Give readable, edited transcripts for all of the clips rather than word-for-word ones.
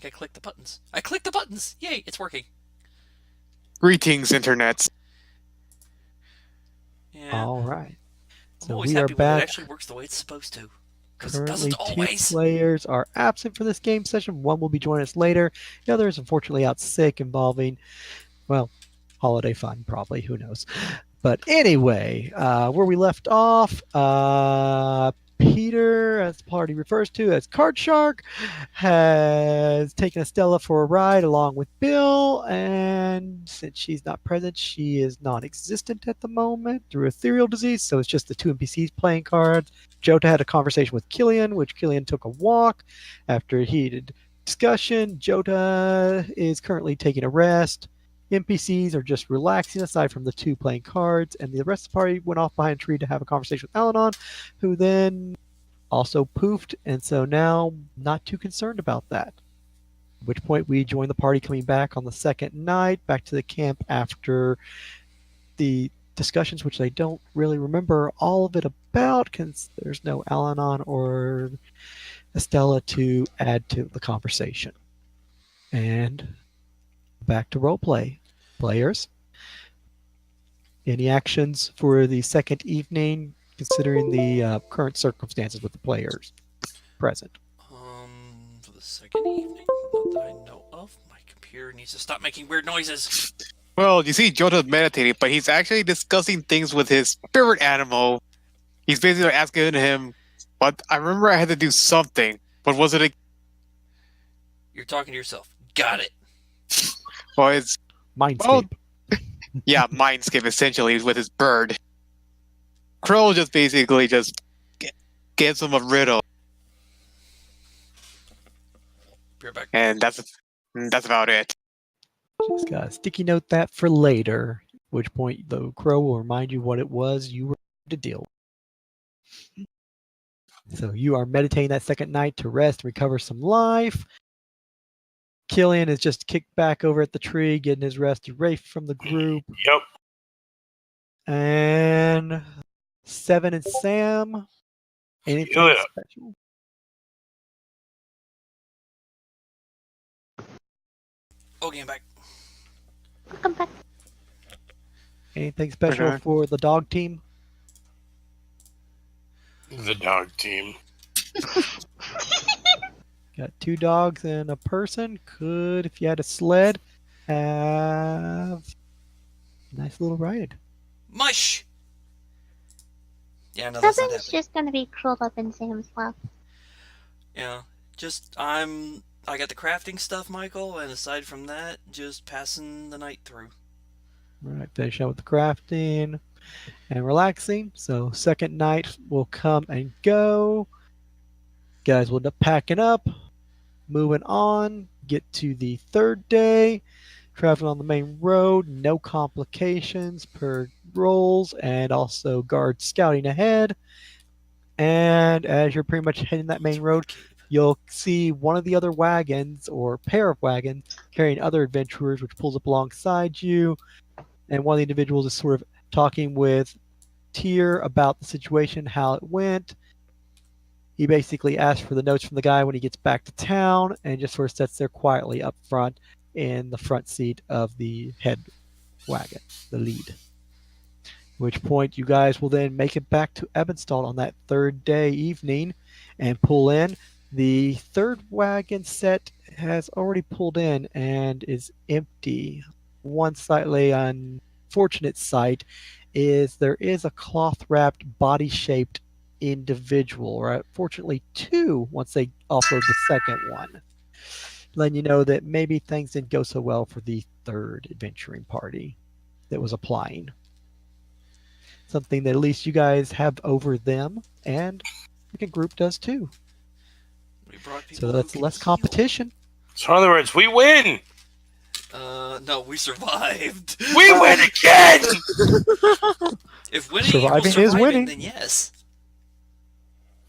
think I clicked the buttons. I clicked the buttons! Yay, it's working. Greetings, Internet. Yeah. All right. I'm So always we are happy when it back. actually works the way it's supposed to. Because it doesn't Currently, two always. players are absent for this game session. One will be joining us later. The other is unfortunately out sick, involving, well, holiday fun, probably. Who knows? But anyway, where we left off, Peter, as the party refers to as Card Shark, has taken Estella for a ride along with Bill, and since she's not present, she is non-existent at the moment through ethereal disease, so it's just the two NPCs playing cards. Jota had a conversation with Killian, which Killian took a walk. After a heated discussion, Jota is currently taking a rest. NPCs are just relaxing aside from the two playing cards, and the rest of the party went off behind a tree to have a conversation with Alanon, who then also poofed, and so now not too concerned about that. At which point we join the party coming back on the second night, back to the camp after the discussions, which they don't really remember all of it about, because there's no Alanon or Estella to add to the conversation. And back to roleplay. Players, any actions for the second evening, considering the current circumstances with the players present? For the second evening? Not that I know of. My computer needs to stop making weird noises. Well, you see Jota's meditating, but he's actually discussing things with his spirit animal. He's basically asking him, "But I remember I had to do something. But was it You're talking to yourself. Got it. Well, it's... Mindscape. Yeah, Mindscape, essentially, with his bird. Crow just basically gives him a riddle. Be right back. And that's about it. Just got a sticky note that for later, at which point the crow will remind you what it was you were to deal with. So you are meditating that second night to rest and recover some life. Killian is just kicked back over at the tree, getting his rest away from the group. Yep. And Seven and Sam, anything Yeah. special? Okay, I'm back. Welcome back. Anything special Okay. for the dog team? The dog team. Got two dogs and a person. Could, if you had a sled, have a nice little ride. Mush! Yeah, no, that's not Seven's happening. just gonna be curled up in Sam's lap. Yeah, just I got the crafting stuff, Michael, and aside from that, just passing the night through. All right, finish out with the crafting and relaxing. So second night will come and go. Guys will end up packing up, moving on, get to the third day, traveling on the main road, no complications per rolls, and also guards scouting ahead. And as you're pretty much heading that main road, you'll see one of the other wagons or pair of wagons carrying other adventurers, which pulls up alongside you. And one of the individuals is sort of talking with Tyr about the situation, how it went. He basically asks for the notes from the guy when he gets back to town, and just sort of sits there quietly up front in the front seat of the head wagon, the lead. At which point you guys will then make it back to Ebunstalt on that third day evening and pull in. The third wagon set has already pulled in and is empty. One slightly unfortunate sight is there is a cloth-wrapped, body-shaped individual, or fortunately two once they offload the second one, letting you know that maybe things didn't go so well for the third adventuring party that was applying. Something that at least you guys have over them, and the group does too. We brought people So who that's can less heal. competition. So in other words, we win! No, we survived. We win again! If winning Surviving equals is surviving, winning. then yes.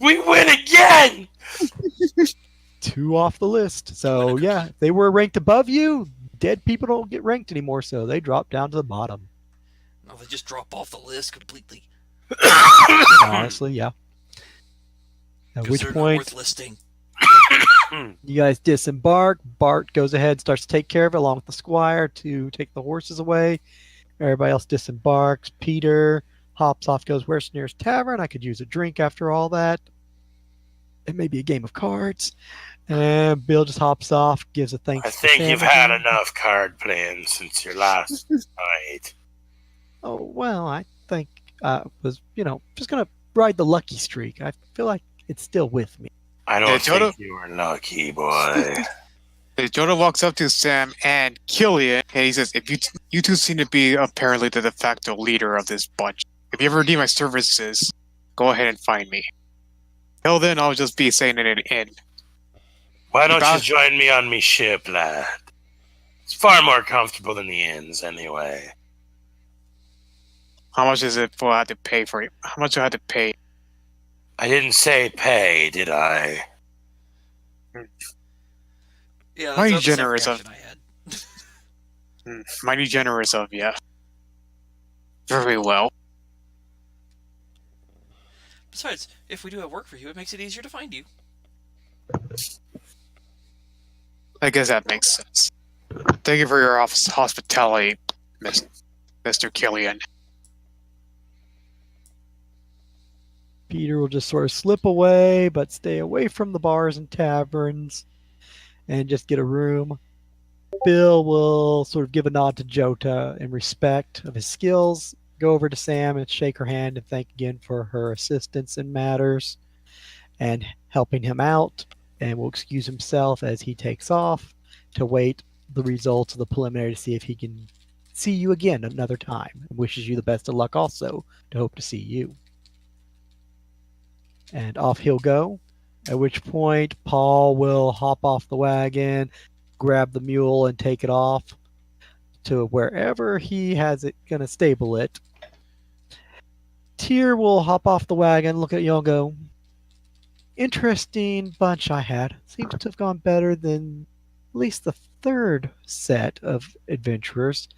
We win again! Two off the list. So yeah, if they were ranked above you, dead people don't get ranked anymore, so they drop down to the bottom. No, they just drop off the list completely. Honestly, yeah. At Because which they're not point worth listing. You guys disembark. Bart goes ahead, starts to take care of it along with the squire to take the horses away. Everybody else disembarks. Peter hops off, goes, where's the nearest tavern? I could use a drink after all that. It may be a game of cards. And Bill just hops off, gives a thanks I to think Sam you've had again. enough card playing since your last night. Oh, well, I think I was, just going to ride the lucky streak. I feel like it's still with me. I Yeah, don't Jodo- think you were lucky, boy. Jonah walks up to Sam and Killian, and he says, "If you two seem to be apparently the de facto leader of this bunch. If you ever need my services, go ahead and find me. Till then, I'll just be saying it in. Why don't you About- join me on me ship, lad? It's far more comfortable than the inns, anyway. How much is it for I have to pay for it? How much do I have to pay? I didn't say pay, did I? Yeah, Mighty that's about the same generous of- reaction I had. Mighty generous of you. Very well. Besides, if we do have work for you, it makes it easier to find you. I guess that makes sense. Thank you for your hospitality, Mr. Killian. Peter will just sort of slip away, but stay away from the bars and taverns and just get a room. Bill will sort of give a nod to Jota in respect of his skills, go over to Sam and shake her hand and thank again for her assistance in matters and helping him out, and will excuse himself as he takes off to wait the results of the preliminary to see if he can see you again another time, and wishes you the best of luck also to hope to see you. And off he'll go, at which point Paul will hop off the wagon, grab the mule, and take it off to wherever he has it going to stable it. Tyr will hop off the wagon, look at you all, and go, interesting bunch I had. Seems to have gone better than at least the third set of adventurers.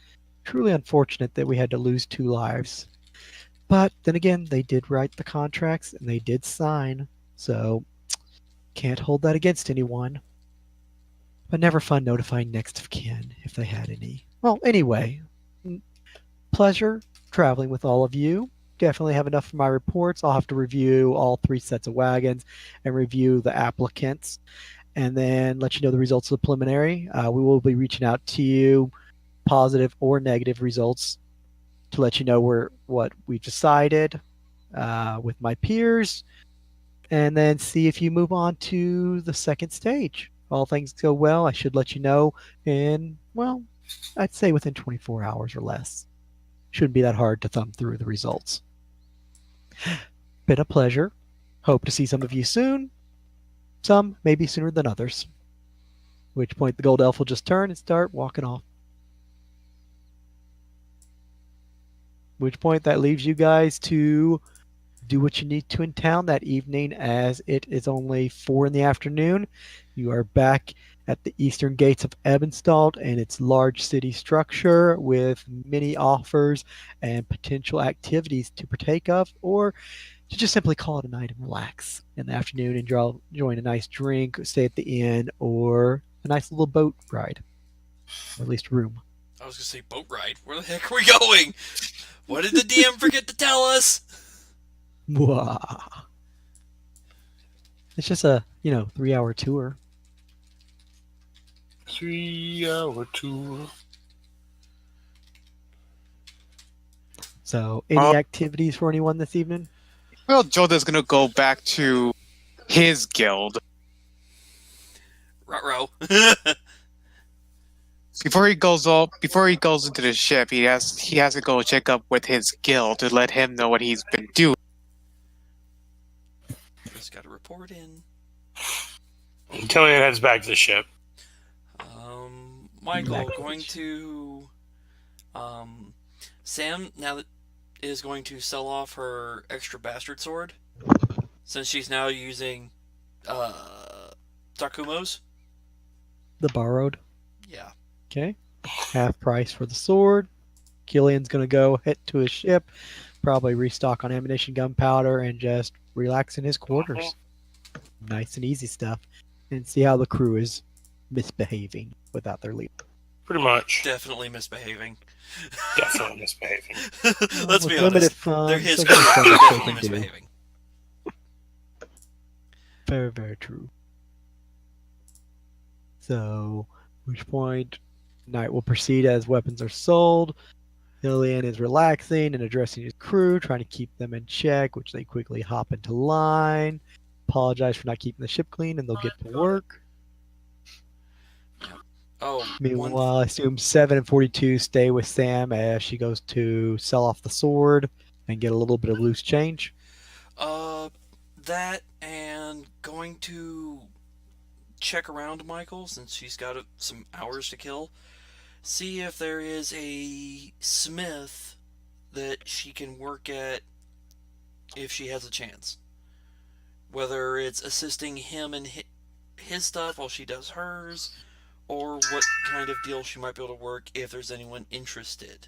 Truly unfortunate that we had to lose 2 lives. But then again, they did write the contracts and they did sign, so can't hold that against anyone. But never fun notifying next of kin if they had any. Well, anyway, pleasure traveling with all of you. Definitely have enough for my reports. I'll have to review all 3 sets of wagons and review the applicants, and then let you know the results of the preliminary. We will be reaching out to you, positive or negative results, to let you know what we've decided with my peers, and then see if you move on to the second stage. If all things go well, I should let you know in, well, I'd say within 24 hours or less. Shouldn't be that hard to thumb through the results. Been a pleasure. Hope to see some of you soon. Some maybe sooner than others. At which point the gold elf will just turn and start walking off. At which point that leaves you guys to do what you need to in town that evening, as it is only 4 in the afternoon. You are back at the eastern gates of Ebunstalt and its large city structure, with many offers and potential activities to partake of, or to just simply call it a night and relax in the afternoon and join a nice drink, stay at the inn, or a nice little boat ride, or at least room. I was gonna say boat ride. Where the heck are we going? What did the DM forget to tell us? Mwah. It's just a 3-hour tour. 3-hour tour. So, any activities for anyone this evening? Well, Joda's gonna go back to his guild. Ruh-roh. Before he goes into the ship, he has to go check up with his guild to let him know what he's been doing. Just got to report in. Killian heads back to the ship. Michael, going to... Sam, now that is going to sell off her extra bastard sword, since she's now using, Takumo's. The borrowed. Yeah. Okay. Half price for the sword. Killian's going to go hit to his ship, probably restock on ammunition, gunpowder, and just relax in his quarters. Nice and easy stuff. and see how the crew is misbehaving without their leader. Pretty much. Definitely misbehaving. Definitely misbehaving. Let's With be limited honest. They're funds, his there's crew. only so They're much they definitely can do. misbehaving. Very, very true. So, at which point, night will proceed as weapons are sold. Hillian is relaxing and addressing his crew, trying to keep them in check, which they quickly hop into line, apologize for not keeping the ship clean, and they'll get to work. Oh, Meanwhile, I assume 7 and 42 stay with Sam as she goes to sell off the sword and get a little bit of loose change. That and going to check around Michael since she's got some hours to kill. See if there is a smith that she can work at if she has a chance. Whether it's assisting him in his stuff while she does hers, or what kind of deal she might be able to work if there's anyone interested.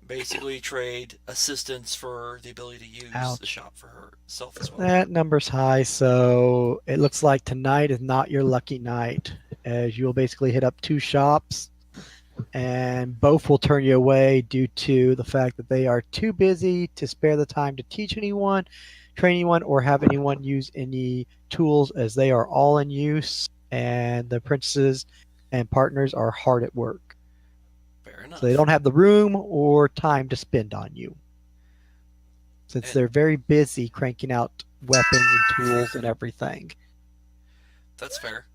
Basically, trade assistance for the ability to use the Ouch. shop for herself as well. That number's high, so it looks like tonight is not your lucky night, as you'll basically hit up 2 shops, and both will turn you away due to the fact that they are too busy to spare the time to teach anyone, train anyone, or have anyone use any tools, as they are all in use, and the apprentices and partners are hard at work. Fair enough. So they don't have the room or time to spend on you, since And- they're very busy cranking out weapons and tools and everything. That's fair.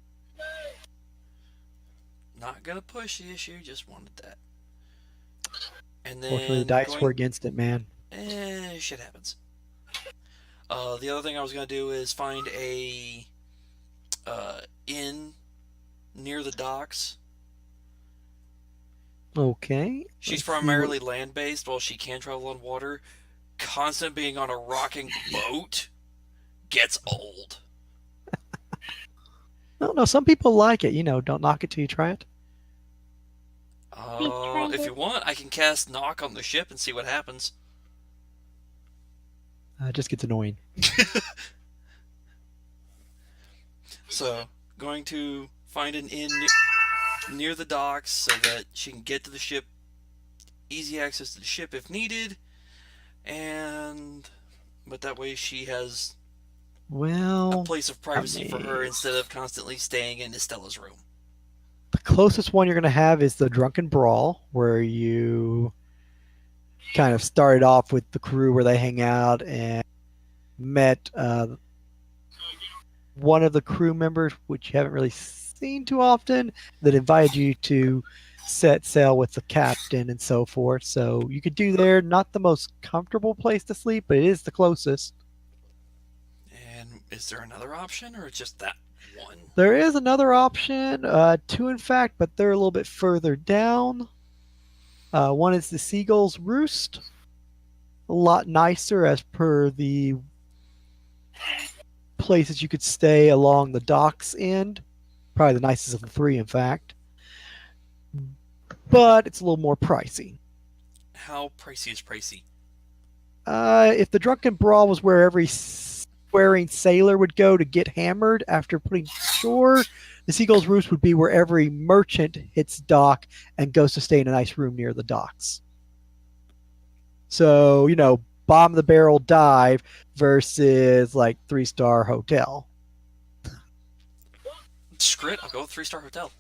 Not gonna push the issue, just wanted that. And then Fortunately, the dice were against it, man. shit happens. The other thing I was gonna do is find a inn near the docks. Okay. She's let's see primarily land-based, while she can travel on water. Constant being on a rocking boat gets old. No, some people like it. Don't knock it till you try it. If you want, I can cast knock on the ship and see what happens. It just gets annoying. So, going to find an inn near the docks so that she can get to the ship, easy access to the ship if needed, but that way she has a Well, place of privacy for her mean- instead of constantly staying in Estella's room. the closest one you're going to have is the Drunken Brawl, where you kind of started off with the crew where they hang out and met one of the crew members, which you haven't really seen too often, that invited you to set sail with the captain and so forth. So you could do there. Not the most comfortable place to sleep, but it is the closest. And is there another option, or just that one? There is another option, 2 in fact, but they're a little bit further down. One is the Seagull's Roost. A lot nicer as per the places you could stay along the docks end. Probably the nicest of the 3, in fact. But it's a little more pricey. How pricey is pricey? If the Drunken Brawl was where every swearing sailor would go to get hammered after putting to shore, the Seagull's Roost would be where every merchant hits dock and goes to stay in a nice room near the docks. So, bottom of the barrel dive versus like 3-star hotel. Screw it, I'll go with 3-star hotel.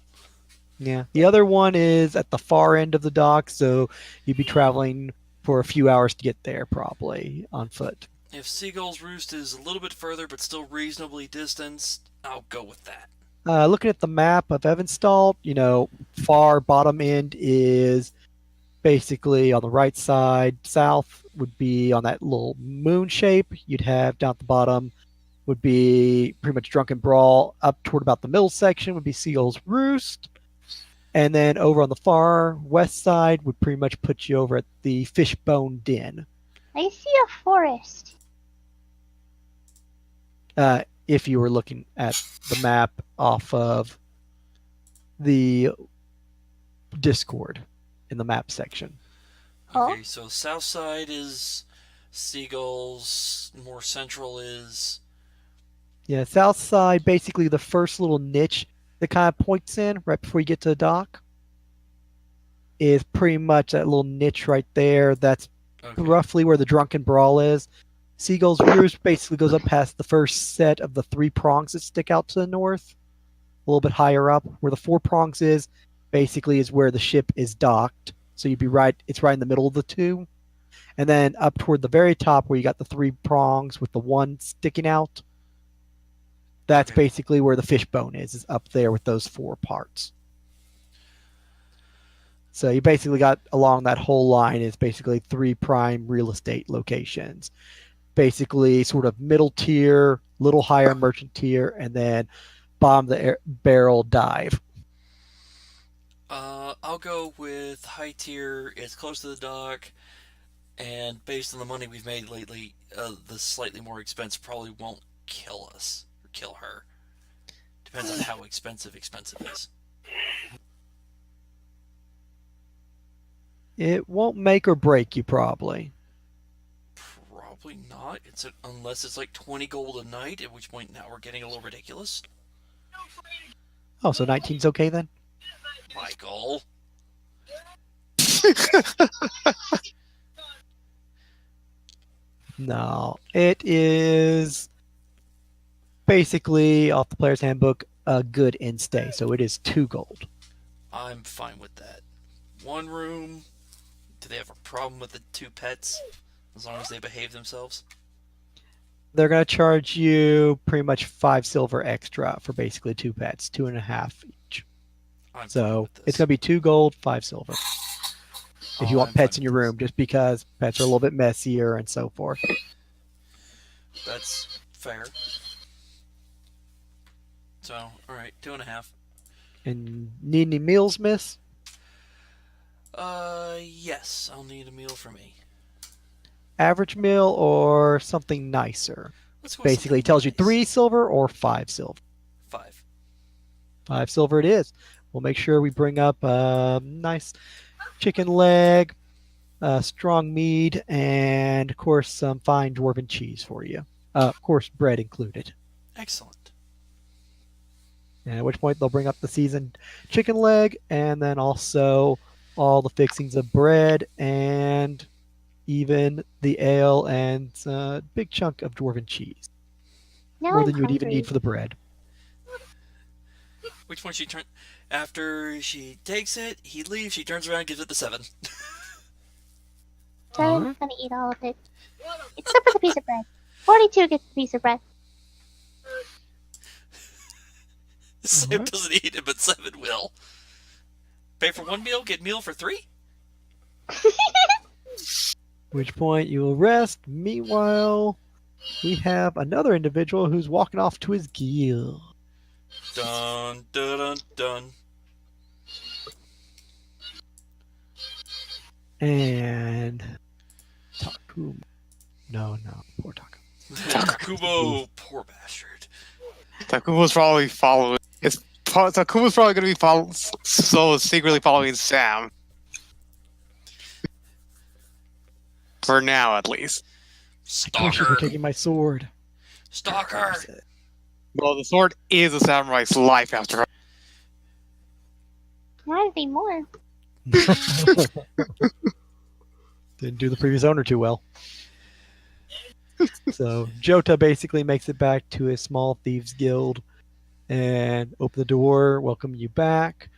Yeah. The other one is at the far end of the dock, so you'd be traveling for a few hours to get there, probably on foot. If Seagull's Roost is a little bit further but still reasonably distanced, I'll go with that. Looking at the map of Ebunstalt, far bottom end is basically on the right side. South would be on that little moon shape. You'd have down at the bottom would be pretty much Drunken Brawl. Up toward about the middle section would be Seagull's Roost. And then over on the far west side would pretty much put you over at the Fishbone Den. I see a forest. If you were looking at the map off of the Discord in the map section. Oh. Okay, so south side is Seagull's, more central is Yeah, south side, basically the first little niche that kind of points in right before you get to the dock is pretty much that little niche right there. That's Okay. roughly where the drunken brawl is. Seagull's Roost basically goes up past the first set of the three prongs that stick out to the north, a little bit higher up. Where the four prongs is, basically is where the ship is docked. So you'd be right, it's right in the middle of the two. And then up toward the very top where you got the three prongs with the one sticking out, that's Okay. basically where the fishbone is up there with those four parts. So you basically got along that whole line is basically three prime real estate locations. Basically, sort of middle tier, little higher merchant tier, and then bottom of the barrel dive. I'll go with high tier. It's close to the dock, and based on the money we've made lately, the slightly more expensive probably won't kill us or kill her. Depends on how expensive is. It won't make or break you, probably. Probably not. Unless it's like 20 gold a night, at which point now we're getting a little ridiculous. Oh, so 19's okay then? Michael. No, it is basically off the player's handbook a good in-stay, so it is 2 gold. I'm fine with that. One room. Do they have a problem with the 2 pets? As long as they behave themselves? They're going to charge you pretty much 5 silver extra for basically 2 pets, 2.5 each. I'm fine So with this. it's going to be 2 gold, 5 silver. If you want I'm pets fine in your with room, just because pets are a little bit messier and so forth. this. That's fair. So, alright, 2.5. And need any meals, miss? Yes, I'll need a meal for me. Average meal or something nicer? Let's go with Basically, something it tells you nice. 3 silver or 5 silver. 5. 5 silver it is. We'll make sure we bring up a nice chicken leg, strong mead, and of course some fine dwarven cheese for you. Of course, bread included. Excellent. And at which point they'll bring up the seasoned chicken leg, and then also all the fixings of bread and even the ale and a big chunk of dwarven cheese. Now More I'm than you would even hungry. need for the bread. Which one she turn after she takes it, he leaves, she turns around and gives it the 7. So I'm Alright. gonna eat all of it. Except for the piece of bread. 42 gets the piece of bread. Sam Alright. doesn't eat it, but 7 will. Pay for 1 meal, get meal for 3? Which point you will rest. Meanwhile, we have another individual who's walking off to his guild. Dun dun dun dun. And Takuma. No, poor Takuma. Kubo, poor bastard. Takuma's probably following. Takuma's probably going to be secretly following Sam. For now, at least. I wish you were Stalker. taking my sword. Stalker. Well, the sword is a samurai's life after all. Not anymore. Didn't do the previous owner too well. So Jota basically makes it back to his small thieves guild and open the door, welcome you back.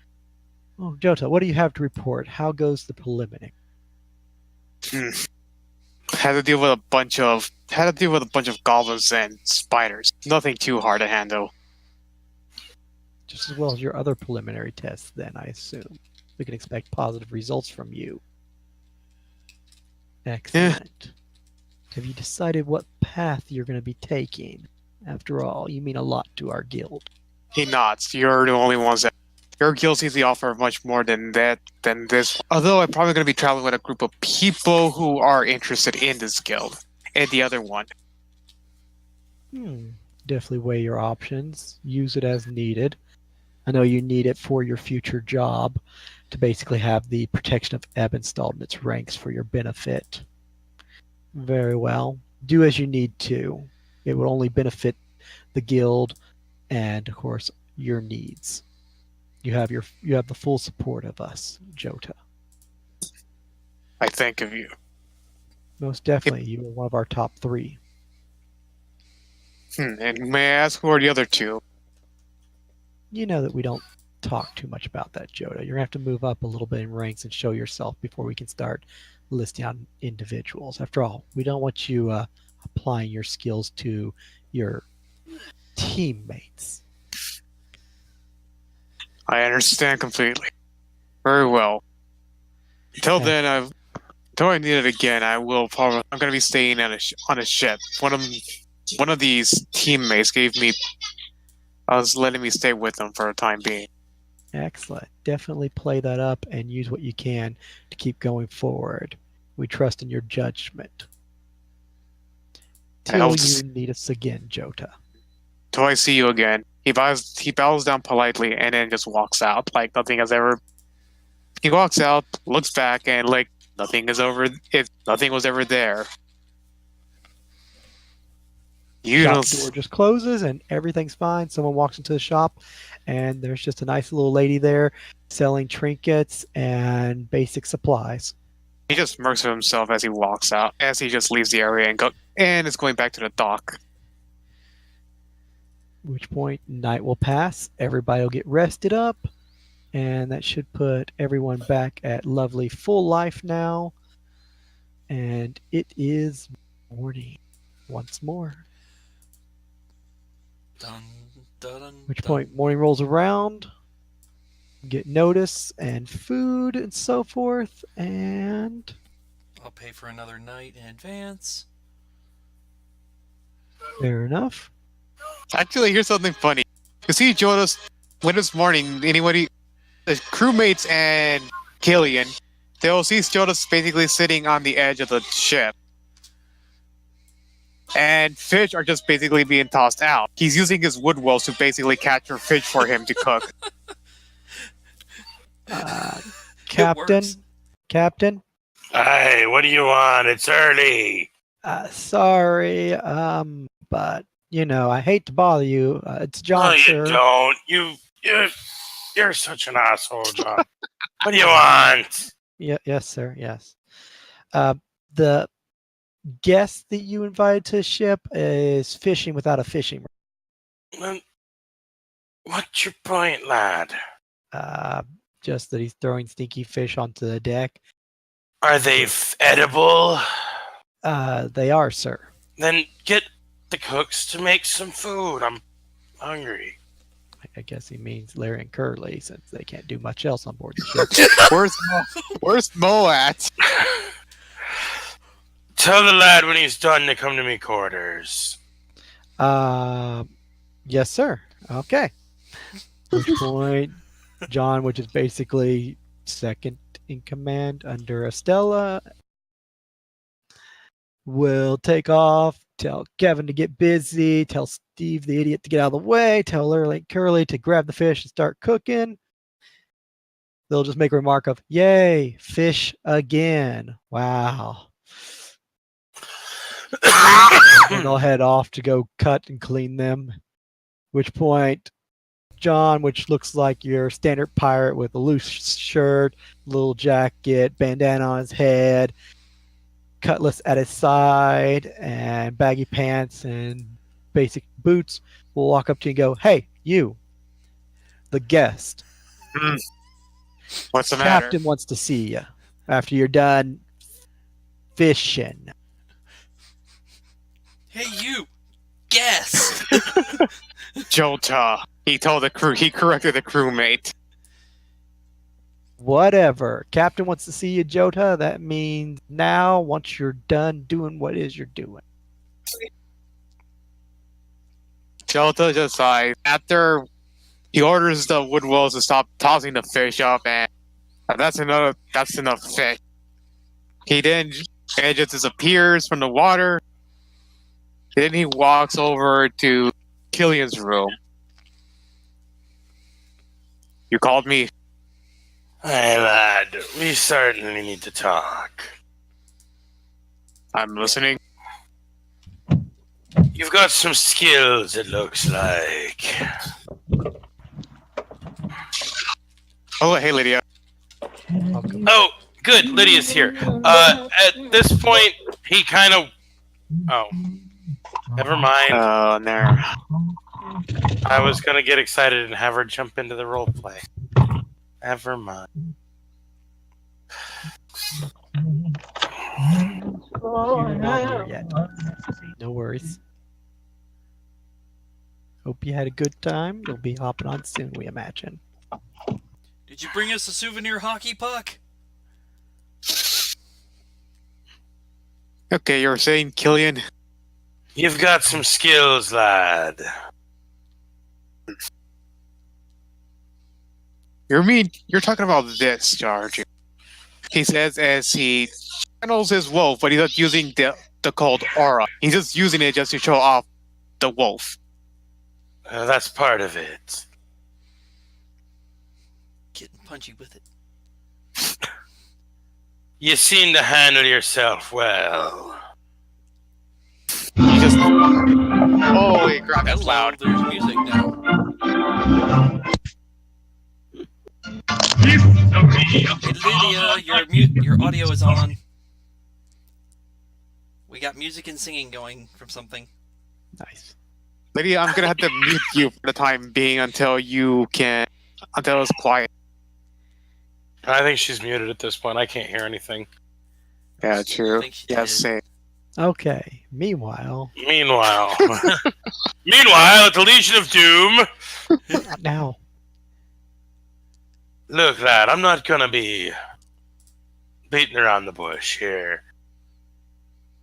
Oh, Jota, what do you have to report? How goes the preliminary? Had to deal with a bunch of goblins and spiders. Nothing too hard to handle. Just as well as your other preliminary tests, then, I assume. We can expect positive results from you. Excellent. Have you decided what path you're going to be taking? After all, you mean a lot to our guild. He nods. You're the only ones that. Your guild sees the offer of much more than this. Although I'm probably going to be traveling with a group of people who are interested in this guild. And the other one. Definitely weigh your options. Use it as needed. I know you need it for your future job to basically have the protection of Ebunstalt and its ranks for your benefit. Very well. Do as you need to. It will only benefit the guild, and of course your needs. You have the full support of us, Jota. I think of you. Most definitely, you are one of our top 3. And may I ask who are the other 2? You know that we don't talk too much about that, Jota. You're gonna have to move up a little bit in ranks and show yourself before we can start listing out individuals. After all, we don't want you applying your skills to your teammates. I understand completely. Very well. Until then, until I need it again, I'm going to be staying on a ship. One of these teammates was letting me stay with them for a time being. Excellent. Definitely play that up and use what you can to keep going forward. We trust in your judgment. Till you need us again, Jota. Till I see you again. He bows down politely and then just walks out like nothing has ever. He walks out, looks back, and like nothing was ever there. Shop door just closes and everything's fine. Someone walks into the shop and there's just a nice little lady there selling trinkets and basic supplies. He just smirks at himself as he walks out, as he just leaves the area and is going back to the dock. At which point night will pass, everybody will get rested up, and that should put everyone back at lovely full life now. And it is morning once more. Dun, dun, dun, Which dun. point morning rolls around, get notice and food and so forth, and I'll pay for another night in advance. fair enough. Actually, here's something funny. You see, Jonas, when this morning, the crewmates and Killian, they'll see Jonas basically sitting on the edge of the ship. And fish are just basically being tossed out. He's using his wood wells to basically capture fish for him to cook. Captain, Hey, what do you want? It's early. sorry, but I hate to bother you. It's John, No, you sir. don't. You're such an asshole, John. What do you want? Yes, sir. Yes. The guest that you invited to the ship is fishing without a fishing rod. What's your point, lad? Just that he's throwing stinky fish onto the deck. Are they edible? They are, sir. Then get the cooks to make some food. I'm hungry. I guess he means Larry and Curly, since they can't do much else on board the ship. Where's Mo at? Tell the lad when he's done to come to me quarters. Yes, sir. Okay. At which point, John, which is basically second in command under Estella, will take off, tell Kevin to get busy, tell Steve the idiot to get out of the way, tell Larry and Curly to grab the fish and start cooking. They'll just make a remark of, "Yay, fish again. Wow." And they'll head off to go cut and clean them. Which point, John, which looks like your standard pirate with a loose shirt, little jacket, bandana on his head, cutlass at his side, and baggy pants and basic boots, will walk up to you and go, "Hey, you, the guest. What's the matter? Captain wants to see you after you're done fishing." Hey, you! Guess! Jota. He corrected the crewmate. Whatever. Captain wants to see you, Jota. That means now, once you're done doing what it is you're doing. Jota just sighs. After he orders the woodwells to stop tossing the fish up, and that's enough fish. He then just disappears from the water. Then he walks over to Killian's room. You called me? Hey, lad, we certainly need to talk. I'm listening. You've got some skills, it looks like. Oh, hey, Lydia. Welcome. Oh, good. Lydia's here. At this point, he kind of. Oh, never mind. There. I was gonna get excited and have her jump into the role play. Never mind. You're not here yet. No worries. Hope you had a good time. You'll be hopping on soon, we imagine. Did you bring us a souvenir hockey puck? Okay, you were saying, Killian? You've got some skills, lad. You're talking about this, George. He says as he channels his wolf, but he's not using the called aura. He's just using it just to show off the wolf. That's part of it. Getting punchy with it. You seem to handle yourself well. He just... Holy crap, that's Hello, loud. there's music now. Hey Lydia, your audio is on. We got music and singing going from something. Nice. Lydia, I'm gonna have to mute you for the time being until it's quiet. I think she's muted at this point. I can't hear anything. Yeah, true. I think she Yes, did. same. Okay. Meanwhile, Meanwhile, at the Legion of Doom. not now. Look, lad, I'm not gonna be beating around the bush here.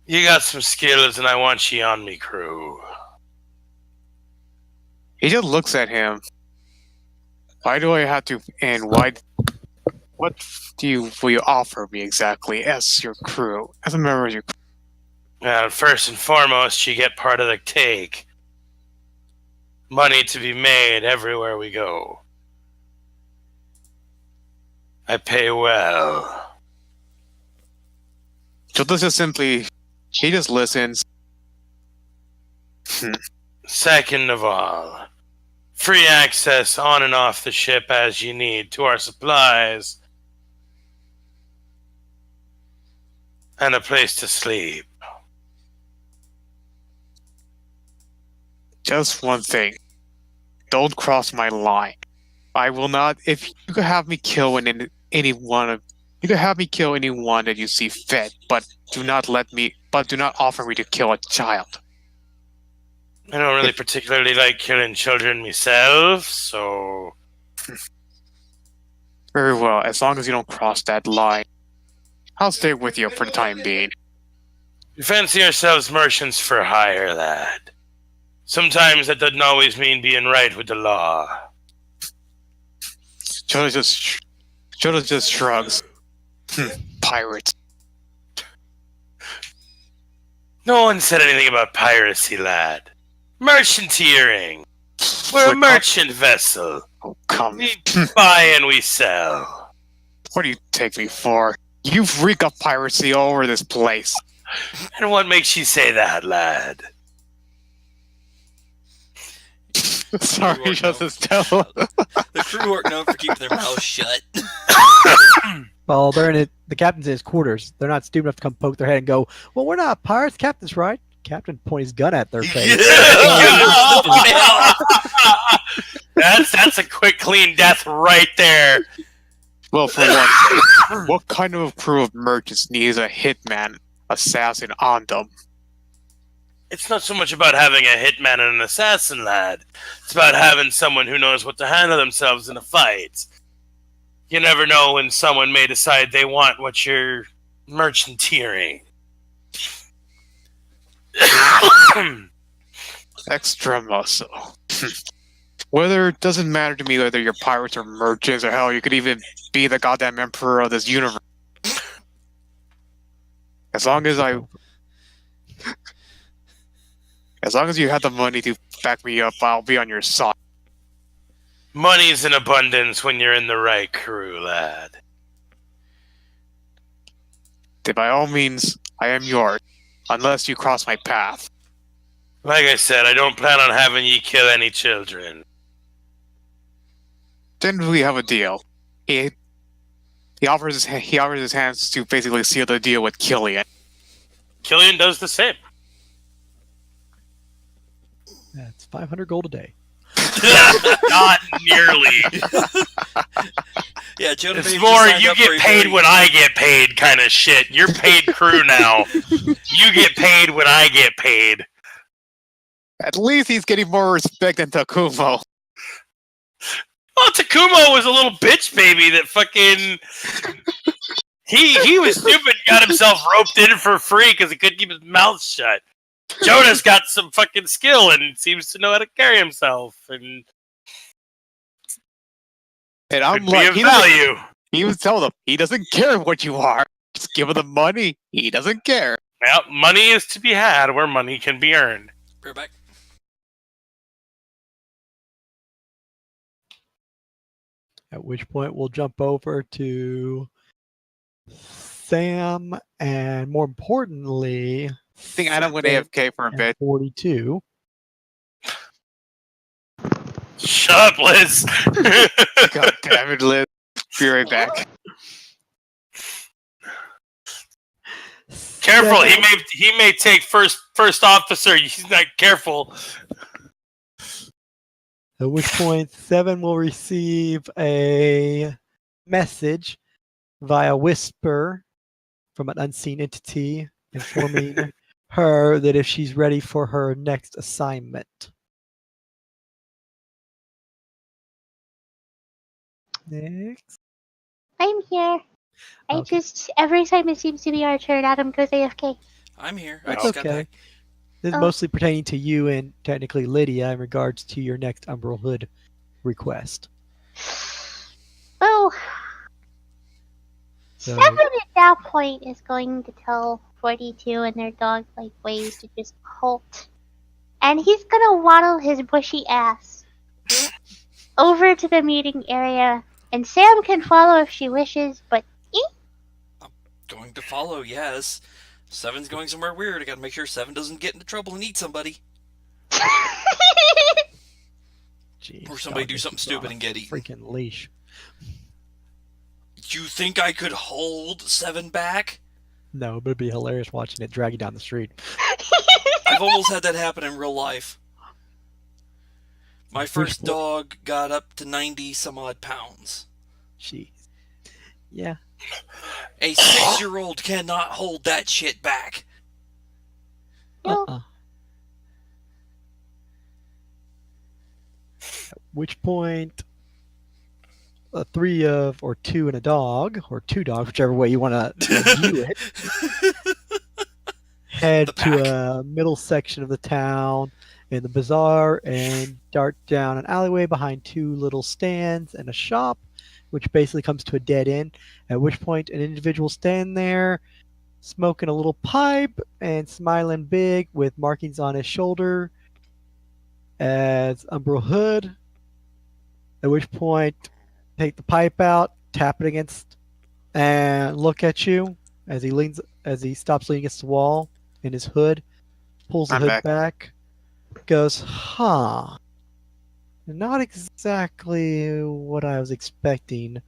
You got some skills, and I want you on me crew. He just looks at him. Why do I have to? And why? What will you offer me exactly as your crew, as a member of your crew? First and foremost, you get part of the take. Money to be made everywhere we go. I pay well. So this is simply, he just listens. Second of all, free access on and off the ship as you need to our supplies. And a place to sleep. Just one thing. Don't cross my line. I will not. If you could have me kill anyone that you see fit, but do not offer me to kill a child. I don't really particularly like killing children myself, so... Very well, as long as you don't cross that line. I'll stay with you for the time being. We fancy ourselves merchants for hire, lad. Sometimes that doesn't always mean being right with the law. Choda just shrugs. Pirates. No one said anything about piracy, lad. Merchanteering. We're a merchant vessel. Oh, come. We buy and we sell. What do you take me for? You reek of piracy all over this place. And what makes you say that, lad? Sorry, just Estella. The crew aren't known for keeping their mouths shut. Well, they're in the captain's in his quarters. They're not stupid enough to come poke their head and go, "Well, we're not pirates." Captain's right. Captain point his gun at their face. That's a quick, clean death right there. Well, for one thing, what kind of a crew of merchants needs a hitman, assassin on them? It's not so much about having a hitman and an assassin, lad. It's about having someone who knows what to handle themselves in a fight. You never know when someone may decide they want what you're merchanteering. Extra muscle. Whether it doesn't matter to me whether you're pirates or merchants or hell, you could even be the goddamn emperor of this universe. As long as you have the money to back me up, I'll be on your side. Money's in abundance when you're in the right crew, lad. Then by all means, I am yours, unless you cross my path. Like I said, I don't plan on having you kill any children. Then we have a deal. He offers his hands to basically seal the deal with Killian. Killian does the same. That's 500 gold a day. Not nearly. Yeah, Jonah It's Baby more signed you up for get a paid very- when I get paid kind of shit. You're paid crew now. You get paid when I get paid. At least he's getting more respect than Takumo. Well, Takumo was a little bitch baby that fucking... He was stupid and got himself roped in for free because he couldn't keep his mouth shut. Jonah's got some fucking skill and seems to know how to carry himself and And I'm could be like, of value. he was telling them he doesn't care what you are. Just give him the money. He doesn't care. Well, money is to be had where money can be earned. We're back. At which point we'll jump over to Sam and more importantly, I think Adam went AFK for a and bit. 42. Shut up, Liz. God damn it, Liz. Be right back. Careful, Seven- he may take first officer. He's not careful. At which point, Seven will receive a message via whisper from an unseen entity informing her that if she's ready for her next assignment. Next. I'm here. I Okay. just every time it seems to be our turn, Adam goes AFK. I'm here. I That's just got okay. back. This is Oh. mostly pertaining to you and technically Lydia in regards to your next Umber Hood request. Oh, So- 7 at that point is going to tell 42 and their dog like ways to just halt. And he's gonna waddle his bushy ass over to the meeting area, and Sam can follow if she wishes, but Going to follow, yes. Seven's going somewhere weird. I gotta make sure Seven doesn't get into trouble and eat somebody. Jeez, Or somebody dog do is something on stupid a and get eaten. freaking leash. You think I could hold Seven back? No, but it'd be hilarious watching it drag you down the street. I've almost had that happen in real life. My first Which- dog got up to 90 some odd pounds. Jeez. Yeah. A 6-year-old cannot hold that shit back. No. Uh-uh. At which point, or two and a dog, or two dogs, whichever way you want to view it, head The to pack. a middle section of the town in the bazaar and dart down an alleyway behind two little stands and a shop, which basically comes to a dead end. At which point, an individual stand there, smoking a little pipe and smiling big with markings on his shoulder as Umber Hood. At which point, take the pipe out, tap it against, and look at you as he stops leaning against the wall in his hood, pulls the I'm hood back. back, goes, huh. Not exactly what I was expecting.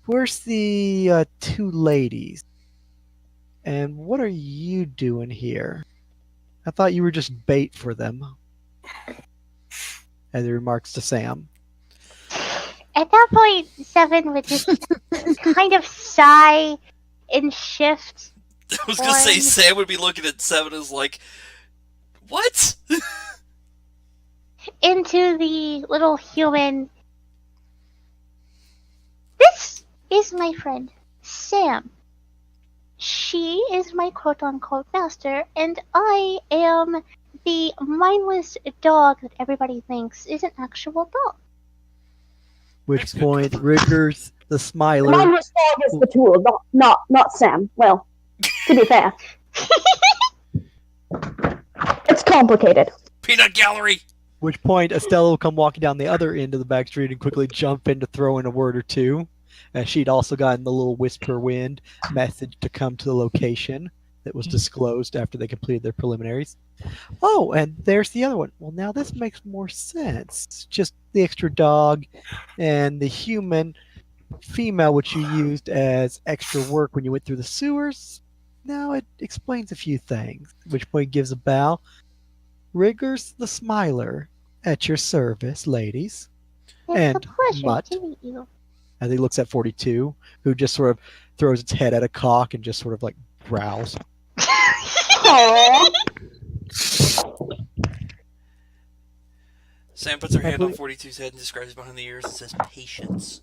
Where's the two ladies? And what are you doing here? I thought you were just bait for them. As he remarks to Sam. At that point, 7 would just kind of sigh and shift I was gonna say One. Sam would be looking at Seven as like, what? into the little human. This is my friend, Sam. She is my quote-unquote master, and I am the mindless dog that everybody thinks is an actual dog. Which That's good point, cover. Riggers, the Smiler, Mindless dog is the tool, not Sam. Well, to be fair, it's complicated. Peanut gallery! which point Estella will come walking down the other end of the back street and quickly jump in to throw in a word or two. As she'd also gotten the little whisper wind message to come to the location that was disclosed after they completed their preliminaries. Oh, and there's the other one. Well, now this makes more sense. Just the extra dog and the human female, which you used as extra work when you went through the sewers. Now it explains a few things. At which point gives a bow. Riggers the Smiler at your service, ladies. It's And a pleasure Mutt, to meet you. as he looks at 42, who just sort of throws its head at a cock and just sort of like growls. Aww. Sam puts her I hand on believe- 42's head and describes behind the ears and says, "Patience."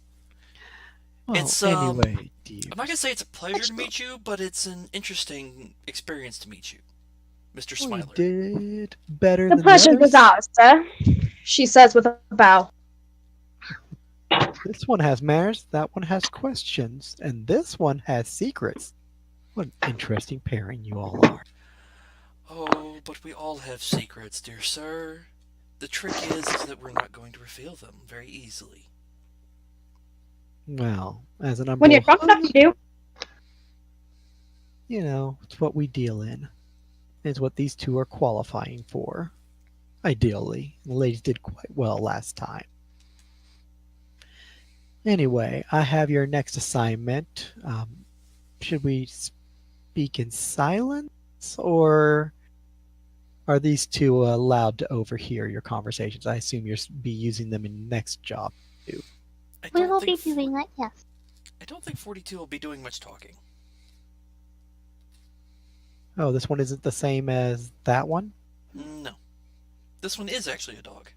Well, It's, anyway, dear. I'm not gonna say it's a pleasure to meet you, but it's an interesting experience to meet you, Mr. Well, you Smiler. did better The than pleasure the is others. ours, sir. She says with a bow. This one has manners, that one has questions, and this one has secrets. What an interesting pairing you all are. Oh, but we all have secrets, dear sir. The trick is that we're not going to reveal them very easily. Well, as an When you're umbrella, drunk enough to do. you know, it's what we deal in. It's what these two are qualifying for. Ideally. The ladies did quite well last time. Anyway, I have your next assignment. Should we speak in silence, or are these two allowed to overhear your conversations? I assume you'll be using them in next job. I We don't will be think doing that, yes. I don't think 42 will be doing much talking. Oh, this one isn't the same as that one? No. This one is actually a dog.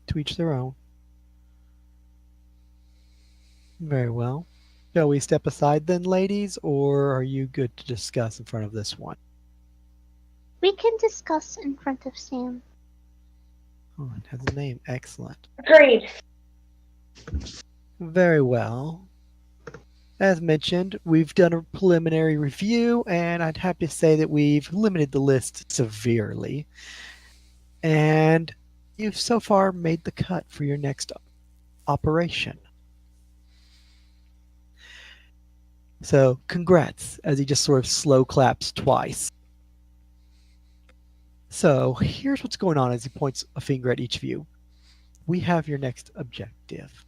To each their own. Very well. Shall we step aside then, ladies, or are you good to discuss in front of this one? We can discuss in front of Sam. Oh, it has a name. Excellent. Agreed. Very well. As mentioned, we've done a preliminary review, and I'd happy to say that we've limited the list severely. And you've so far made the cut for your next operation. So, congrats, as he just sort of slow claps twice. So, here's what's going on as he points a finger at each of you. We have your next objective.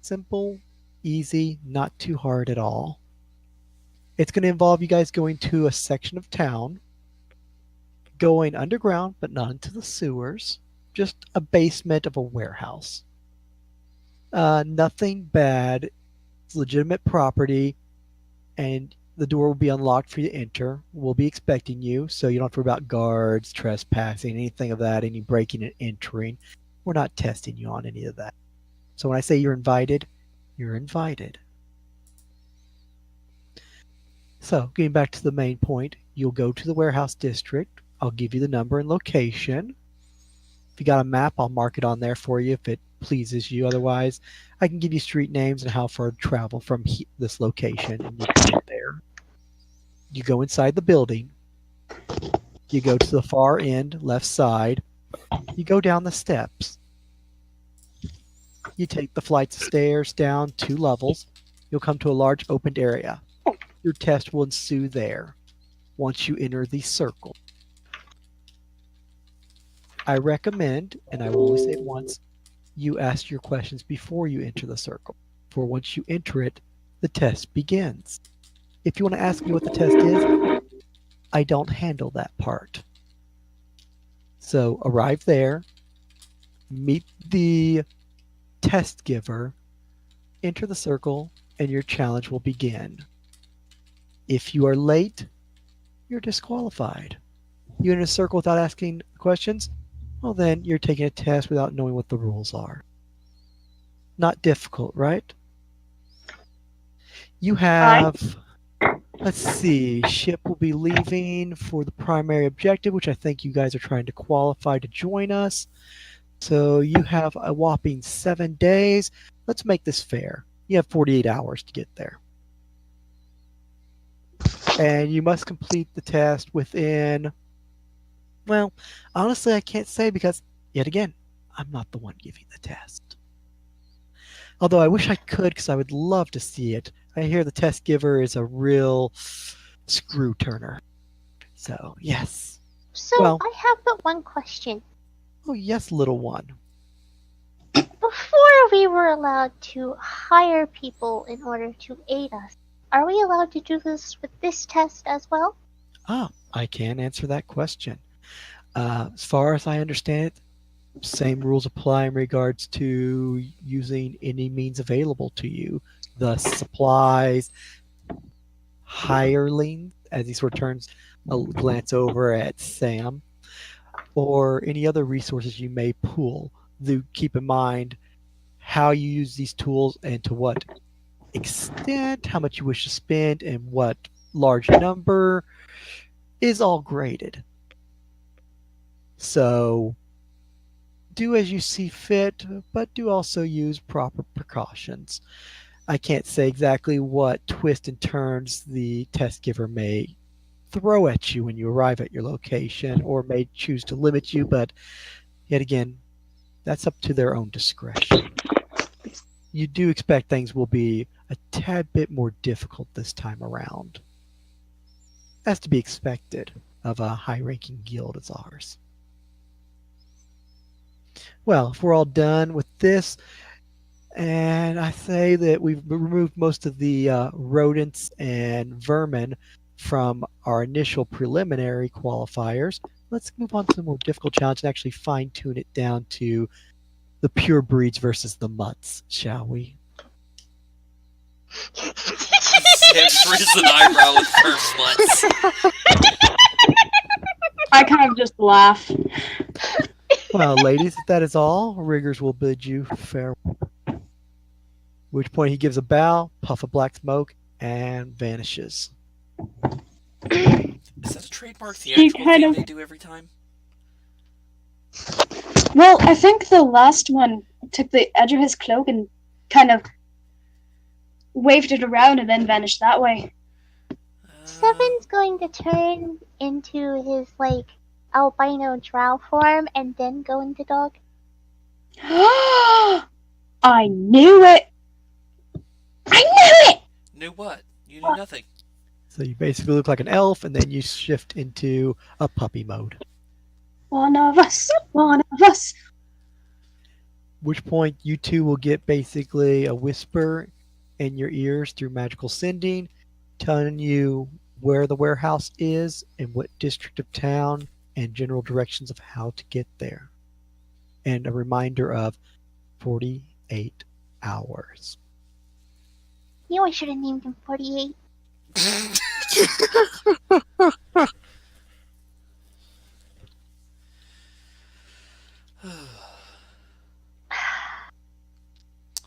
Simple, easy, not too hard at all. It's going to involve you guys going to a section of town, going underground, but not into the sewers, just a basement of a warehouse. Nothing bad. It's legitimate property, and the door will be unlocked for you to enter. We'll be expecting you, so you don't have to worry about guards, trespassing, anything of that, any breaking and entering. We're not testing you on any of that. So when I say you're invited, you're invited. So, getting back to the main point, you'll go to the warehouse district. I'll give you the number and location. If you got a map, I'll mark it on there for you if it pleases you. Otherwise, I can give you street names and how far to travel from this location, and you can get there. You go inside the building. You go to the far end, left side. You go down the steps. You take the flights of stairs down 2 levels. You'll come to a large opened area. Your test will ensue there once you enter the circle. I recommend, and I will only say it once, you ask your questions before you enter the circle. For once you enter it, the test begins. If you want to ask me what the test is, I don't handle that part. So arrive there, meet the test giver, enter the circle, and your challenge will begin. If you are late, you're disqualified. You enter a circle without asking questions, well then you're taking a test without knowing what the rules are. Not difficult, right? You have, let's see, ship will be leaving for the primary objective, which I think you guys are trying to qualify to join us. So you have a whopping 7 days. Let's make this fair. You have 48 hours to get there. And you must complete the test within, well, honestly, I can't say because, yet again, I'm not the one giving the test. Although I wish I could because I would love to see it. I hear the test giver is a real screw turner. So, yes. So Well- I have but one question. Oh, yes, little one. Before we were allowed to hire people in order to aid us, are we allowed to do this with this test as well? I can answer that question. As far as I understand it, same rules apply in regards to using any means available to you. The supplies, hirelings, as he sort of turns a glance over at Sam, or any other resources you may pool. Do keep in mind how you use these tools and to what extent, how much you wish to spend, and what large number is all graded. So do as you see fit, but do also use proper precautions. I can't say exactly what twists and turns the test giver may throw at you when you arrive at your location or may choose to limit you, but yet again, that's up to their own discretion. You do expect things will be a tad bit more difficult this time around. That's to be expected of a high ranking guild as ours. Well, if we're all done with this, and I say that we've removed most of the rodents and vermin from our initial preliminary qualifiers, let's move on to the more difficult challenge and actually fine tune it down to the pure breeds versus the mutts, shall we? Sam just raised an eyebrow with first mutts. I kind of just laugh. Well, ladies, if that is all, Riggers will bid you farewell. At which point he gives a bow, puff of black smoke, and vanishes. Is that a trademark theatrical kind thing of- they do every time? Well, I think the last one took the edge of his cloak and kind of waved it around and then vanished that way. Seven's going to turn into his, like, albino drow form and then go into dog. I knew it! I knew it! Knew what? You knew nothing. So you basically look like an elf, and then you shift into a puppy mode. One of us! One of us! At which point you two will get basically a whisper in your ears through magical sending, telling you where the warehouse is and what district of town and general directions of how to get there. And a reminder of 48 hours. You know I should have named him 48.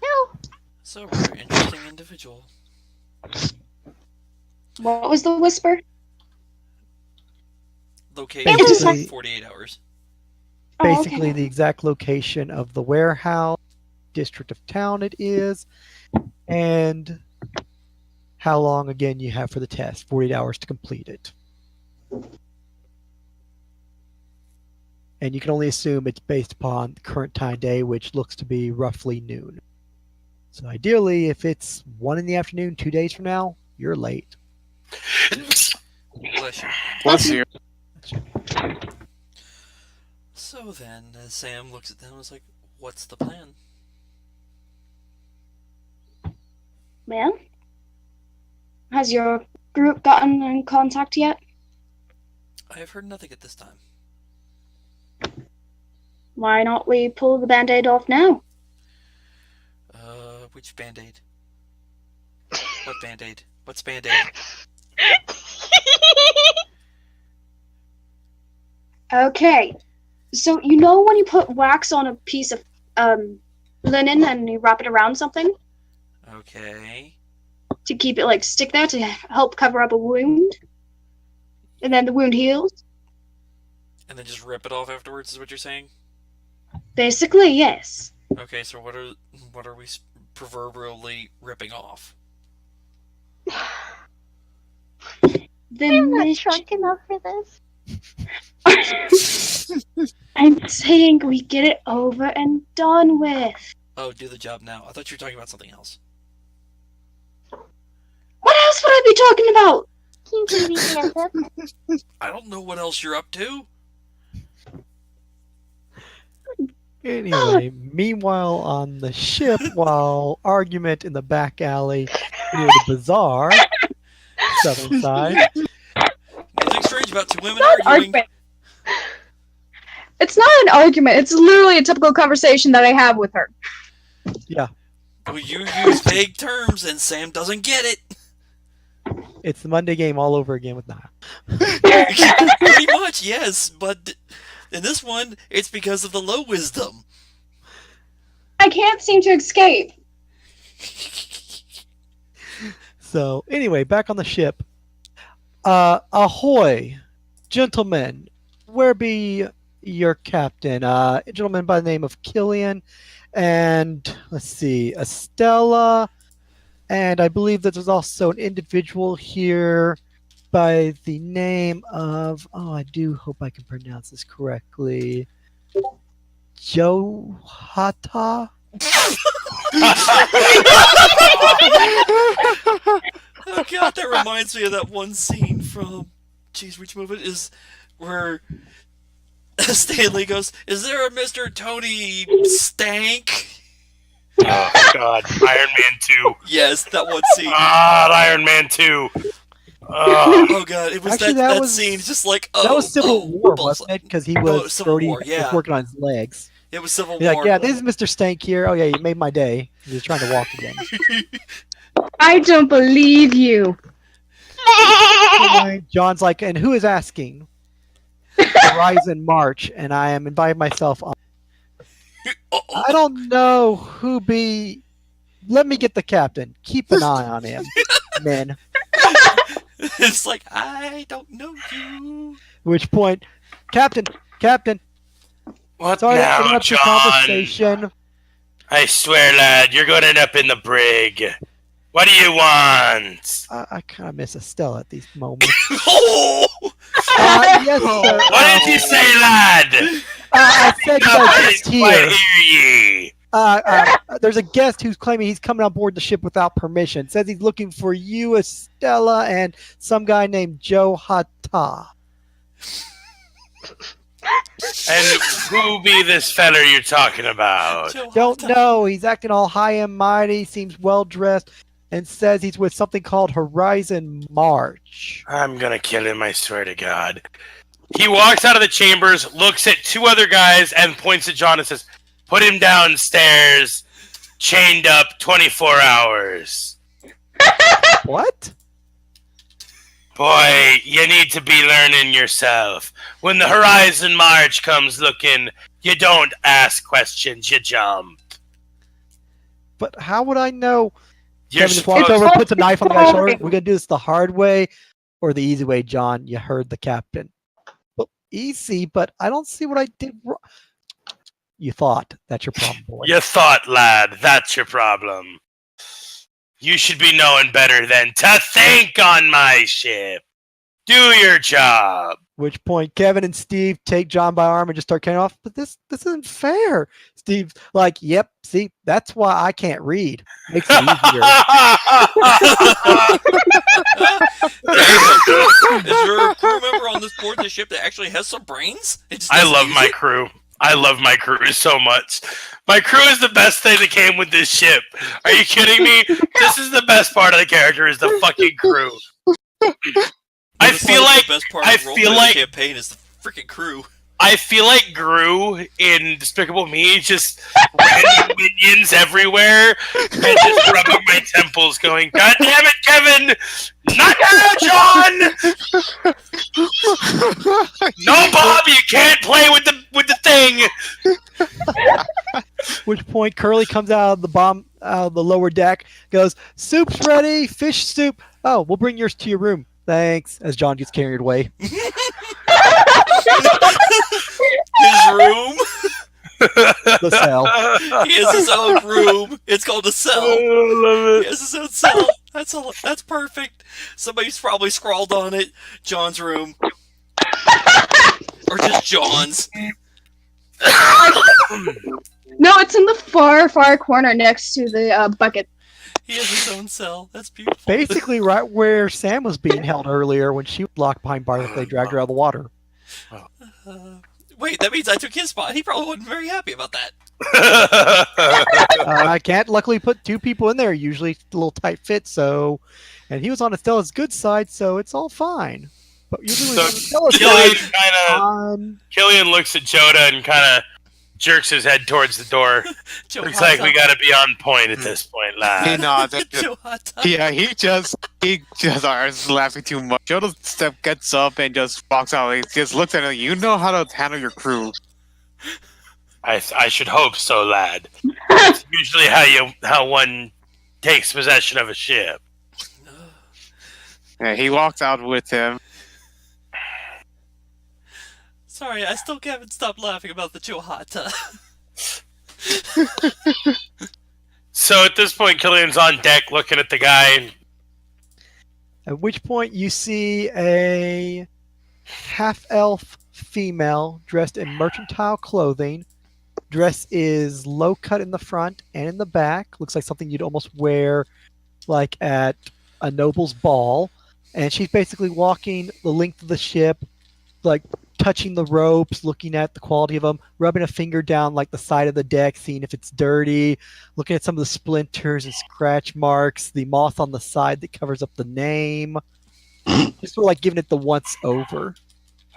No, So, rather interesting individual. What was the whisper? Location Basically- 48 hours. Basically, okay. the exact location of the warehouse, district of town it is, and how long again you have for the test 48 hours to complete it. And you can only assume it's based upon the current time day, which looks to be roughly noon. So ideally, if it's 1 in the afternoon 2 days from now, you're late. Bless you. Bless you. So then, as Sam looks at them, and is like, what's the plan? Man? Has your group gotten in contact yet? I have heard nothing at this time. Why not we pull the band-aid off now? Which band-aid? What band-aid? What's band-aid? Okay. So, you know when you put wax on a piece of linen and you wrap it around something Okay. to keep it, like, stick there to help cover up a wound? And then the wound heals? And then just rip it off afterwards, is what you're saying? Basically, yes. Okay, so what are we proverbially ripping off? The I'm not mission- drunk enough for this. I'm saying we get it over and done with. Oh, do the job now. I thought you were talking about something else. What else would I be talking about? Seems to be handsome. I don't know what else you're up to. Anyway, meanwhile on the ship, while argument in the back alley near the bazaar, southern side. Nothing strange about two women Not an arguing. argument. It's not an argument. It's literally a typical conversation that I have with her. Well, you use vague terms and Sam doesn't get it. It's the Monday game all over again with Niall. Pretty much, yes, but in this one, it's because of the low wisdom. I can't seem to escape. So anyway, back on the ship. Ahoy, gentlemen. Where be your captain? A gentleman by the name of Killian, and let's see, Estella, and I believe that there's also an individual here by the name of, I do hope I can pronounce this correctly, Johata. Oh god, that reminds me of that one scene from, jeez, which movie it is, where Stanley goes, "Is there a Mr. Tony Stank?" Oh God, Iron Man 2. Yes, that one scene. Iron Man 2. Oh, Oh god, it was Actually, that that was- scene, just like, oh, That was Civil War, balls. wasn't it? Because he Oh, was Civil Brody War, yeah. was working on his legs. It was Civil He's War. like, yeah, this is Mr. Stank here. Oh yeah, you made my day. He was trying to walk again. I don't believe you. Anyway, John's like, and who is asking? Horizon March, and I am inviting myself on. I don't know who be. Let me get the captain. Keep an eye on him, men. It's like, I don't know you. At which point, Captain, what sorry to now, interrupt your John? conversation. I swear, lad, you're going to end up in the brig. What do you want? I kind of miss Estelle at these moments. Oh! Yes, sir. What did you say, lad? I said you I guys didn't here. quite hear ye. There's a guest who's claiming he's coming on board the ship without permission. Says he's looking for you, Estella, and some guy named Joe Hata. And who be this feller you're talking about? Don't know. He's acting all high and mighty, seems well dressed, and says he's with something called Horizon March. I'm gonna kill him, I swear to God. He walks out of the chambers, looks at two other guys, and points at John and says, "Put him downstairs, chained up 24 hours." What? Boy, you need to be learning yourself. When the Horizon March comes looking, you don't ask questions, you jump. But how would I know? You're Kevin just walks supposed over, puts a knife on the guy's shoulder. We're gonna do this the hard way or the easy way, John. You heard the captain. Well, easy, but I don't see what I did wrong. You thought. That's your problem, boy. You thought, lad, that's your problem. You should be knowing better than to think on my ship. Do your job. Which point Kevin and Steve take John by arm and just start carrying off. But this isn't fair. Steve's like, yep, see, that's why I can't read. Makes it easier. Is there a crew member on this board of the ship that actually has some brains? It just I doesn't love use my it? crew. I love my crew so much. My crew is the best thing that came with this ship. Are you kidding me? This is the best part of the character is the fucking crew. I That's feel the like best part I of feel role-playing like campaign is the freaking crew. I feel like Gru in Despicable Me, just random minions everywhere, and just rubbing my temples, going, "God damn it, Kevin! Not now, John! No, Bob, you can't play with the thing." Which point Curly comes out of the lower deck, goes, "Soup's ready, fish soup. Oh, we'll bring yours to your room. Thanks." As John gets carried away. His room? The cell. He has his own room. It's called a cell. I love He has his own cell. That's all. That's perfect. Somebody's probably scrawled on it. John's room. Or just John's. No, it's in the far corner next to the bucket. He has his own cell. That's beautiful. Basically, right where Sam was being held earlier when she was locked behind bars after they dragged her out of the water. Wait, that means I took his spot. He probably wasn't very happy about that. I can't luckily put two people in there. Usually it's a little tight fit, so. And he was on Estella's good side, so it's all fine. But usually when he's on Estella's side, Killian looks at Joda and kind of jerks his head towards the door. Looks like we got to be on point at this point, lad. You know, Joe Hot Tub. yeah, he just is laughing too much. Joda gets up and just walks out. He just looks at him. You know how to handle your crew. I should hope so, lad. It's usually how one takes possession of a ship. Yeah, he walks out with him. Sorry, I still haven't stopped laughing about the Joe Hot Tub. So at this point, Killian's on deck looking at the guy. at which point you see a half-elf female dressed in mercantile clothing. Dress is low cut in the front and in the back. Looks like something you'd almost wear like at a noble's ball. And she's basically walking the length of the ship, like touching the ropes, looking at the quality of them, rubbing a finger down like the side of the deck, seeing if it's dirty, looking at some of the splinters and scratch marks, the moth on the side that covers up the name. Just sort of like giving it the once over.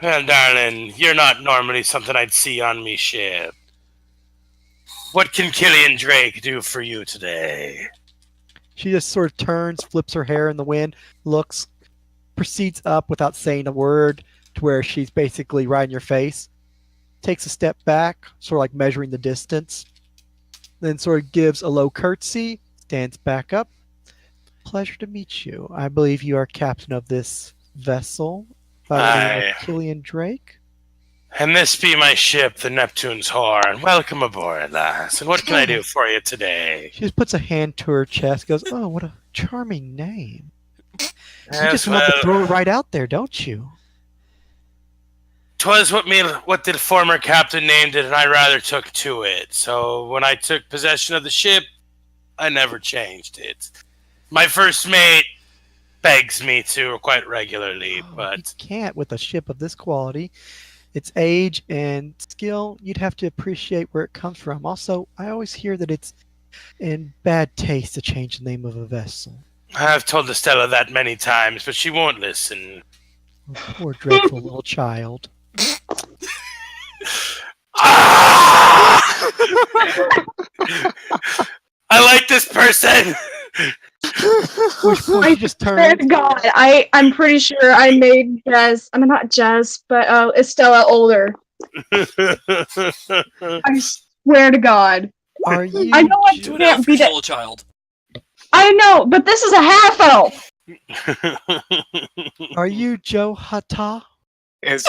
Well, darling, you're not normally something I'd see on me ship. What can Killian Drake do for you today? She just sort of turns, flips her hair in the wind, looks, proceeds up without saying a word to where she's basically right in your face, takes a step back, sort of like measuring the distance, then sort of gives a low curtsy, stands back up. Pleasure to meet you. I believe you are captain of this vessel by the name of Killian Drake. And this be my ship, the Neptune's Horn. Welcome aboard, lass. And what can I do for you today? She just puts a hand to her chest, goes, "Oh, what a charming name." You Yes, just want to throw it right out there, don't you? 'Twas what the former captain named it, and I rather took to it. So when I took possession of the ship, I never changed it. My first mate begs me to quite regularly, Oh, but you can't with a ship of this quality. Its age and skill, you'd have to appreciate where it comes from. Also, I always hear that it's in bad taste to change the name of a vessel. I've told Estella that many times, but she won't listen. Oh, poor dreadful little child. Ah! I like this person. Which point I she just swear to turns. God, I'm pretty sure I made Jess. I mean, not Jess, but Estella older. I swear to God. Are you? I know I Do it can't after be that. a child. I know, but this is a half elf. Are you Joe Hata? It's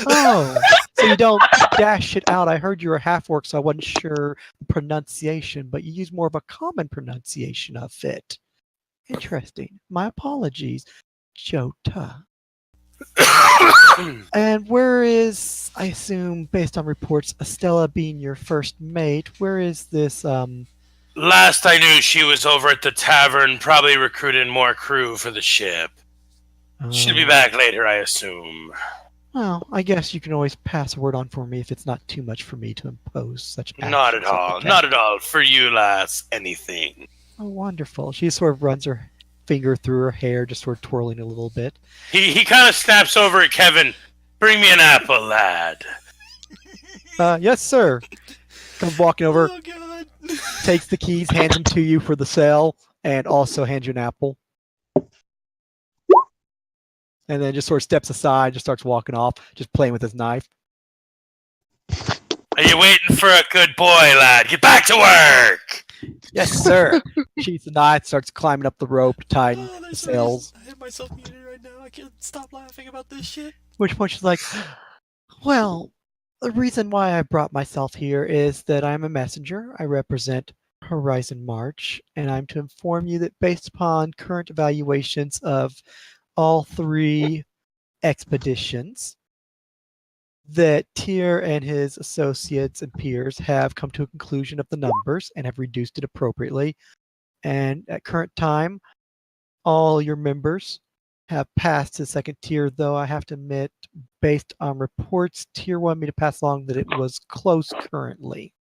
Oh, so you don't dash it out. I heard you were half orc, so I wasn't sure the pronunciation, but you use more of a common pronunciation of it. Interesting. My apologies, Jota. And where is, I assume, based on reports, Estella being your first mate, where is this, Last I knew, she was over at the tavern, probably recruiting more crew for the ship. She'll be back later, I assume. Well, I guess you can always pass a word on for me if it's not too much for me to impose such actions. Not at all. Okay. Not at all. For you, lass, anything. Oh, wonderful. She sort of runs her finger through her hair, just sort of twirling a little bit. He kind of snaps over at Kevin. Bring me an apple, lad. Yes, sir. Comes walking over, Oh god. takes the keys, hands them to you for the cell, and also hands you an apple. And then just sort of steps aside, just starts walking off, just playing with his knife. Are you waiting for a good boy, lad? Get back to work! Yes, sir. Sheaths the knife, starts climbing up the rope, tying Oh, the that's sails. I have myself muted right now. I can't stop laughing about this shit. Which point she's like, well, the reason why I brought myself here is that I'm a messenger. I represent Horizon March, and I'm to inform you that based upon current evaluations of all three expeditions, that Tyr and his associates and peers have come to a conclusion of the numbers and have reduced it appropriately. And at current time, all your members have passed to second tier, though I have to admit, based on reports, tier 1 me to pass along that it was close currently.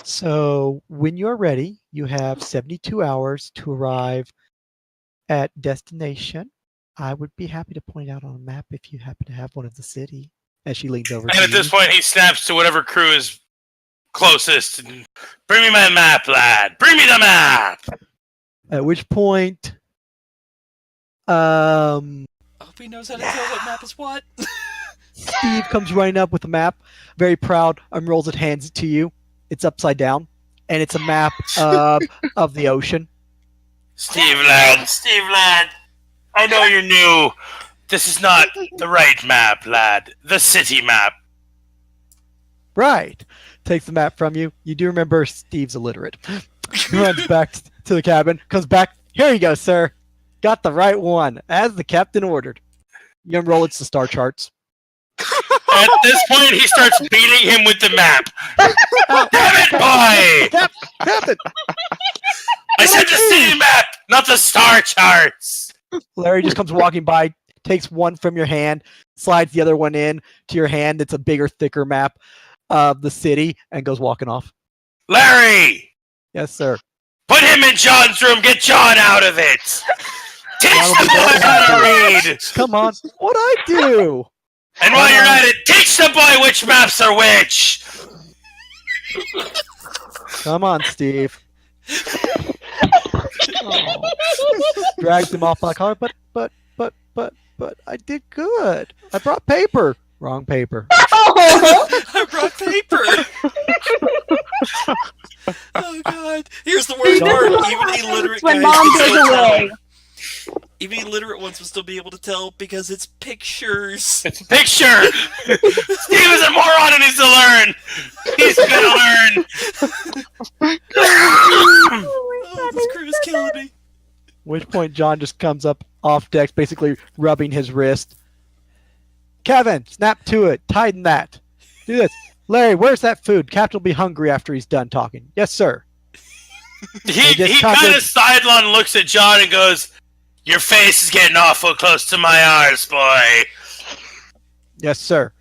So when you're ready, you have 72 hours to arrive at destination. I would be happy to point out on a map if you happen to have one of the city. As she leans over And to at this you. point, he snaps to whatever crew is closest. And, bring me my map, lad. Bring me the map. At which point, I hope he knows how to tell what map is what. Steve comes running up with a map, very proud, unrolls it, hands it to you. It's upside down, and it's a map of the ocean. Steve, lad. I know you're new. This is not the right map, lad. The city map. Right. Takes the map from you. You do remember Steve's illiterate. He runs back to the cabin, comes back. Here you go, sir. Got the right one, as the captain ordered. You unroll it's the star charts. At this point, he starts beating him with the map. Damn it, boy! Captain! I said the city map, not the star charts. Larry just comes walking by, takes one from your hand, slides the other one in to your hand. It's a bigger, thicker map of the city, and goes walking off. Larry! Yes, sir. Put him in John's room. Get John out of it. Teach the boy how to read. Come on. What'd I do? And while you're at it, teach the boy which maps are which. Come on, Steve. Oh. Drags him off my car, but I did good. I brought paper. Wrong paper. I brought paper. Oh God! Here's the worst part. Even illiterate when guys mom can goes still away. tell. Even illiterate ones will still be able to tell because it's pictures. It's a picture. Steve is a moron and needs to learn. He's gonna learn. Oh, this crew is killing me. At which point John just comes up off decks, basically rubbing his wrist. Kevin, snap to it. Tighten that. Do this. Larry, where's that food? Captain will be hungry after he's done talking. Yes, sir. He just kind covered- of sideline looks at John and goes, "Your face is getting awful close to my eyes, boy." Yes, sir.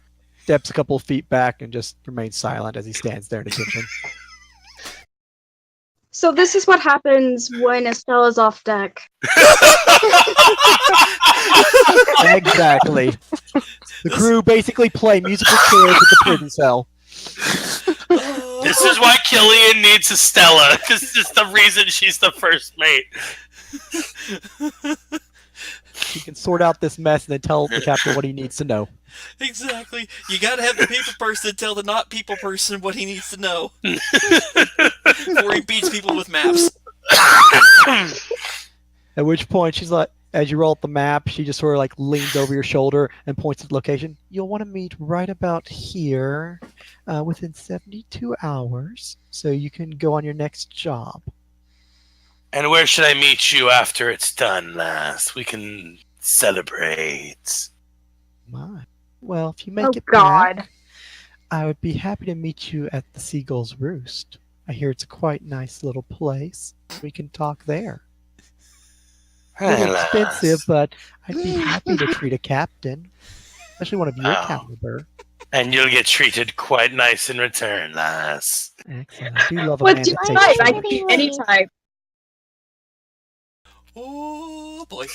Steps a couple of feet back and just remains silent as he stands there in the kitchen. So this is what happens when Estella's off deck. Exactly. The crew basically play musical chairs at the prison cell. This is why Killian needs Estella. This is the reason she's the first mate. He can sort out this mess and then tell the captain what he needs to know. Exactly. You gotta have the people person tell the not people person what he needs to know. Before he beats people with maps. At which point she's like, as you roll up the map, she just sort of like leans over your shoulder and points at the location. You'll want to meet right about here within 72 hours so you can go on your next job. And where should I meet you after it's done, lass? We can celebrate. My. Well, if you make Oh it God. back, I would be happy to meet you at the Seagull's Roost. I hear it's a quite nice little place. We can talk there. A Hey, little lass. expensive, but I'd be happy to treat a captain, especially one of your Oh. caliber. And you'll get treated quite nice in return, lass. Excellent. I do love a What man do you that like? takes I charge. can be any type. Oh boy.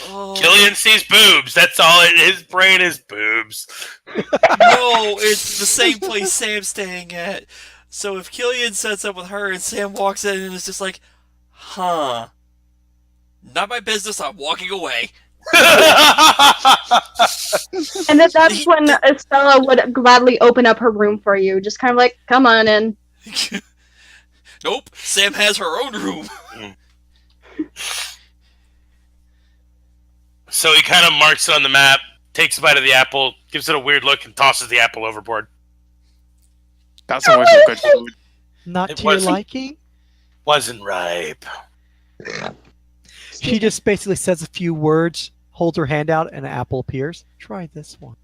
Oh. Killian sees boobs. That's all. His brain is boobs. No, it's the same place Sam's staying at. So if Killian sets up with her and Sam walks in and is just like, huh. Not my business, I'm walking away. And then that's when Estella would gladly open up her room for you. Just kind of like, come on in. Nope, Sam has her own room. So he kind of marks it on the map, takes a bite of the apple, gives it a weird look, and tosses the apple overboard. That's always a good food. Not It to your wasn't- liking? Wasn't ripe. She just basically says a few words, holds her hand out, and an apple appears. Try this one.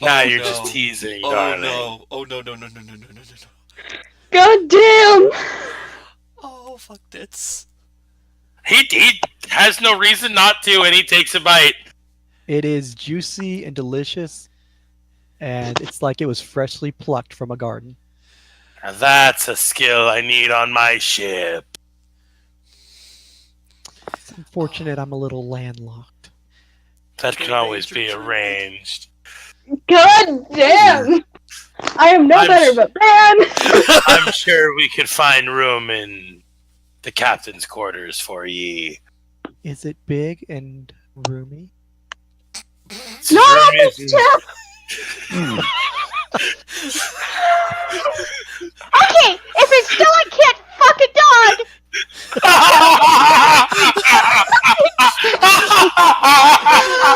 Now Oh, you're no. just teasing, Oh darling. no! Oh no! No! No! No! No! No! No! No! God damn! Oh fuck this! He has no reason not to, and he takes a bite. It is juicy and delicious, and it's like it was freshly plucked from a garden. Now that's a skill I need on my ship. It's unfortunate I'm a little landlocked. That can Okay, always Major be Druid. arranged. God damn! I am no I'm better, s- but man! I'm sure we could find room in the captain's quarters for ye. Is it big and roomy? No, Room this is- chap! Okay, if it's still I can't fuck a dog.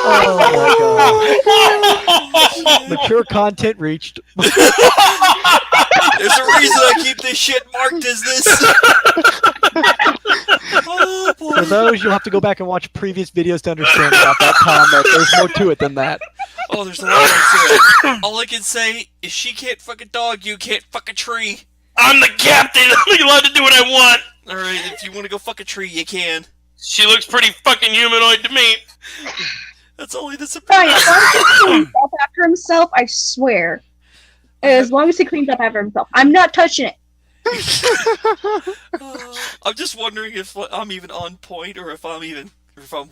Oh my god. Mature content reached. There's a reason I keep this shit marked as this. Oh boy! For those, you'll have to go back and watch previous videos to understand about that comment. There's more to it than that. Oh, there's a lot more to it. All I can say is she can't fuck a dog, you can't fuck a tree. I'm the captain. I'm allowed to do what I want. Alright, if you want to go fuck a tree, you can. She looks pretty fucking humanoid to me. That's only the Fine, surprise. as long as he cleans up after himself, I swear. As long as he cleans up after himself. I'm not touching it. I'm just wondering if I'm even on point or if I'm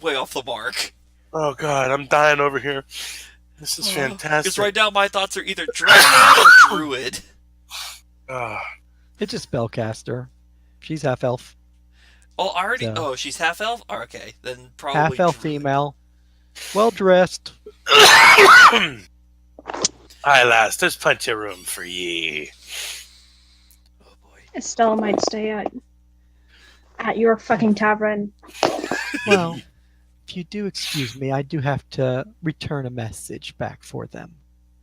way off the mark. Oh god, I'm dying over here. This is Because fantastic. right now my thoughts are either dragon or druid. Ah. It's a spellcaster. She's half elf. Oh, I already. So- Oh, she's half elf. Oh, okay, then probably Half elf druid. female. Well dressed. Aye, lass, there's plenty of room for ye. Oh boy. Estella might stay at your fucking tavern. Well, if you do excuse me, I do have to return a message back for them.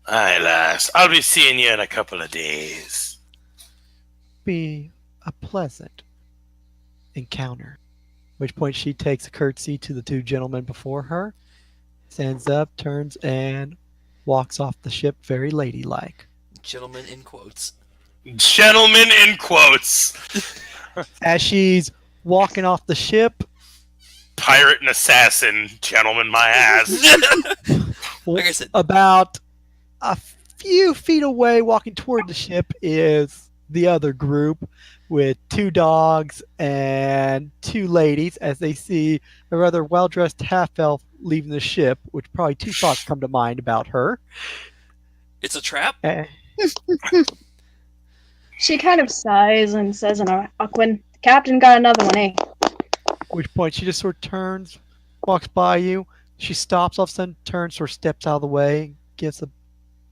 Aye, lass, I'll be seeing you in a couple of days. Be a pleasant encounter. At which point she takes a curtsy to the two gentlemen before her, stands up, turns, and walks off the ship very ladylike. Gentlemen in quotes. Gentlemen in quotes. As she's walking off the ship, Pirate and assassin, gentleman my ass. Like I said, about a few feet away, walking toward the ship, is the other group with two dogs and two ladies as they see a rather well-dressed half-elf leaving the ship, which probably two thoughts come to mind about her. it's a trap. Eh, She kind of sighs and says in a Aquan, Captain got another one, eh? At which point she just sort of turns, walks by you. She stops, all of a sudden turns, sort of steps out of the way, gives a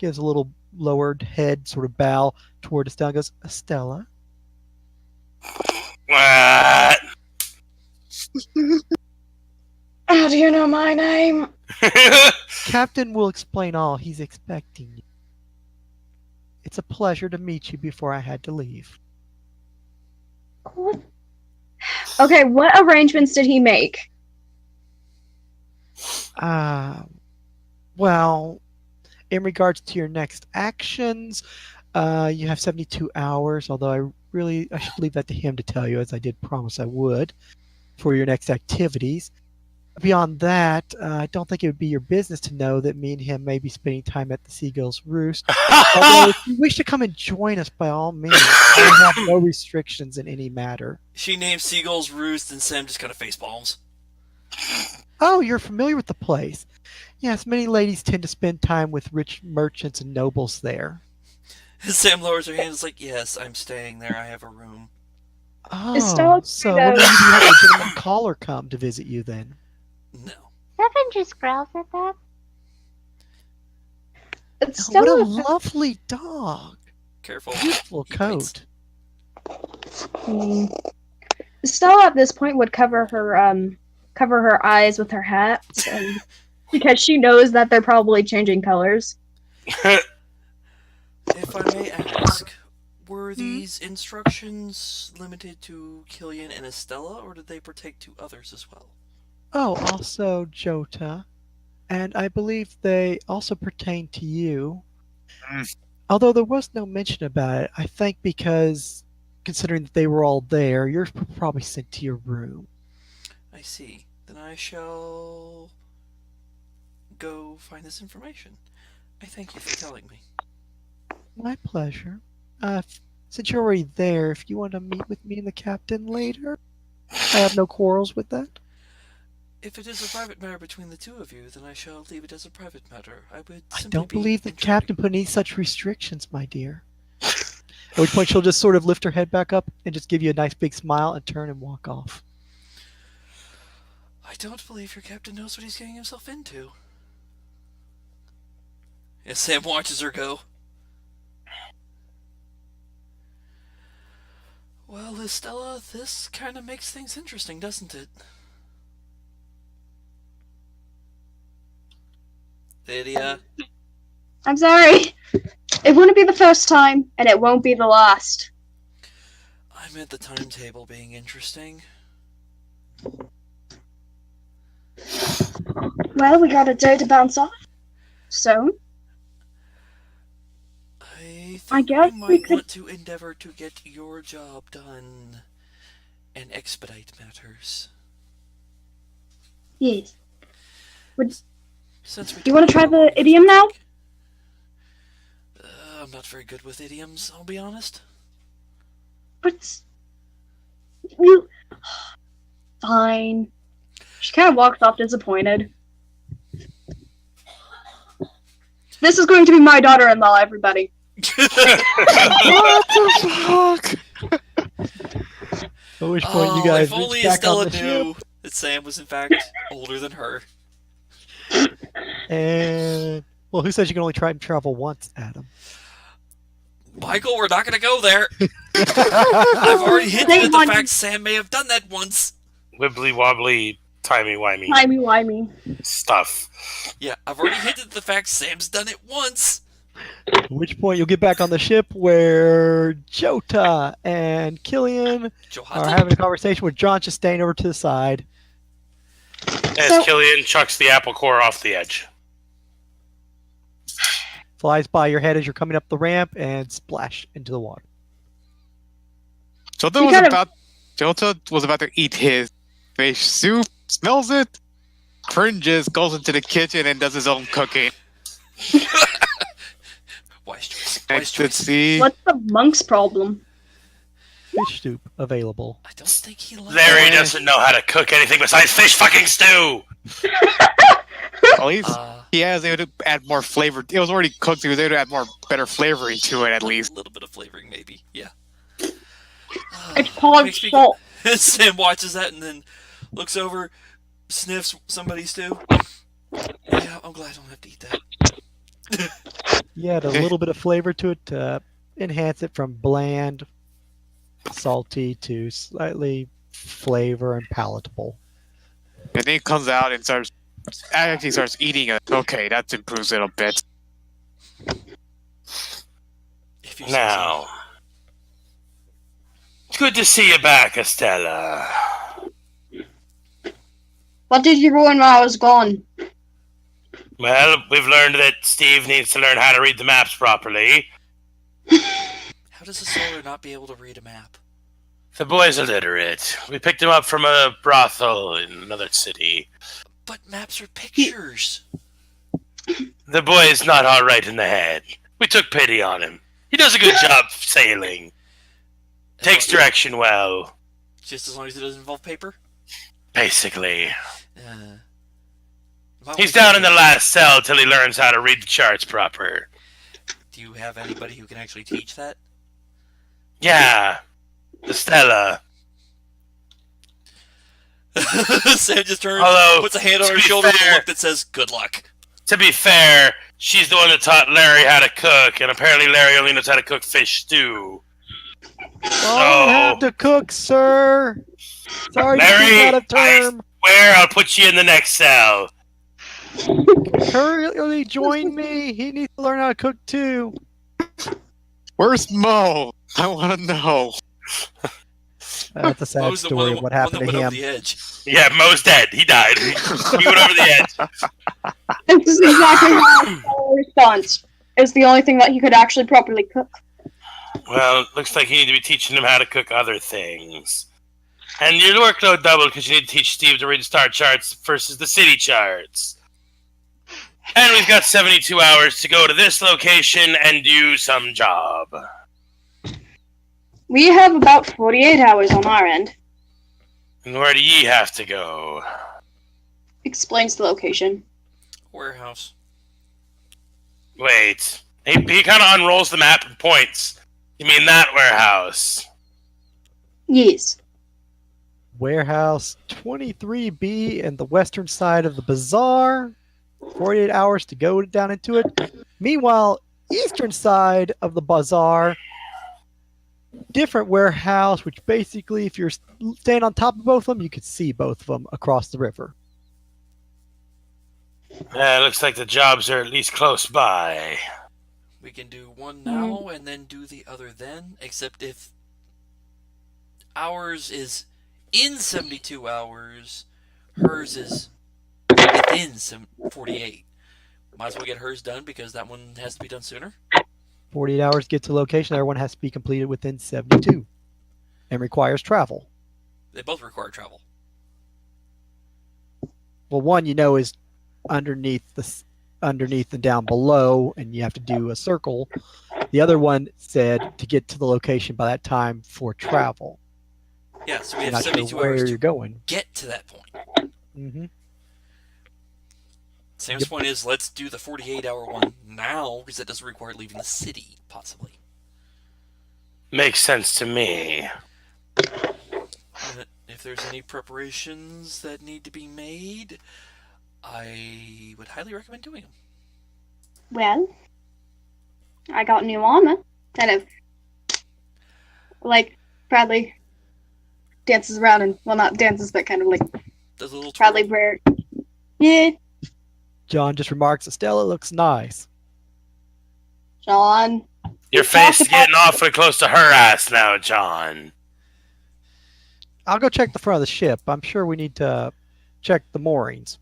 little lowered head sort of bow toward Estella, and goes, Estella? What? How do you know my name? Captain will explain all. He's expecting you. It's a pleasure to meet you before I had to leave. What? Okay, what arrangements did he make? Well, in regards to your next actions, you have 72 hours, although I should leave that to him to tell you, as I did promise I would, for your next activities. Beyond that, I don't think it would be your business to know that me and him may be spending time at the Seagull's Roost. Although, if you wish to come and join us, by all means, I have no restrictions in any matter. She names Seagull's Roost, and Sam just kind of facepalms. Oh, you're familiar with the place. Yes, many ladies tend to spend time with rich merchants and nobles there. Sam lowers her hands like, yes, I'm staying there. I have a room. Oh, Estella so kind when of- will you have a gentleman caller come to visit you then? No. Seven just growls at that. Oh, what a Estella, lovely dog. Careful. Beautiful He bites. coat. Estella at this point would cover her eyes with her hat, and because she knows that they're probably changing colors. If I may ask, were these instructions limited to Killian and Estella, or did they partake to others as well? Oh, also Jota and I believe they also pertain to you. Mm. Although there was no mention about it, I think because considering that they were all there, you're probably sent to your room. I see. Then I shall go find this information. I thank you for telling me. My pleasure. Since you're already there, if you want to meet with me and the captain later, I have no quarrels with that. If it is a private matter between the two of you, then I shall leave it as a private matter. I would I simply don't be believe the intruding. captain put any such restrictions, my dear. At which point she'll just sort of lift her head back up and just give you a nice big smile and turn and walk off. I don't believe your captain knows what he's getting himself into. As Sam watches her go. Well, Estella, this kind of makes things interesting, doesn't it? Lydia. I'm sorry. It wouldn't be the first time, and it won't be the last. I meant the timetable being interesting. Well, we got a day to bounce off. So, I I think guess we we might could- want to endeavor to get your job done and expedite matters. yes. Since we Do you wanna don't try have the long idiom now? break. I'm not very good with idioms, I'll be honest. But you fine. She kind of walks off disappointed. This is going to be my daughter-in-law, everybody. What the fuck? At which point you guys if only reach back Estella on the knew ship, that Sam was in fact older than her. and well, who says you can only try and travel once, Adam? Michael, we're not going to go there. I've already hinted at the They fact Sam may have done that once. Wibbly wobbly, timey wimey Timey-wimey. stuff. Yeah, I've already hinted at the fact Sam's done it once. At which point you'll get back on the ship where Jota and Killian are Johata? having a conversation with John just staying over to the side. As So- Killian chucks the apple core off the edge. Flies by your head as you're coming up the ramp and splash into the water. Jota You was gotta- about to eat his fish soup, smells it, cringes, goes into the kitchen and does his own cooking. Wise choice. Wise Let's choice. see. What's the monk's problem? Fish soup available. I don't think he likes Larry it. doesn't know how to cook anything besides fish fucking stew! At least Uh, he has able to add more flavor. It was already cooked. He was able to add more better flavoring to it at least. A little bit of flavoring, maybe. Yeah. It's called Makes me- salt. Sam watches that and then looks over, sniffs somebody's stew. Yeah, I'm glad I don't have to eat that. You add a little bit of flavor to it to enhance it from bland, salty to slightly flavor and palatable. And then he comes out and actually starts eating it. Okay, that improves it a bit. If you say Now. Good to see you back, Estella. What did you ruin while I was gone? Well, we've learned that Steve needs to learn how to read the maps properly. so. How does a sailor not be able to read a map? The boy's illiterate. We picked him up from a brothel in another city. But maps are pictures. The boy's not all right in the head. We took pity on him. He does a good job sailing. Takes direction well, Just as long as it doesn't involve paper? basically. My He's wife- down in the last cell till he learns how to read the charts proper. Do you have anybody who can actually teach that? Yeah, Estella. Sam just turns, Although, puts a hand on to her be shoulder with a fair- look that says, "Good luck." To be fair, she's the one that taught Larry how to cook, and apparently Larry only knows how to cook fish stew. Don't have to cook, sir. Sorry to Larry, speak out of term. Where? I'll put you in the next cell. Curly, join me. He needs to learn how to cook too. Where's Mo? I want to know. That's a sad Mo's the story of what happened that to went over him. the edge. Yeah, Mo's dead. He died. He went over the edge. This is exactly how response. Is the only thing that he could actually properly cook. Well, looks like you need to be teaching him how to cook other things. And your workload doubled because you need to teach Steve to read star charts versus the city charts. And we've got 72 hours to go to this location and do some job. We have about 48 hours on our end. And where do ye have to go? Explains the location. Warehouse. Wait. He kind of unrolls the map and points. You mean that warehouse? Yes. Warehouse 23B in the western side of the bazaar. 48 hours to go down into it. Meanwhile, eastern side of the bazaar, different warehouse, which basically, if you're staying on top of both of them, you could see both of them across the river. Looks like the jobs are at least close by. We can do one now and then do the other then, except if ours is in 72 hours, hers is within 48. Might as well get hers done because that one has to be done sooner. 48 hours to get to location. Everyone has to be completed within 72 and requires travel. They both require travel. Well, one is underneath and down below, and you have to do a circle. The other one said to get to the location by that time for travel. Yeah, so we I'm have not sure 72 where hours you're to going. get to that point. Mm-hmm. Sam's point is, let's do the 48-hour one now, because that doesn't require leaving the city, possibly. Makes sense to me. If there's any preparations that need to be made, I would highly recommend doing them. Well, I got new armor. Kind of like Bradley dances around and, well, not dances, but kind of like Does a little Bradley twirl. wear. Yeah, John just remarks, Estella looks nice. John. Your We face talked is getting awfully close to her ass now, John. I'll go check the front of the ship. I'm sure we need to check the moorings.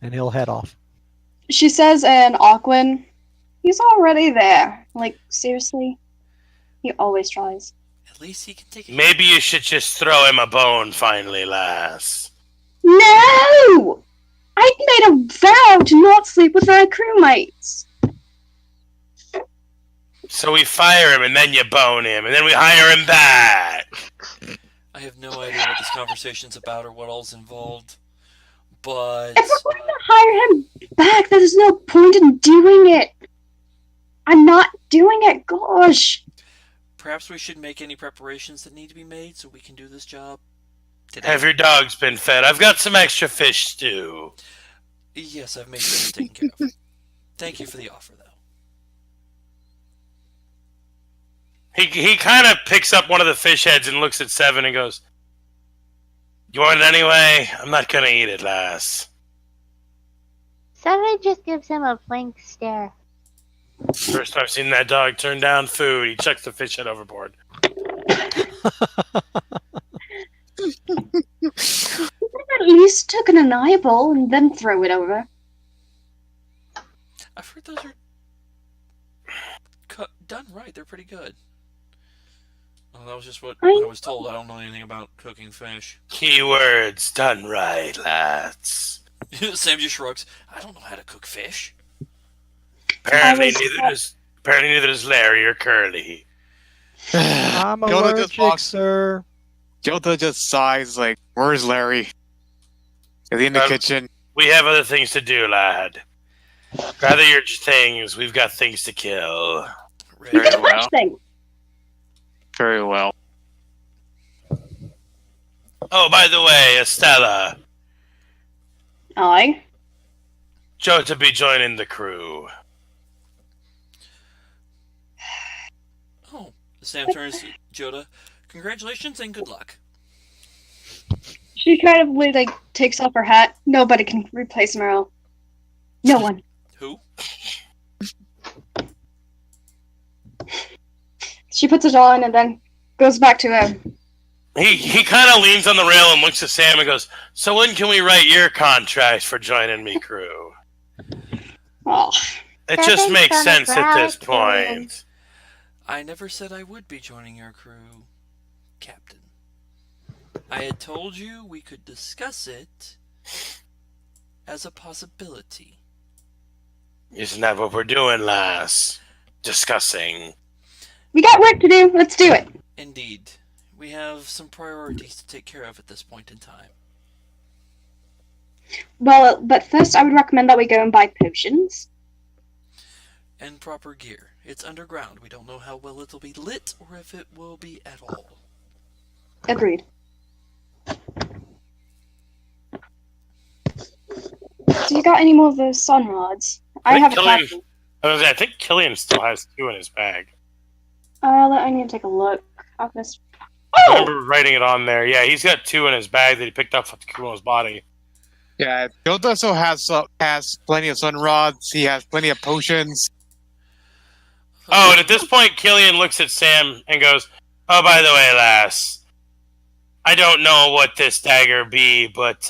And he'll head off. She says in Auckland, he's already there. Like, seriously? He always tries. At least he can take it. Maybe you should just throw him a bone finally, lass. No! I made a vow to not sleep with my crewmates. So we fire him and then you bone him and then we hire him back. I have no idea what this conversation's about or what all's involved, but If we're going to hire him back, there's no point in doing it. I'm not doing it, gosh. perhaps we should make any preparations that need to be made so we can do this job today. Have your dogs been fed? I've got some extra fish stew. Yes, I've made sure they're taken care of. Thank you for the offer, though. He kind of picks up one of the fish heads and looks at Seven and goes, "You want it anyway? I'm not gonna eat it, lass." Seven just gives him a blank stare. First I've seen that dog turn down food. He chucks the fish head overboard. At least took an eyeball and then throw it over. I've heard those are done right. They're pretty good. Well, that was just what I was told. I don't know anything about cooking fish. Keywords, done right, lads. Sam just shrugs. I don't know how to cook fish. Apparently neither does Larry or Curly. I'm Yoda just allergic, walks- sir. Yoda just sighs like, "Where's Larry? Is he in the kitchen?" We have other things to do, lad. Gather your things. We've got things to kill. You Right. can touch things. Very well. Oh, by the way, Estella, Aye. Joe to be joining the crew. Oh, Sam turns to Joda. Congratulations and good luck. She kind of like takes off her hat. Nobody can replace Meryl. No one. Who? She puts it on and then goes back to him. He kind of leans on the rail and looks at Sam and goes, "So when can we write your contract for joining me crew?" Oh, It That just ain't makes gonna sense at this grab him. point. I never said I would be joining your crew, Captain. I had told you we could discuss it as a possibility. Isn't that what we're doing, lass? Discussing. we got work to do. Let's do it. Indeed, we have some priorities to take care of at this point in time. Well, but first I would recommend that we go and buy potions. And proper gear. It's underground. We don't know how well it'll be lit or if it will be at all. Agreed. Do you got any more of those sun rods? I have a couple. I think Killian still has 2 in his bag. I need to take a look. I've missed. I Oh! remember writing it on there. Yeah, he's got 2 in his bag that he picked up from Kumo's body. Yeah, Bill also has plenty of sun rods. He has plenty of potions. Oh, and at this point, Killian looks at Sam and goes, "Oh, by the way, lass, I don't know what this dagger be, but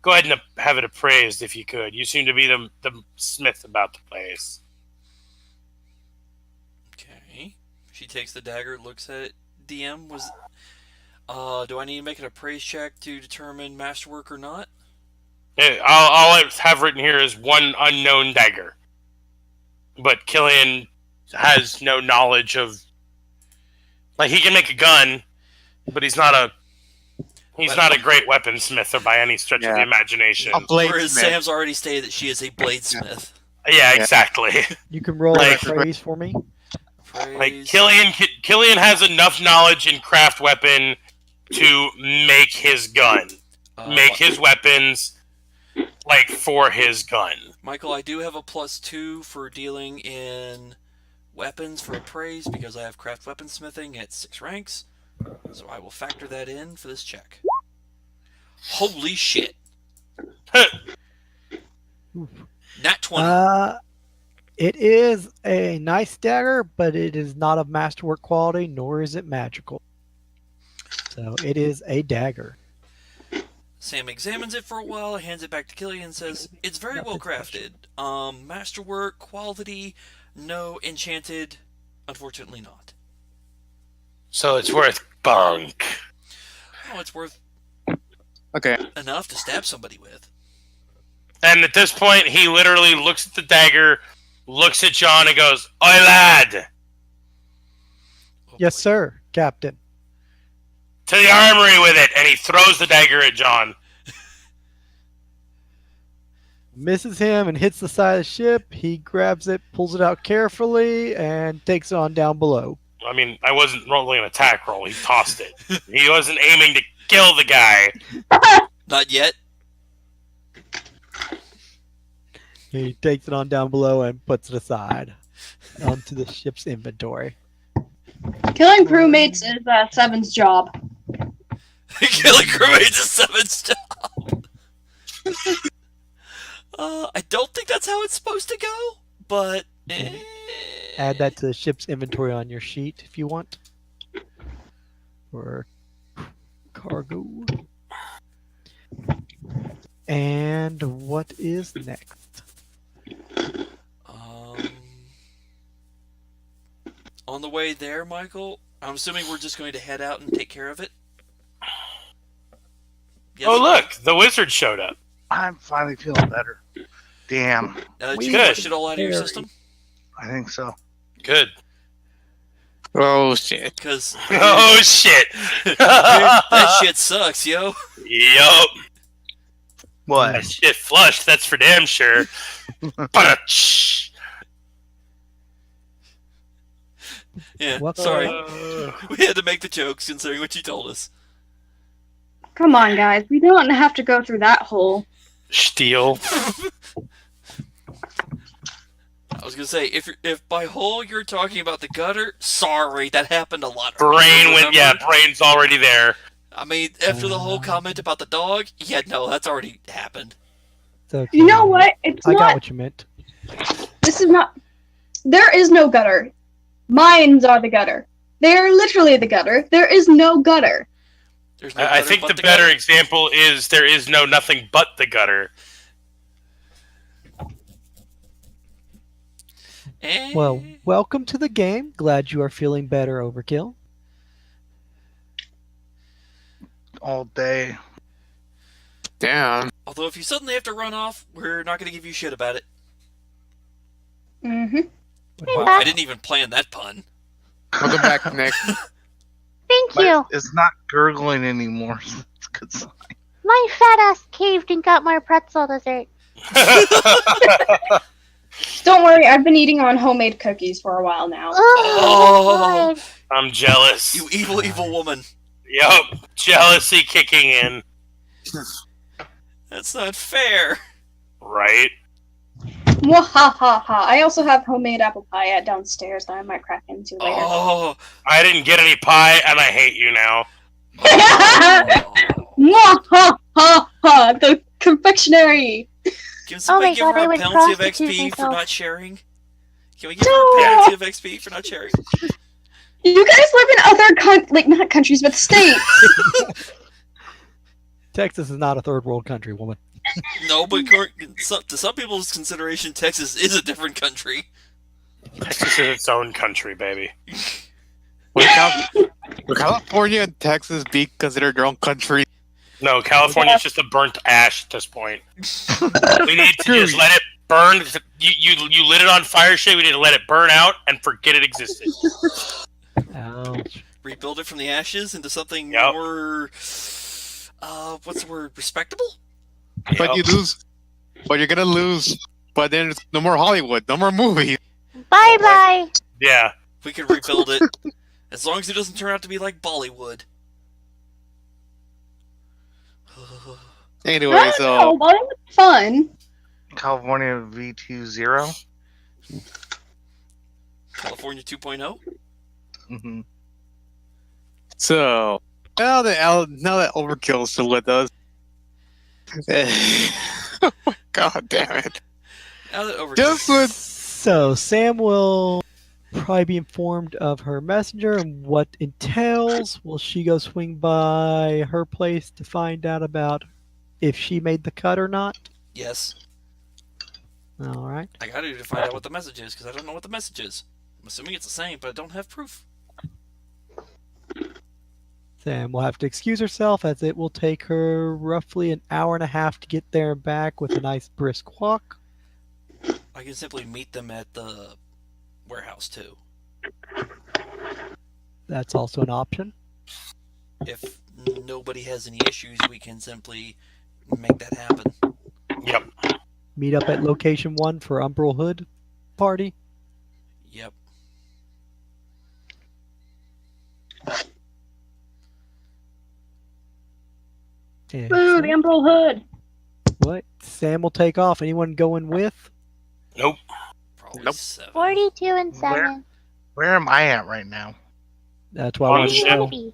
go ahead and have it appraised if you could. You seem to be the smith about the place." Okay. She takes the dagger, looks at it. DM, do I need to make an appraise check to determine masterwork or not? Yeah, all I have written here is 1 unknown dagger. But Killian has no knowledge of... Like, he can make a gun, but he's not a great weaponsmith or by any stretch of the imagination. A bladesmith. Whereas Sam's already stated that she is a bladesmith. Yeah, exactly. You can roll Like- praise for me. Like, Killian has enough knowledge in craft weapon to make his gun. Make his weapons, like, for his gun. Michael, I do have a +2 for dealing in weapons for appraise because I have craft weaponsmithing at 6 ranks. So I will factor that in for this check. Holy shit. Nat 20. It is a nice dagger, but it is not of masterwork quality, nor is it magical. So it is a dagger. Sam examines it for a while, hands it back to Killian, and says, "It's very well crafted. Masterwork, quality, no. Enchanted, unfortunately not." So it's worth bunk. Oh, it's worth Okay. enough to stab somebody with. And at this point, he literally looks at the dagger, looks at John, and goes, "Oi, lad! Oh, Yes, boy. sir, Captain. To the armory with it!" And he throws the dagger at John. Misses him and hits the side of the ship. He grabs it, pulls it out carefully, and takes it on down below. I mean, I wasn't rolling an attack roll. He tossed it. He wasn't aiming to kill the guy. Not yet. He takes it on down below and puts it aside onto the ship's inventory. Killing crewmates is Seven's job. Killing crewmates is 7 job. I don't think that's how it's supposed to go, but... Add that to the ship's inventory on your sheet if you want. Or cargo. And what is next? On the way there, Michael, I'm assuming we're just going to head out and take care of it. Yes, Oh, look! The wizard showed up. I'm finally feeling better. Damn, Now that We you good. flushed it all out of your Very. system? I think so. Good. Oh shit. Because Oh, shit! that shit sucks, yo. Yup. What? That shit flushed, that's for damn sure. Ba-da-ch. Yeah, What? sorry. We had to make the jokes considering what you told us. Come on, guys. We don't have to go through that hole. Steel. I was gonna say, if by hole you're talking about the gutter, sorry, that happened a lot. Brain went, yeah, Remember? brain's already there. I mean, after the whole comment about the dog, yeah, no, that's already happened. It's okay. You know what? It's I got not. what you meant. This is not. There is no gutter. Mines are the gutter. They are literally the gutter. There is no gutter. There's no I gutter think but the better gutter. example is there is no nothing but the gutter. Well, welcome to the game. Glad you are feeling better, Overkill. All day. Damn. Although if you suddenly have to run off, we're not going to give you shit about it. Mm-hmm. Wow. I didn't even plan that pun. Welcome back, Nick. Thank you. It's not gurgling anymore. So it's a good sign. My fat ass caved and got more pretzel dessert. Don't worry, I've been eating on homemade cookies for a while now. Oh. God. I'm jealous. You evil, evil woman. Yup, jealousy kicking in. That's not fair. Right? Mwahaha. I also have homemade apple pie at downstairs that I might crack into later. Oh. I didn't get any pie, and I hate you now. Mwahaha. The confectionery. Can Oh somebody my give God, her I a would penalty of prostitute XP for myself. not sharing? Can we give her a penalty of XP for not sharing? You guys live in other not countries, but states. Texas is not a third world country, woman. No, but to some people's consideration, Texas is a different country. Texas is its own country, baby. Would California and Texas be considered their own country? No, California's just a burnt ash at this point. We need to just let it burn. You lit it on fire shit. We need to let it burn out and forget it existed. Ouch. Rebuild it from the ashes into something Yep. more, what's the word, respectable? But you lose. But you're gonna lose. But then there's no more Hollywood, no more movies. Bye bye. Yeah. We could rebuild it. As long as it doesn't turn out to be like Bollywood. Anyway, so Well, it was fun. California V20. California 2.0? Mm-hmm. so now that Overkill is still with us. Oh my God damn it! Now that over. Just with So Sam will probably be informed of her messenger and what entails. Will she go swing by her place to find out about if she made the cut or not? Yes. All right. I gotta do to find out what the message is, because I don't know what the message is. I'm assuming it's the same, but I don't have proof. Sam will have to excuse herself as it will take her roughly an hour and a half to get there and back with a nice brisk walk. I can simply meet them at the warehouse, too. That's also an option. If nobody has any issues, we can simply make that happen. Yep. Meet up at location 1 for Umber Hood party. Yep. And Boo, the Umber Hood. what? Sam will take off. Anyone going with? Nope. Probably Nope. 7. 42 and 7. Where am I at right now? That's why I On wanted the to ship. know. 40.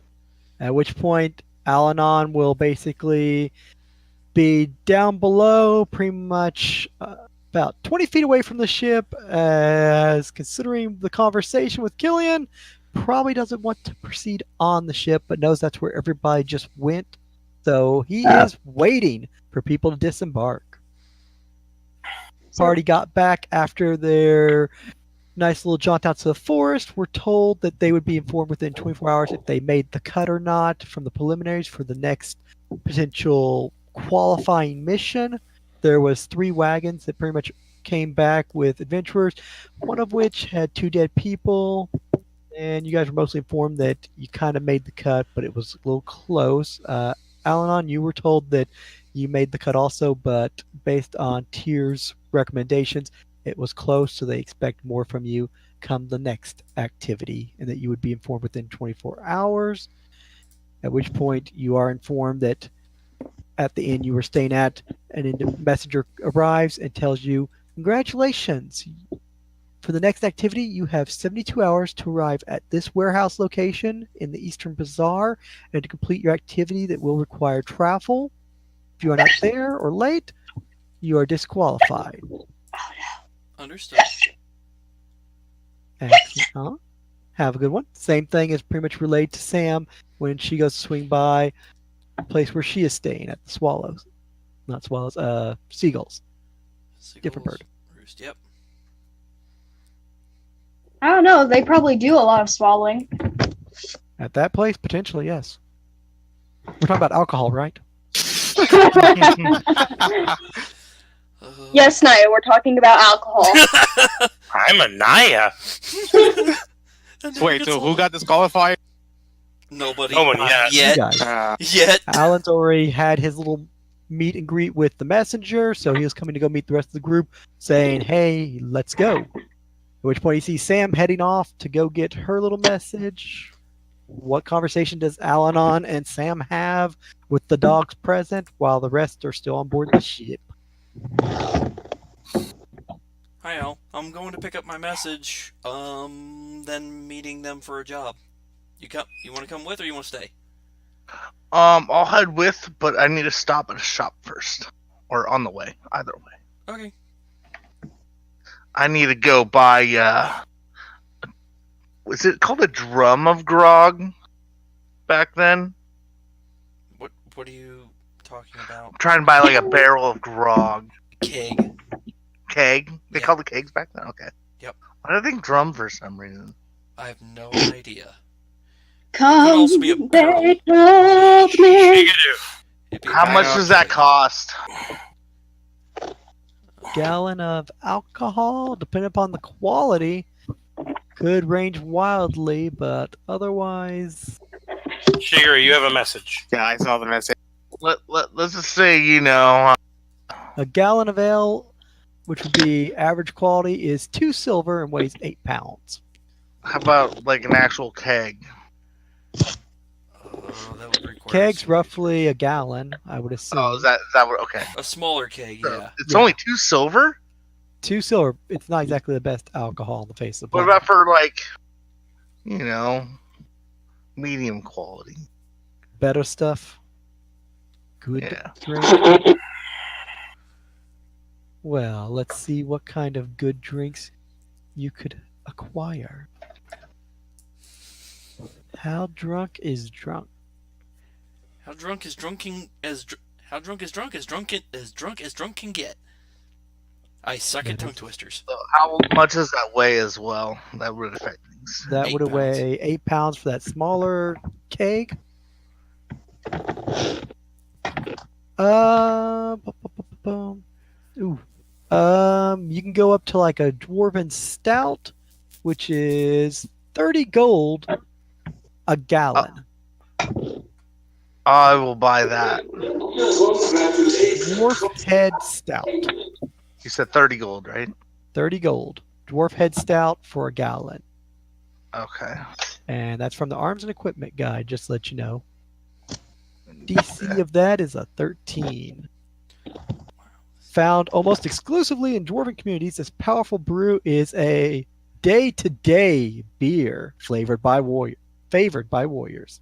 At which point, Al-Anon will basically be down below, pretty much about 20 feet away from the ship, as considering the conversation with Killian, probably doesn't want to proceed on the ship, but knows that's where everybody just went. So he is waiting for people to disembark. Party got back after their nice little jaunt out to the forest. We're told that they would be informed within 24 hours if they made the cut or not from the preliminaries for the next potential qualifying mission. There was 3 wagons that pretty much came back with adventurers, one of which had 2 dead people. And you guys were mostly informed that you kind of made the cut, but it was a little close. Al-Anon, you were told that you made the cut also, but based on Tier's recommendations, it was close, so they expect more from you come the next activity, and that you would be informed within 24 hours. At which point, you are informed that at the inn you were staying at, an messenger arrives and tells you, "Congratulations! For the next activity, you have 72 hours to arrive at this warehouse location in the Eastern Bazaar and to complete your activity that will require travel. If you are not there or late, you are disqualified." Understood. Excellent. Huh? Have a good one. Same thing is pretty much relayed to Sam when she goes to swing by the place where she is staying at the Swallows. Not Swallows, Seagulls. Different bird. Roost. Yep. I don't know. They probably do a lot of swallowing. At that place, potentially, yes. We're talking about alcohol, right? Yes, Naya, we're talking about alcohol. I'm a Naya. Wait, so who got disqualified? Nobody. No one yet. You guys. Yet. Alan's already had his little meet and greet with the messenger, so he was coming to go meet the rest of the group, saying, "Hey, let's go." At which point, you see Sam heading off to go get her little message. What conversation does Alan and Sam have with the dogs present while the rest are still on board the ship? Hi, Al. I'm going to pick up my message. Then meeting them for a job. You want to come with, or you want to stay? I'll head with, but I need to stop at a shop first, or on the way. Either way, Okay. I need to go buy. Was it called a drum of grog back then? What are you talking about? I'm trying to buy like a barrel of grog. Keg. Keg? They Yeah. called it kegs back then? Okay. Yep. Why do I think drum for some reason? I have no idea. Come, also be a they told me. It'd be How a much barrel does of that keg. cost? Gallon of alcohol, depending upon the quality, could range wildly, but otherwise, Shigeru, you have a message. Yeah, I saw the message. Let's just say, a gallon of ale, which would be average quality, is 2 silver and weighs 8 pounds. how about like an actual keg? That would require Kegs some- roughly a gallon, I would assume. Oh, is that what? Okay. a smaller keg. So Yeah. it's Yeah. only 2 silver? 2 silver. It's not exactly the best alcohol on the face of the What planet. about for like, medium quality? Better stuff? Good Yeah. drink? Well, let's see what kind of good drinks you could acquire. How drunk is drunk? How drunk is drunk as drunk can get. I suck at That tongue is- twisters. So how much does that weigh as well? That would affect things. That 8 would pounds. weigh 8 pounds for that smaller keg. Ooh. You can go up to like a dwarven stout, which is 30 gold a gallon. I will buy that. Dwarf head stout, You said 30 gold, right? 30 gold. Dwarf head stout for a gallon. Okay. And that's from the Arms and Equipment Guide, just to let you know. DC of that is a 13. Found almost exclusively in dwarven communities, this powerful brew is a day-to-day beer favored by warriors.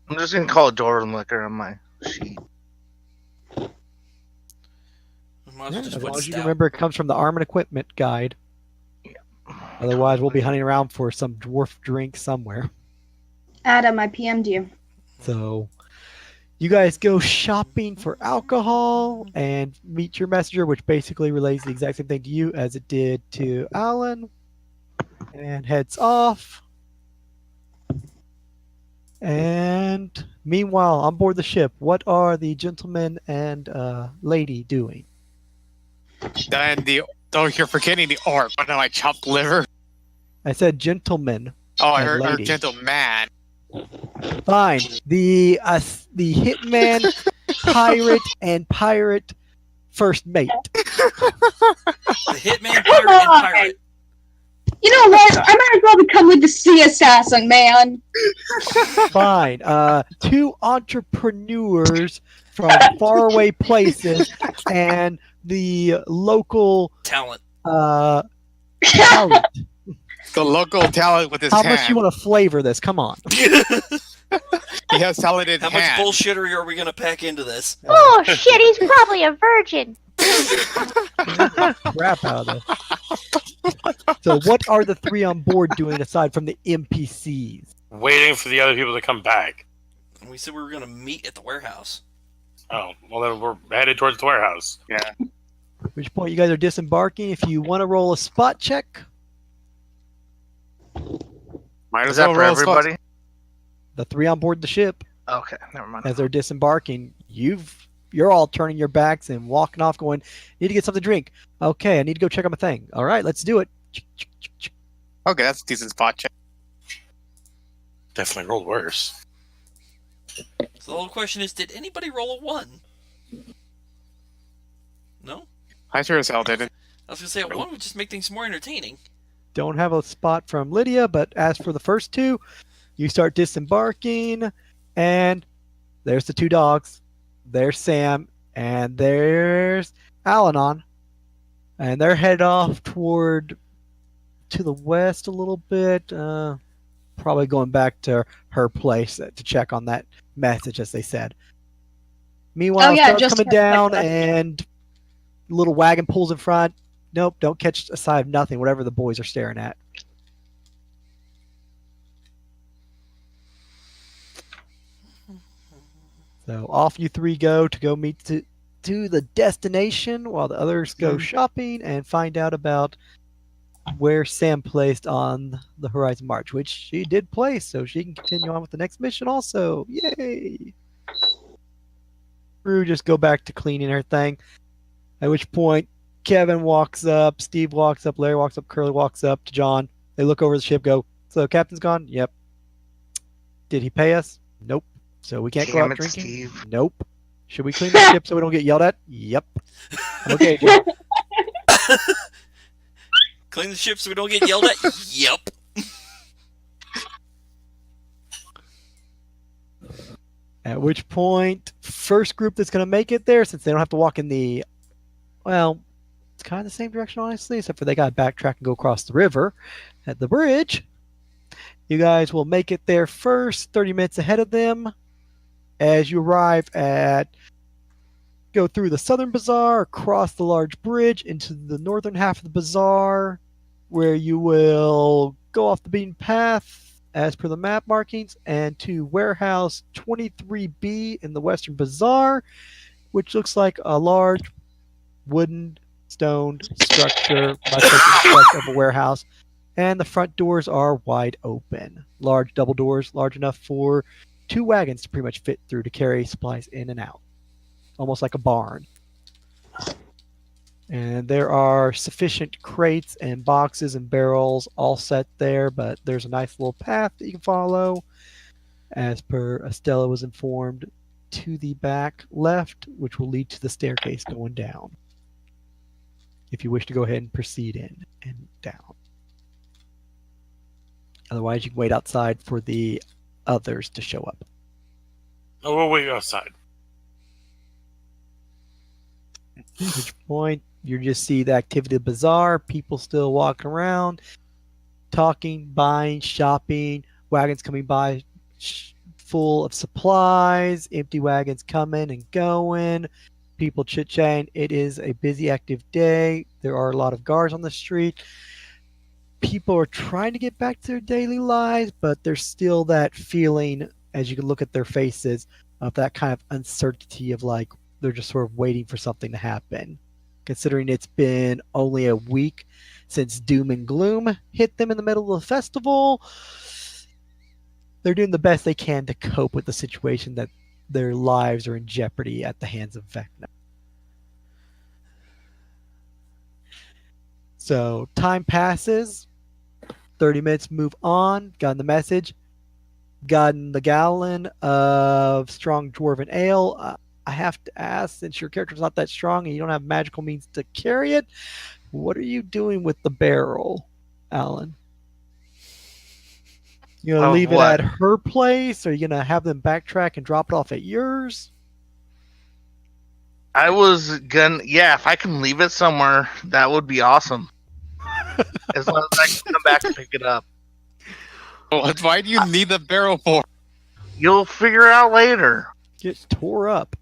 I'm just gonna call it Jordan liquor on my sheet. Might as well just As put long as you stout. remember, it comes from the Arm and Equipment Guide. Otherwise, we'll be hunting around for some dwarf drink somewhere. Adam, I PM'd you. So, you guys go shopping for alcohol and meet your messenger, which basically relays the exact same thing to you as it did to Alan, and heads off. And meanwhile, on board the ship, what are the gentleman and lady doing? Then you're forgetting the orc. But no, I chopped liver. I said gentleman. Oh, I And heard lady. gentleman. Fine. The hitman, pirate, and pirate first mate. The hitman, pirate, and pirate. You know what? I might as well become with the sea assassin, man. Fine. 2 entrepreneurs from faraway places and the local Talent. talent. The local talent with his How hand. much you want to flavor this? Come on. He has talented How much hand. bullshittery are we going to pack into this? Oh shit, he's probably a virgin. Crap out of this. So what are the three on board doing aside from the NPCs? Waiting for the other people to come back. And we said we were going to meet at the warehouse. Oh, well then we're headed towards the warehouse. At which point you guys are disembarking. If you want to roll a spot check, Might Is as that well for roll a spot. everybody? the three on board the ship, Okay, never mind. as they're disembarking, you're all turning your backs and walking off going, need to get something to drink. Okay, I need to go check on my thing. All right, let's do it. Okay, that's a decent spot check. Definitely rolled worse. So the whole question is, did anybody roll a 1? No? I sure as hell didn't. I was going to say a 1 would just make things more entertaining. Don't have a spot from Lydia, but as for the first two, you start disembarking, and there's the two dogs. There's Sam, and there's Alanon. And they're headed off to the west a little bit, probably going back to her place to check on that message, as they said. Meanwhile, Oh, yeah, star's just coming to- down, and little wagon pulls in front. Nope, don't catch a side of nothing, whatever the boys are staring at. So off you three go meet to the destination while the others go shopping and find out about where Sam placed on the Horizon March, which she did place, so she can continue on with the next mission also. Yay! Rue just go back to cleaning her thing. At which point, Kevin walks up, Steve walks up, Larry walks up, Curly walks up to John. They look over the ship, go, so Captain's gone? Yep. Did he pay us? Nope. So we can't go Damn out it, drinking? Steve. Nope. Should we clean the ship so we don't get yelled at? Yep. Okay, Jim. Clean the ship so we don't get yelled at? Yep. At which point, first group that's going to make it there, since they don't have to walk in the, well, it's kind of the same direction, honestly, except for they got to backtrack and go across the river at the bridge. You guys will make it there first, 30 minutes ahead of them. As you arrive go through the southern bazaar, across the large bridge into the northern half of the bazaar, where you will go off the beaten path as per the map markings, and to warehouse 23B in the western bazaar, which looks like a large wooden stone structure, much like the structure of a warehouse, and the front doors are wide open. Large double doors, large enough for 2 wagons to pretty much fit through to carry supplies in and out, almost like a barn. And there are sufficient crates and boxes and barrels all set there, but there's a nice little path that you can follow, as per Estella was informed, to the back left, which will lead to the staircase going down, if you wish to go ahead and proceed in and down. Otherwise, you can wait outside for the others to show up. Oh, we'll wait outside. At which point, you just see the activity of the bazaar, people still walking around, talking, buying, shopping, wagons coming by full of supplies, empty wagons coming and going, people chit-chatting. It is a busy, active day. There are a lot of guards on the street. People are trying to get back to their daily lives, but there's still that feeling, as you can look at their faces, of that kind of uncertainty of like they're just sort of waiting for something to happen. Considering it's been only a week since Doom and Gloom hit them in the middle of the festival, they're doing the best they can to cope with the situation that their lives are in jeopardy at the hands of Vecna. So time passes, 30 minutes move on, gotten the message, gotten the gallon of strong dwarven ale. I have to ask, since your character's not that strong and you don't have magical means to carry it, what are you doing with the barrel, Alan? You gonna Of leave what? it at her place, or are you gonna have them backtrack and drop it off at yours? I was gonna, yeah, if I can leave it somewhere, that would be awesome. As long as I can come back and pick it up. Why do you need the barrel for? You'll figure out later. Gets tore up.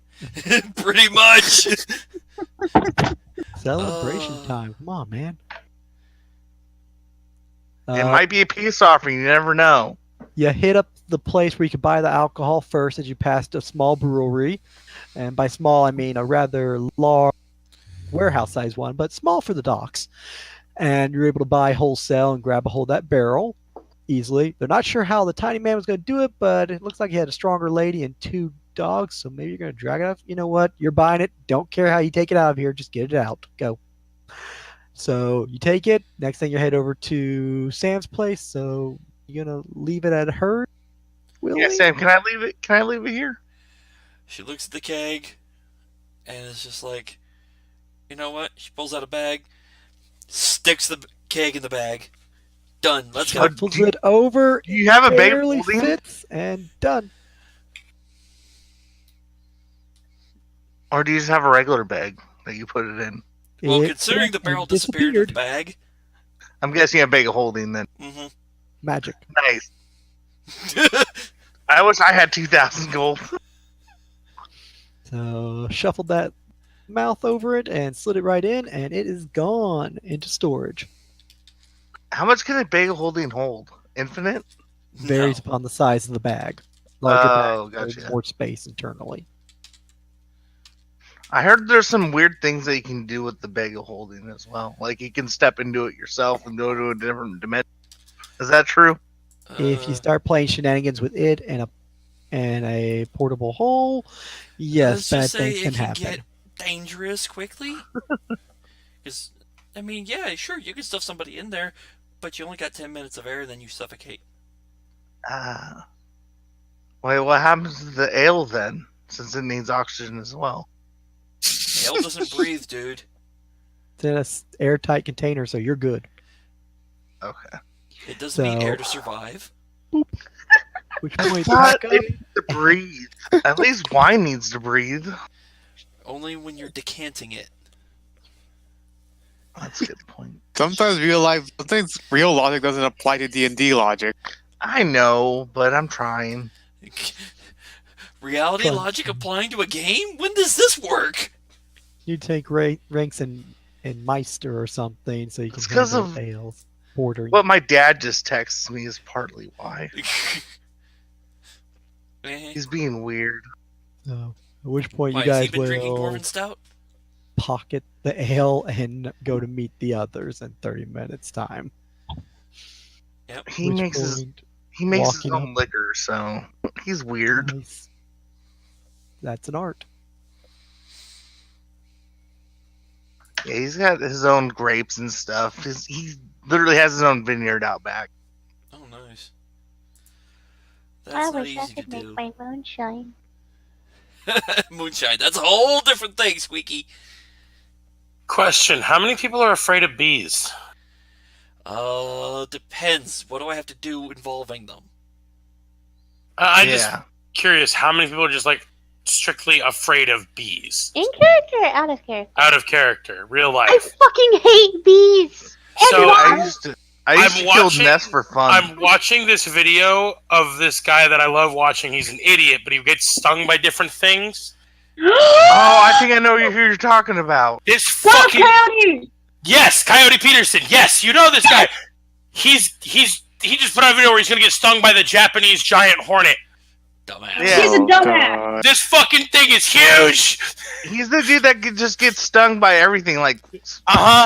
Pretty much. Celebration time. Come on, man. It might be a peace offering. You never know. You hit up the place where you could buy the alcohol first as you passed a small brewery. And by small, I mean a rather large warehouse-sized one, but small for the docks. And you're able to buy wholesale and grab a hold of that barrel easily. They're not sure how the tiny man was going to do it, but it looks like he had a stronger lady and 2 dogs, so maybe you're going to drag it out. You know what? You're buying it. Don't care how you take it out of here. Just get it out. Go. So you take it. Next thing you head over to Sam's place. So you're going to leave it at her? Yeah, Sam, can I leave it? Can I leave it here? She looks at the keg, and it's just like, you know what? She pulls out a bag, sticks the keg in the bag. Done. Let's go. Shuffles it over. Do you have a bag of Barely holding? fits and done. Or do you just have a regular bag that you put it in? Well, It considering the went barrel and disappeared in the disappeared. bag. I'm guessing a bag of holding then. Mm-hmm. Magic. Nice. I wish I had 2,000 gold. So shuffled that mouth over it and slid it right in, and it is gone into storage. How much can a bag of holding hold? Infinite? Varies No. upon the size of the bag. Larger Oh, bags hold gotcha. more space internally. I heard there's some weird things that you can do with the bag of holding as well. Like you can step into it yourself and go to a different dimension. Is that true? If you start playing shenanigans with it and a portable hole, yes, let's bad just say things it can can happen. get dangerous quickly. Because, I mean, yeah, sure, you can stuff somebody in there, but you only got 10 minutes of air, then you suffocate. Wait, what happens to the ale then? Since it needs oxygen as well. Ale doesn't breathe, dude. It's in a airtight container, so you're good. Okay. It doesn't need So- air to survive. Which point But back up? it needs to breathe. At least wine needs to breathe. Only when you're decanting it. That's a good point. Sometimes real logic doesn't apply to D&D logic. I know, but I'm trying. Reality Fun. logic applying to a game? When does this work? You take ranks in Meister or something, so you can It's 'cause handle of ales. Bordering. What my dad just texts me is partly why. Eh. He's being weird. So, at which point Why, you has he guys been drinking will Dwarven Stout? pocket the ale and go to meet the others in 30 minutes time. He Which makes his point, own walking liquor, so he's weird. nice. That's an art. Yeah, he's got his own grapes and stuff. He literally has his own vineyard out back. Oh, nice. I That's not wish I easy to could make do. my moonshine. Moonshine, that's a whole different thing, Squeaky. Question: how many people are afraid of bees? Depends. What do I have to do involving them? I'm Yeah. just curious. How many people are just like strictly afraid of bees? In character or out of character? Out of character, real I life. fucking hate bees! So Everyone- I used to kill watching- nests for fun. I'm watching this video of this guy that I love watching. He's an idiot, but he gets stung by different things. Oh, I think I know who you're talking about. This Go, fucking Coyote! yes, Coyote Peterson. Yes, you know this guy. He just put out a video where he's gonna get stung by the Japanese giant hornet. Dumbass. Yeah. He's a Oh, dumbass. God. This fucking thing is huge. He's the dude that just gets stung by everything, like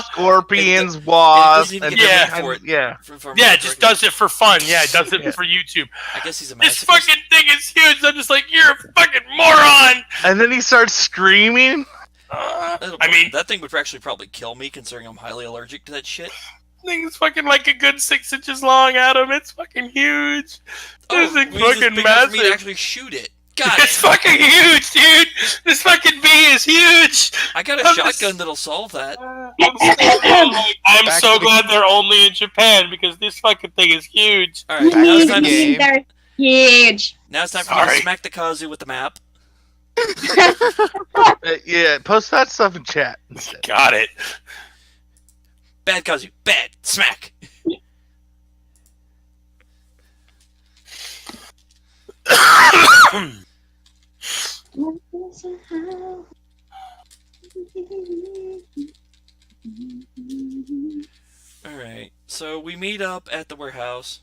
scorpions, It wasps, doesn't even and get yeah. different paid for kinds. it. Yeah. If I remember Yeah, it just correctly. does it for fun. Yeah, it does it Yeah. for YouTube. I guess he's a This masochist. fucking thing is huge. I'm just like, you're a fucking moron. And then he starts screaming. I mean, that thing would actually probably kill me, considering I'm highly allergic to that shit. thing is fucking like a good 6 inches long, Adam. It's fucking huge. This thing means it's fucking big enough for me to massive. actually shoot it. God, It's fucking huge, dude. This fucking bee is huge. I got a I'm shotgun just- that'll solve that. I'm Back so to the- glad they're only in Japan because this fucking thing is huge. All right, Back now to it's the time. game. They're huge. Now it's time for me to Sorry. smack the Kazu with the map. Yeah, post that stuff in chat instead. Got it. Bad Kazu, bad smack. All right, So we meet up at the warehouse.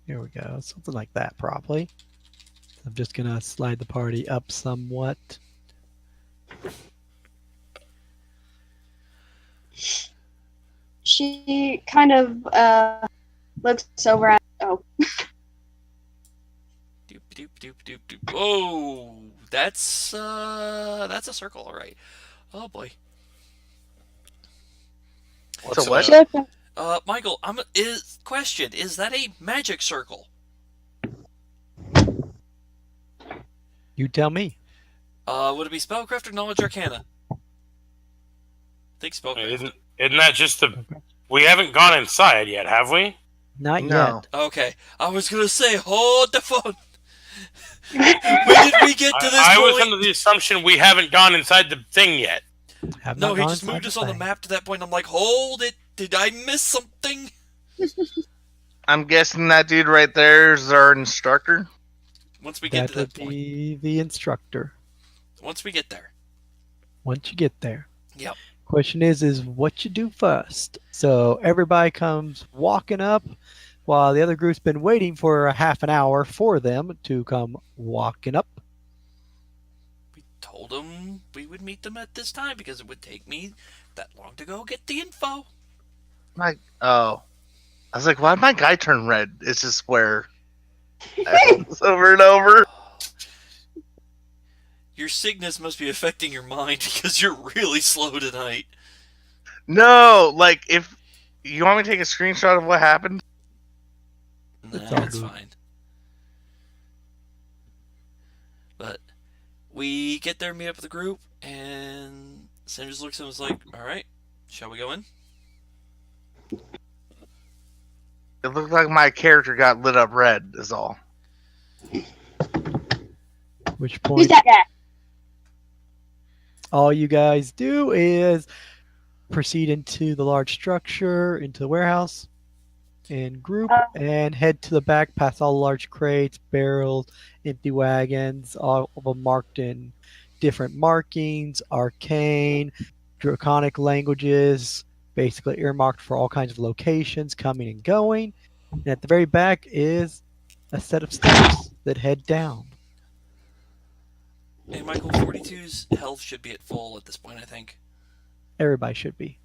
Here we go. Something like that, probably. I'm just gonna slide the party up somewhat. She kind of looks over at. Oh, Doop doop doop doop doop. Whoa, that's a circle, all right. Oh boy. What's what? she looks. Michael, question: is that a magic circle? You tell me. Would it be spellcraft or knowledge arcana? I think spellcraft. Isn't that just the? We haven't gone inside yet, have we? Not No. yet. Okay, I was gonna say, hold the phone. When did we get to this I point? was under the assumption we haven't gone inside the thing yet. Have No, not he gone just inside moved us on the thing. map to that point. I'm like, hold it. Did I miss something? I'm guessing that dude right there is our instructor. Once we get That to would that point. be the instructor. Once we get there. Once you get there. Yep. Question is what you do first. So everybody comes walking up while the other group's been waiting for a half an hour for them to come walking up. We told them we would meet them at this time because it would take me that long to go get the info. Oh. I was like, why'd my guy turn red? It's just where happens over and over. Your sickness must be affecting your mind because you're really slow tonight. No, like if you want me to take a screenshot of what happened? Nah, It's all it's good. fine. But we get there, meet up with the group, and Sam just looks at him and is like, alright, shall we go in? It looked like my character got lit up red, is all. Which Who's point that guy? all you guys do is proceed into the large structure, into the warehouse, in group, and head to the back past all the large crates, barrels, empty wagons, all of them marked in different markings, arcane, draconic languages, basically earmarked for all kinds of locations coming and going. And at the very back is a set of steps that head down. And Michael, 42's health should be at full at this point, I think. Everybody should be.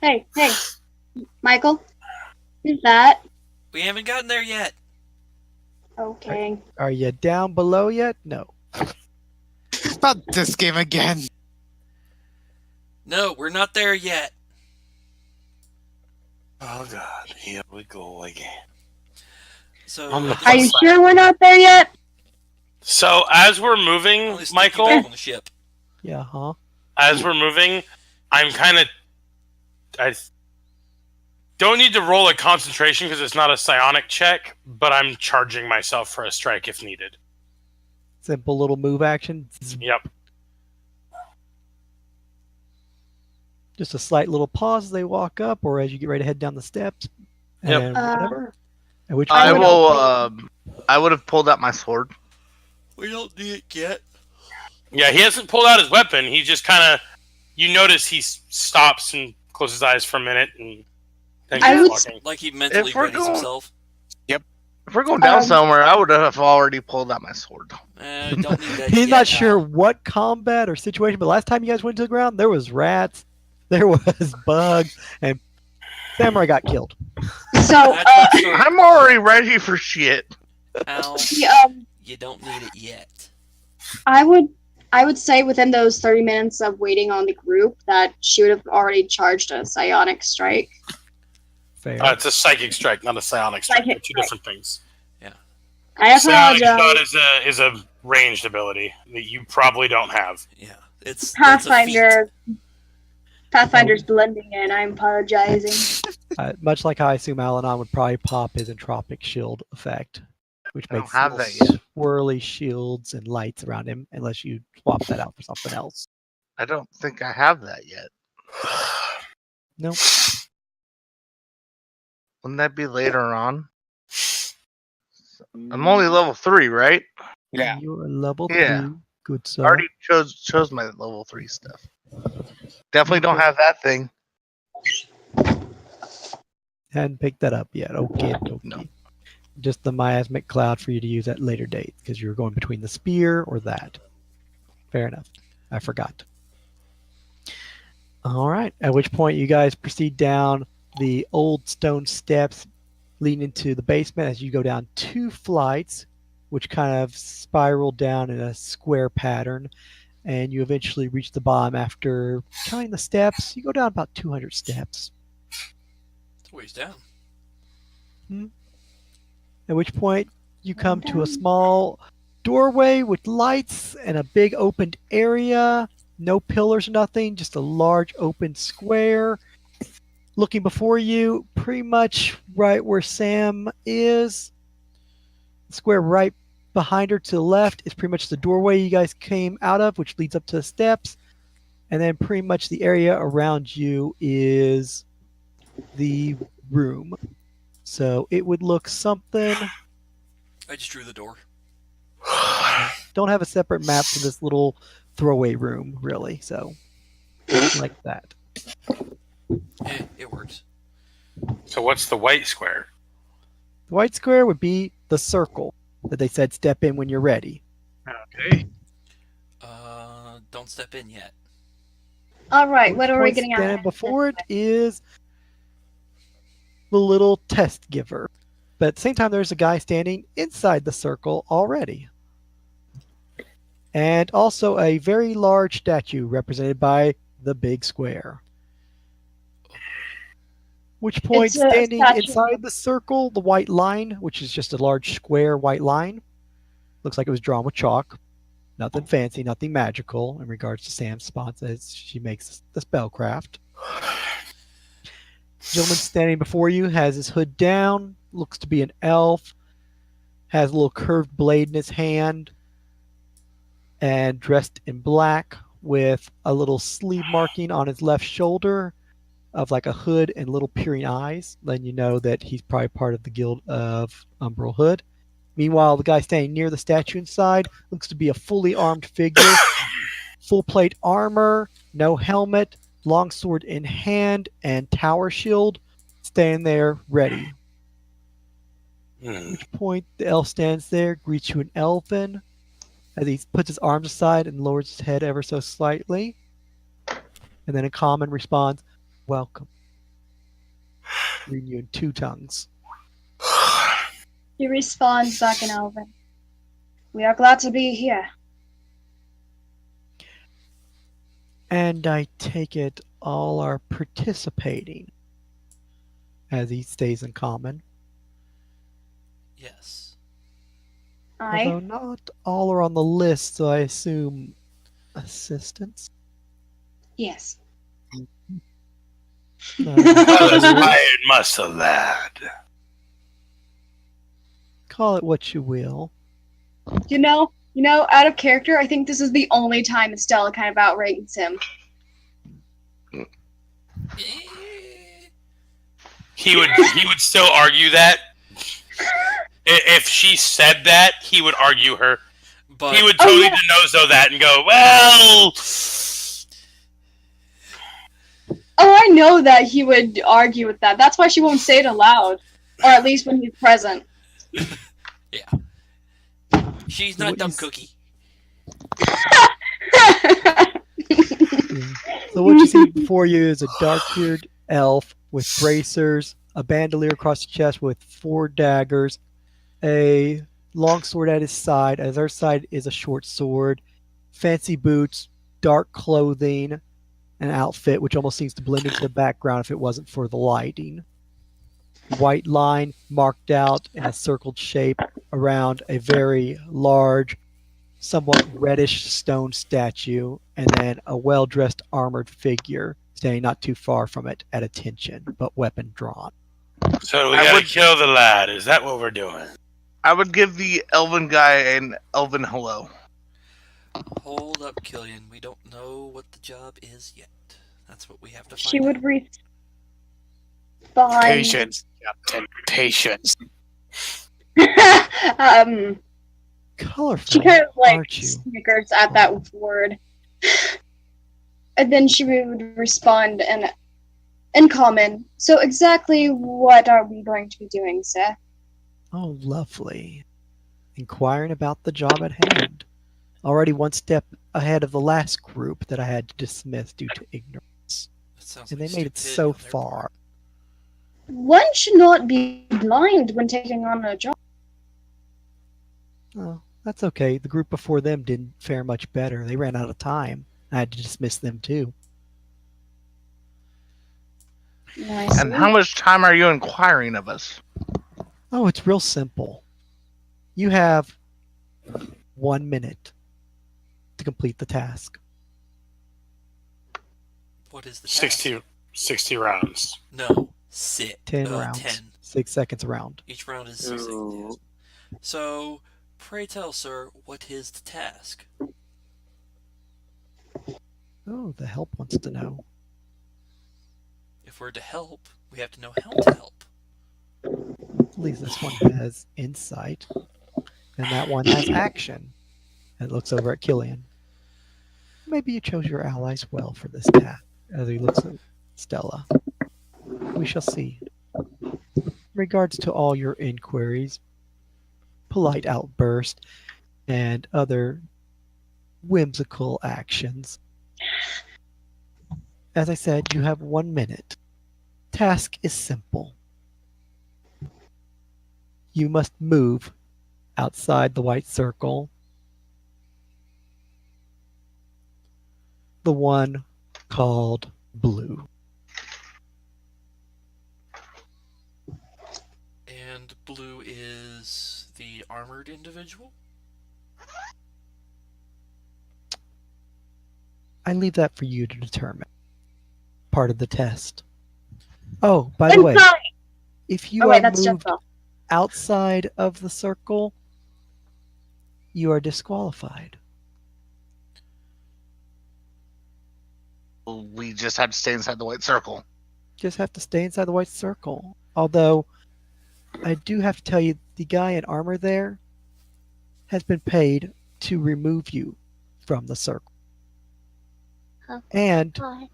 Hey, Michael. Who's that? We haven't gotten there yet. Okay. Are you down below yet? No. Not this game again. No, we're not there yet. Oh god, here we go again. So, On the Are you Plus sure we're not there yet? So as we're moving, back Michael, on the ship. Yeah, huh? as we're moving, I don't need to roll a concentration because it's not a psionic check, but I'm charging myself for a strike if needed. Simple little move action. Yep. Just a slight little pause as they walk up, or as you get ready to head down the steps, and Yep. then whatever. At which I point, will. I would have pulled out my sword. We don't need it yet. Yeah, he hasn't pulled out his weapon. He just kind of, you notice he stops and closes his eyes for a minute and then I keeps would- walking. Like he mentally If we're readies going- himself. If we're going down Um, somewhere, I would have already pulled out my sword. Don't need that he's yet, not sure Al. what combat or situation, but last time you guys went to the ground, there was rats, there was bugs, and samurai got killed. So, That's what started- I'm already ready for shit. Al, you don't need it yet. I would say within those 30 minutes of waiting on the group that she would have already charged a psionic strike. Fair. It's a psychic strike, not a psionic strike. Psychic They're two different things. I Psionic shot apologize. is a ranged ability that you probably don't have. Yeah, it's that's a feat. Pathfinder's blending in. I'm apologizing. Much like how I assume Alanon would probably pop his entropic shield effect, which I don't makes have little that yet. swirly shields and lights around him, unless you swap that out for something else. I don't think I have that yet. No. Wouldn't that be later on? I'm only level 3, right? Yeah. You're level Yeah. 3. Good I sir. already chose my level 3 stuff. Definitely don't Okay. have that thing. Hadn't picked that up yet. Okay, okay. No. Just the miasmic cloud for you to use at later date because you're going between the spear or that. Fair enough. I forgot. All right. At which point you guys proceed down the old stone steps leading into the basement as you go down 2 flights, which kind of spiral down in a square pattern, and you eventually reach the bottom after counting the steps. You go down about 200 steps. It's a ways down. At which point you come to a small doorway with lights and a big opened area. No pillars, nothing, just a large open square. Looking before you, pretty much right where Sam is. The square right behind her to the left is pretty much the doorway you guys came out of, which leads up to the steps. And then pretty much the area around you is the room. So it would look something. I just drew the door. Don't have a separate map for this little throwaway room, really. So, like that. It works. So what's the white square? The white square would be the circle that they said step in when you're ready. Okay. Don't step in yet. Alright, what are we Point getting standing at? before it is the little test giver. But at the same time, there's a guy standing inside the circle already. And also a very large statue represented by the big square. Which point, It's a standing statue. inside the circle, the white line, which is just a large square white line, looks like it was drawn with chalk. Nothing fancy, nothing magical in regards to Sam's spots as she makes the spellcraft. The gentleman standing before you has his hood down, looks to be an elf, has a little curved blade in his hand, and dressed in black with a little sleeve marking on his left shoulder of like a hood and little peering eyes, letting you know that he's probably part of the guild of Umber Hood. Meanwhile, the guy standing near the statue inside looks to be a fully armed figure, full plate armor, no helmet, longsword in hand, and tower shield, standing there ready. At which point the elf stands there, greets you in Elven, as he puts his arms aside and lowers his head ever so slightly. And then in common responds, "Welcome." Reading you in 2 tongues. He responds back in Elven. We are glad to be here. And I take it all are participating, as he stays in common. Yes. Although Aye. not all are on the list, so I assume assistance. Yes. Well, aspired muscle lad. Call it what you will. You know, out of character, I think this is the only time Estella kind of outrates him. He would still argue that. If she said that, he would argue her. But He would totally DeNozo that and go, well... Oh, I know that he would argue with that. That's why she won't say it aloud. Or at least when he's present. she's not What dumb is- cookie. So what you see before you is a dark-haired elf with bracers, a bandolier across the chest with 4 daggers, a long sword at his side. At her side is a short sword, fancy boots, dark clothing, an outfit which almost seems to blend into the background if it wasn't for the lighting. White line marked out in a circled shape around a very large, somewhat reddish stone statue, and then a well-dressed armored figure standing not too far from it at attention, but weapon drawn. So we I gotta would- kill the lad. Is that what we're doing? I would give the elven guy an elven hello. Hold up, Killian. We don't know what the job is yet. That's what we have to find She out. would respond. Patience, Captain. Patience. Colorful, She kind of like aren't you? snickers at that word. And then she would respond in common. So exactly what are we going to be doing, sir? Oh, lovely. Inquiring about the job at hand. Already one step ahead of the last group that I had to dismiss due to ignorance. That sounds And like they made it stupidity so on their part. far. One should not be blind when taking on a job. Oh, that's okay. The group before them didn't fare much better. They ran out of time. I had to dismiss them too. Nice. And how much time are you inquiring of us? Oh, it's real simple. You have 1 minute to complete the task. What is the task? 60 rounds. No, sit. 10 rounds. 10. 6 seconds a round. Each round is 6 seconds. So, pray tell, sir, what is the task? Oh, the help wants to know. If we're to help, we have to know how to help. At least this one has insight. And that one has action. And it looks over at Killian. Maybe you chose your allies well for this path. As he looks at Stella. We shall see. In regards to all your inquiries, polite outburst, and other whimsical actions. As I said, you have 1 minute. Task is simple. You must move outside the white circle. The one called blue. And blue is the armored individual? I leave that for you to determine. Part of the test. Oh, by the way, Inside! if you Oh are wait, that's moved Jethro. outside of the circle, you are disqualified. We just have to stay inside the white circle. Just have to stay inside the white circle. Although, I do have to tell you, the guy in armor there has been paid to remove you from the circle. Huh. And What?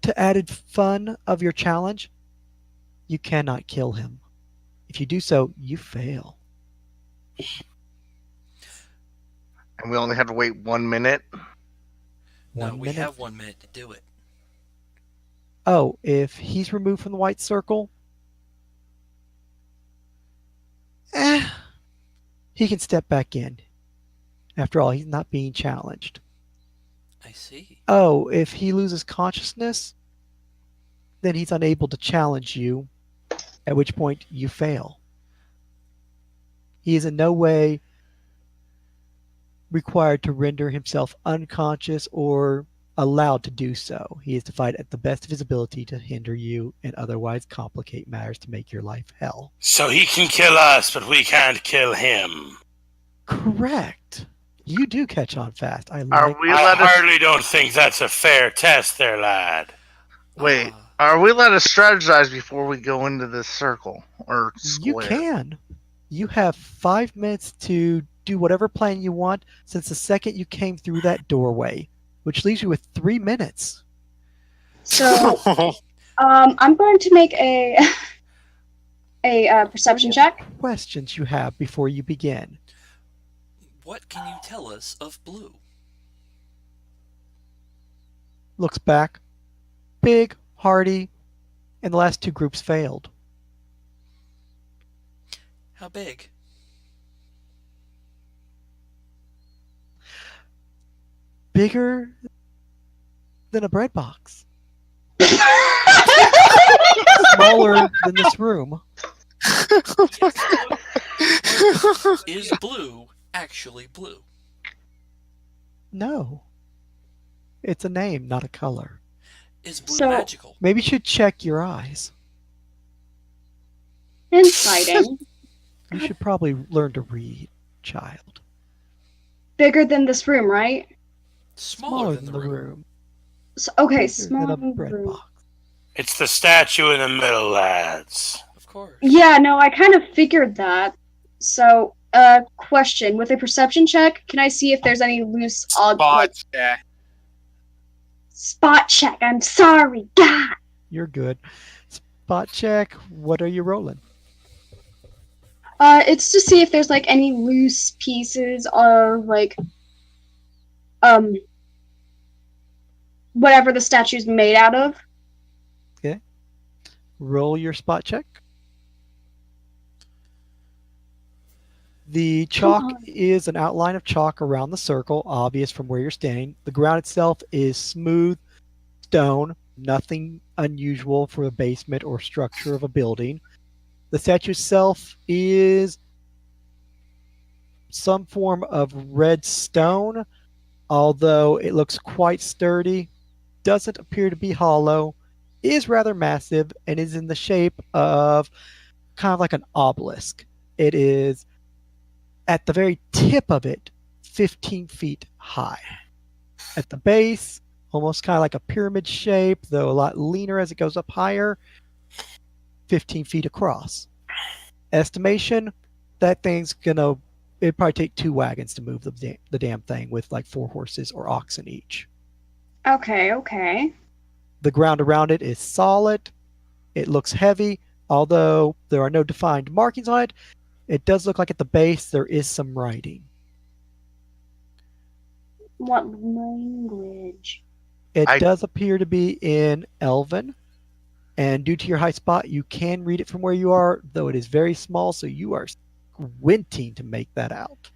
to added fun of your challenge, you cannot kill him. If you do so, you fail. And we only have to wait 1 minute. No, 1 we minute. have 1 minute to do it. Oh, if he's removed from the white circle, he can step back in. After all, he's not being challenged. I see. Oh, if he loses consciousness, then he's unable to challenge you, at which point you fail. He is in no way required to render himself unconscious or allowed to do so. He is to fight at the best of his ability to hinder you and otherwise complicate matters to make your life hell. So he can kill us, but we can't kill him. Correct. You do catch on fast. I Are like we I allowed to? hardly don't think that's a fair test there, lad. Wait, Ah, are we allowed to strategize before we go into this circle or You square? can. You have 5 minutes to do whatever plan you want since the second you came through that doorway, which leaves you with 3 minutes. So I'm going to make a perception check. Questions you have before you begin. what can you tell us of blue? Looks back. Big, hardy, and the last two groups failed. How big? Bigger than a bread box. Smaller than this room. Is blue actually blue? No. It's a name, not a color. Is blue So- magical? Maybe you should check your eyes. Insighting. You should probably learn to read, child. Bigger than this room, right? Smaller than the room. room. So, okay, Bigger small than a bread room. box. It's the statue in the middle, lads. Of course. Yeah, no, I kind of figured that. So, question. With a perception check, can I see if there's any loose Spot check. spot check? I'm sorry. God. You're good. Spot check. What are you rolling? It's to see if there's like any loose pieces of like whatever the statue's made out of. Roll your spot check. The chalk is an outline of chalk around the circle, obvious from where you're standing. The ground itself is smooth stone, nothing unusual for a basement or structure of a building. The statue itself is some form of red stone, although it looks quite sturdy, doesn't appear to be hollow, is rather massive, and is in the shape of kind of like an obelisk. It is at the very tip of it, 15 feet high. At the base, almost kind of like a pyramid shape, though a lot leaner as it goes up higher, 15 feet across. Estimation, that thing's gonna, it'd probably take 2 wagons to move the damn thing with like 4 horses or oxen each. Okay. The ground around it is solid. It looks heavy, although there are no defined markings on it. It does look like at the base there is some writing. What language? It I- does appear to be in Elven, and due to your high spot, you can read it from where you are, though it is very small, so you are squinting to make that out.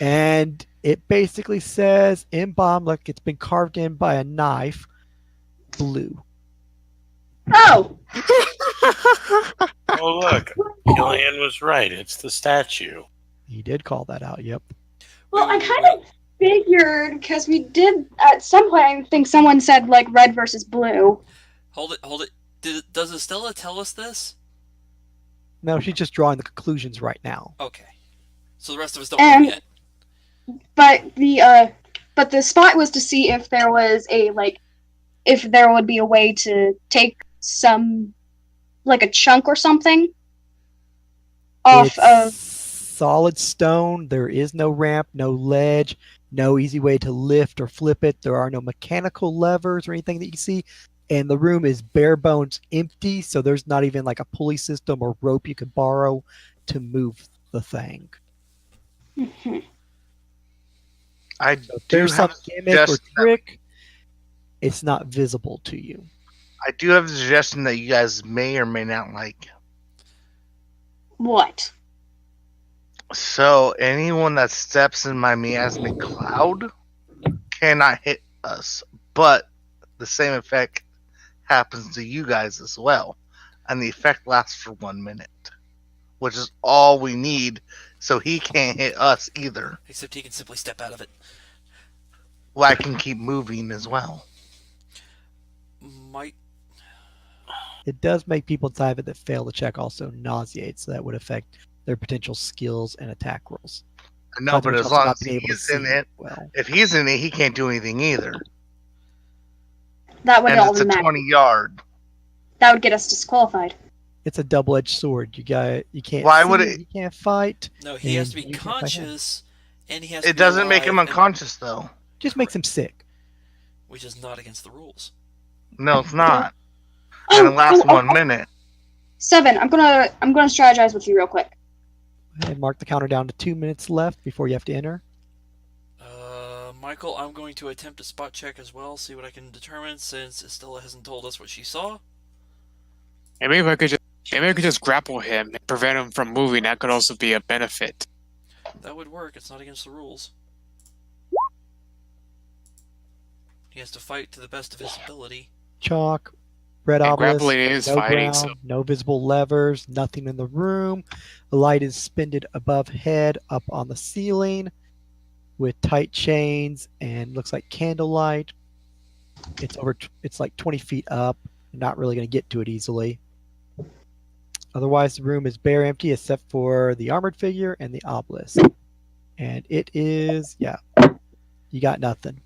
And it basically says in bomb, like it's been carved in by a knife, blue. Oh! Oh, look. Killian was right. It's the statue. He did call that out, yep. Well, I Wait, kind wait, of figured, because we did, at some point, I think someone said, like, red versus blue. Hold it. Does Estella tell us this? No, she's just drawing the conclusions right now. Okay. So the rest of us don't know yet. But the spot was to see if there was if there would be a way to take some, like a chunk or something off It's of. solid stone. There is no ramp, no ledge, no easy way to lift or flip it. There are no mechanical levers or anything that you can see. And the room is bare bones empty, so there's not even like a pulley system or rope you could borrow to move the thing. Mhm. I So if do there's some have a gimmick or suggestion. trick, it's not visible to you. I do have a suggestion that you guys may or may not like. What? So anyone that steps in my miasmic cloud cannot hit us, but the same effect happens to you guys as well, and the effect lasts for 1 minute, which is all we need. So he can't hit us either. Except he can simply step out of it. Well, I can keep moving as well. Might. It does make people inside of it that fail the check also nauseate, so that would affect their potential skills and attack rolls. I know, Not to but mention as also long not as being able to he's in see it, well. if he's in it, he can't do anything either. That would And all it's a matter. 20-yard. That would get us disqualified. It's a double-edged sword. You can't Why see would it, it- you can't fight. No, he has to And be you can't fight him. conscious, and he has to It be doesn't make him alive, and- unconscious, though. Just makes him sick. which is not against the rules. No, it's not. And it lasts 1 minute. Seven. I'm gonna strategize with you real quick. Go ahead and mark the counter down to 2 minutes left before you have to enter. Michael, I'm going to attempt a spot check as well, see what I can determine, since Estella hasn't told us what she saw. And maybe I could just grapple him and prevent him from moving. That could also be a benefit. That would work, it's not against the rules. He has to fight to the best of his ability. Chalk, red And obelisk, grappling is no fighting, ground, so no visible levers, nothing in the room. The light is suspended above head up on the ceiling with tight chains and looks like candlelight. It's like 20 feet up. You're not really going to get to it easily. Otherwise, the room is bare empty except for the armored figure and the obelisk. And it is, you got nothing.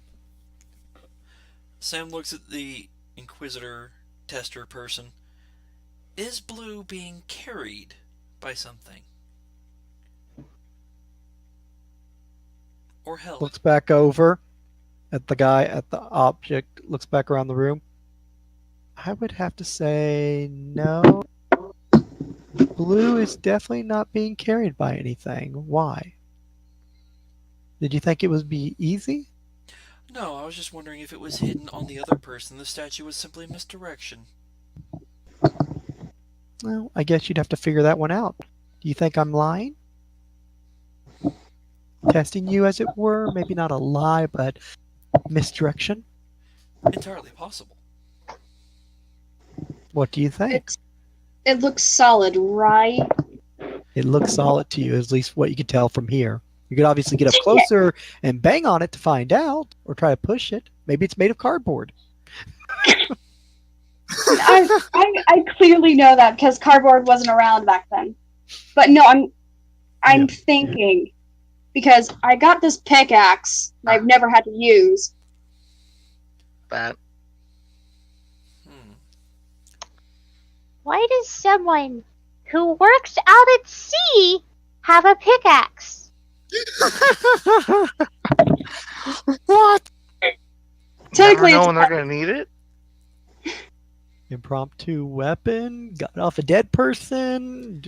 Sam looks at the Inquisitor tester person. Is Blue being carried by something? Or hell. Looks back over at the guy at the object. Looks back around the room. I would have to say no. Blue is definitely not being carried by anything. Why? Did you think it would be easy? No, I was just wondering if it was hidden on the other person. The statue was simply misdirection. Well, I guess you'd have to figure that one out. Do you think I'm lying? Testing you, as it were? Maybe not a lie, but misdirection? Entirely possible. What do you think? It looks solid, right? It looks solid to you, at least what you can tell from here. You could obviously get up closer and bang on it to find out, or try to push it. Maybe it's made of cardboard. I clearly know that because cardboard wasn't around back then. But no, I'm thinking because I got this pickaxe that I've never had to use. That Why does someone who works out at sea have a pickaxe? What? Technically, never know it's when they're gonna need it. Impromptu weapon, got off a dead person.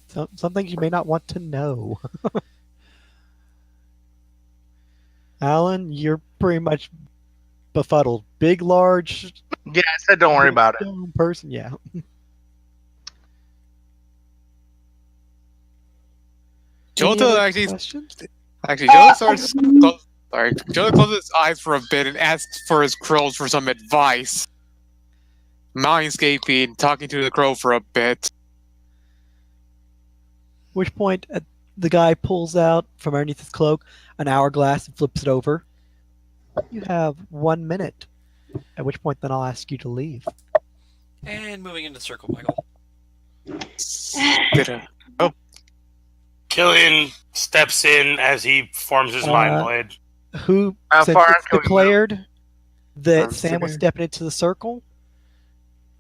Some things you may not want to know. Alan, you're pretty much befuddled. Big, large Yeah, I said don't worry about it. stone person, yeah. Any Jota other actually, questions? Jota starts. Jota closes his eyes for a bit and asks for his crows for some advice. Mindscaping, talking to the crow for a bit. Which point the guy pulls out from underneath his cloak an hourglass and flips it over. You have 1 minute. At which point then I'll ask you to leave. And moving into the circle, Michael. Killian steps in as he forms his mind blade. Who How since far it's can we declared that I'm Sam was scared. stepping into the circle,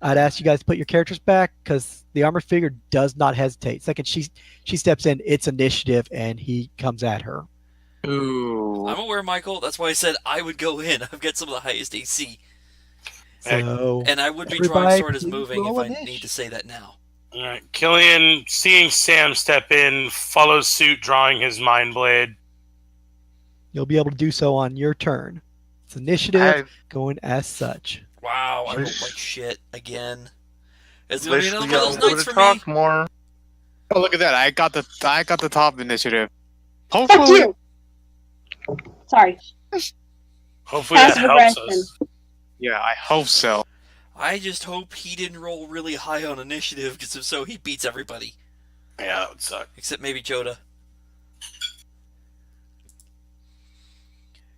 I'd ask you guys to put your characters back because the armored figure does not hesitate. Second she steps in, it's initiative, and he comes at her. Ooh. I'm aware, Michael. That's why I said I would go in. I've got some of the highest AC. So And I would be drawing everybody sword as please moving if roll I initiative. need to say that now. Alright, Killian, seeing Sam step in, follows suit, drawing his mind blade. You'll be able to do so on your turn. It's initiative going as such. Wow, I rolled Wish- like shit again. It's gonna be Wish another we one of those would nights have for me. talked more. Oh, look at that! I got the top initiative. fuck Hopefully, you. Sorry. Hopefully that Passive helps aggression. us. yeah, I hope so. I just hope he didn't roll really high on initiative, because if so, he beats everybody. Yeah, that would suck. Except maybe Joda.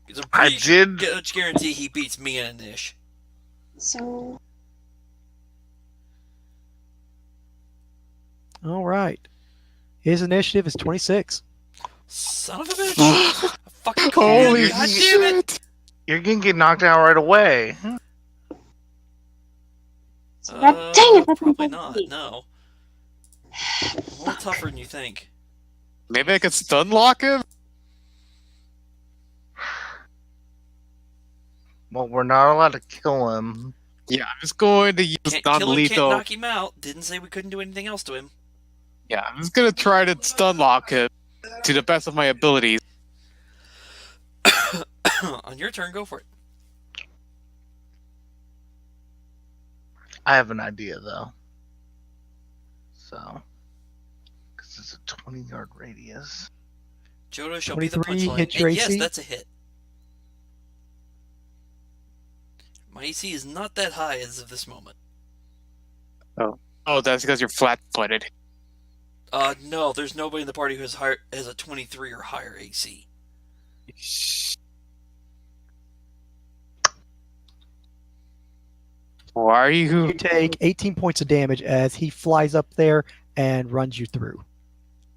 'Cause I'm I pretty sure, did. guarantee he beats me and Anish. So All right. His initiative is 26. Son of a bitch! I fucking called Holy it. God damn it! shit! You're gonna get knocked out right away. God dang it, that's Probably impossible. not. No. I'm a little tougher than you think. Maybe I could stun lock him. Well, we're not allowed to kill him. Yeah, I'm just going to use Can't kill him, can't non-lethal. knock him out. Didn't say we couldn't do anything else to him. Yeah, I'm just gonna try to stun lock him to the best of my abilities. On your turn, go for it. I have an idea though. So, because it's a 20-yard radius. Jodo shall be the 23 punchline. hits your And yes, AC? that's a hit. My AC is not that high as of this moment. Oh, that's because you're flat-footed. No, there's nobody in the party who has a 23 or higher AC. Why are you? You take 18 points of damage as he flies up there and runs you through.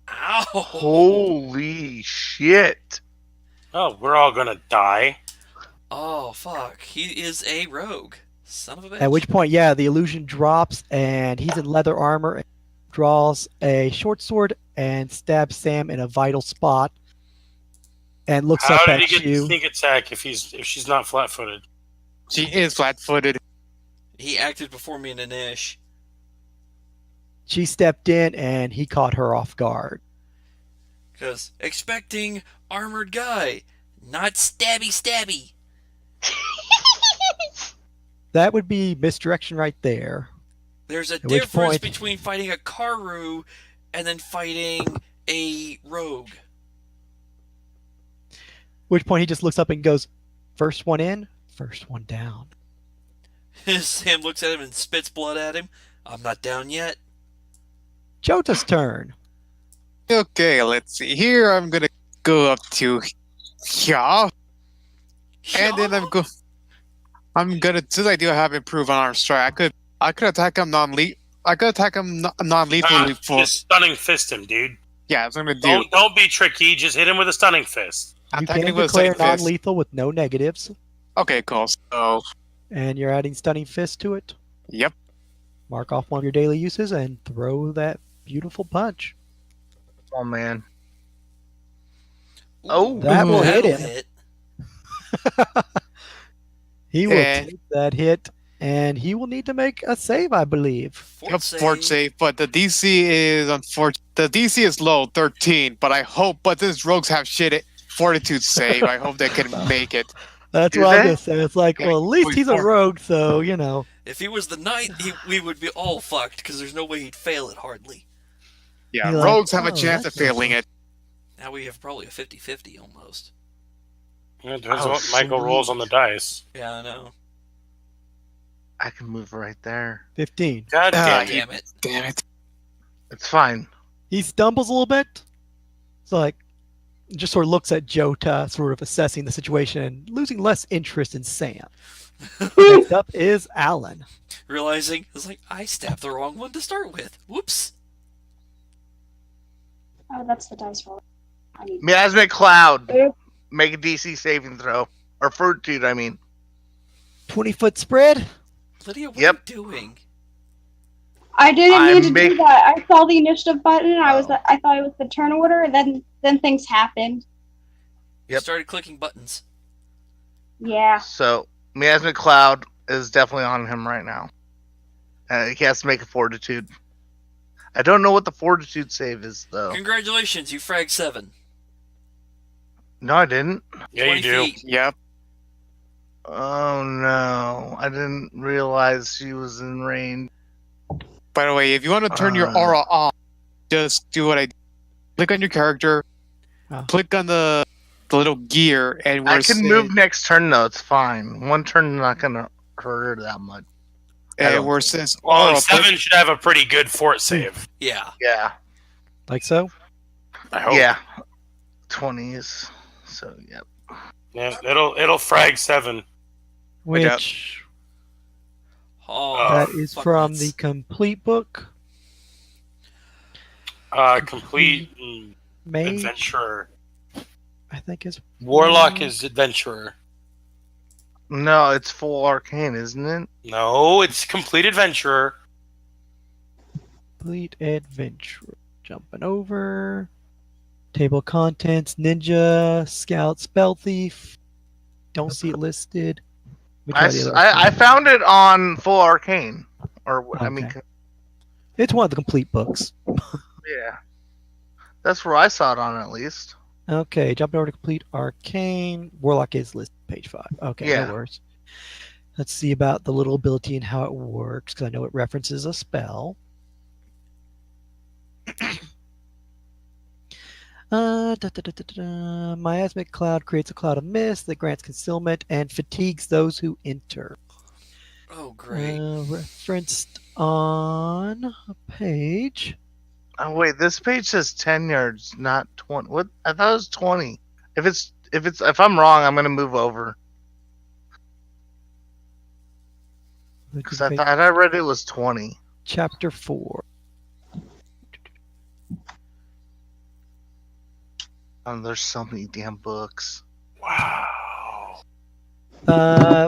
Ow! Holy shit! Oh, we're all gonna die. Oh, fuck. He is a rogue. Son of a bitch. At which point, yeah, the illusion drops and he's in leather armor and draws a short sword and stabs Sam in a vital spot. and looks How up did at he get the you. sneak attack if she's not flat-footed? She is flat-footed. He acted before me in an ish. She stepped in, and he caught her off guard. Because expecting armored guy, not stabby. That would be misdirection right there. There's a At which difference point- between fighting a Karu and then fighting a rogue. Which point he just looks up and goes, first one in, first one down. Sam looks at him and spits blood at him. I'm not down yet. Jota's turn. Okay, let's see. Here I'm gonna go up to here, and then I'm gonna since I do have improved on arm strike, I could attack him non-lethally for Just stunning fist him, dude. yeah. That's what I'm gonna do. Don't be tricky. Just hit him with a stunning fist. You Attacking can with a declare second fist. non-lethal with no negatives, Okay, cool. So and you're adding stunning fist to it. yep. Mark off one of your daily uses and throw that beautiful punch. Oh man. Ooh, Oh. That will hit that'll him. He will And- take that hit, and he will need to make a save, I believe. Fort Fort save, but the DC is unfortunate. The DC is low, 13. But I hope, but since rogues have shit fortitude save, I hope they can make it. That's Do what I'm they? gonna say. It's like, Yeah, well, at least he's a 24. rogue, so you know. If he was the knight, we would be all fucked because there's no way he'd fail it hardly. Yeah, You're like, rogues have a oh, chance of that's failing it. Now we have probably a 50-50 almost. It depends Oh, what Michael sweet. rolls on the dice. Yeah, I know. I can move right there. 15. God Ah, damn it. Damn it. Damn it. It's fine. He stumbles a little bit. It's like, just sort of looks at Jota, sort of assessing the situation and losing less interest in Sam. Next up is Alan. Realizing, it's like, I stabbed the wrong one to start with. Whoops. Oh, that's the dice roll. I mean, Miasmic Cloud. Oop. Make a DC saving throw. Or fortitude, I mean. 20-foot spread. Lydia, what Yep. are you doing? I didn't I'm mean to do make- that. I saw the initiative button. And Oh. I thought it was the turn order, and then things happened. You Yep. started clicking buttons. Yeah. So, Miasmic Cloud is definitely on him right now. He has to make a fortitude. I don't know what the fortitude save is, though. Congratulations, you fragged 7. No, I didn't. Yeah, 20 you do. feet. Yep. Oh, no. I didn't realize she was in range. By the way, if you want to turn your Uh. aura on, just do what I did. Click on your character, Oh. click on the little gear, and I we're can move next turn, though. It's fine. One turn not going to hurt her that much. I and don't where it think says Well, aura. 7 should have a pretty good fort save. Yeah. Yeah. Like so. I hope. Yeah. 20s. So, yep. Yeah, it'll frag 7. Which Oh, that is fuck from nuts. the complete book. Complete Mage, adventurer. I think is Warlock is adventurer. No, it's full arcane, isn't it? No, it's complete adventurer. complete adventure. Jumping over. Table of contents, ninja, scout, spell thief. Don't see it listed. Let me try the other I option. found it on full arcane. Or, I mean, Okay. It's one of the complete books. yeah. That's where I saw it on, at least. Okay, jumping over to complete arcane. Warlock is listed, page 5. Okay, Yeah. no worries. Let's see about the little ability and how it works, because I know it references a spell. Miasmic cloud creates a cloud of mist that grants concealment and fatigues those who enter. Oh, great. Referenced on a page. Oh wait, this page says 10 yards, not 20. What? I thought it was 20. If I'm wrong, I'm gonna move over because I thought I read it was 20. Chapter 4. There's so many damn books. Wow.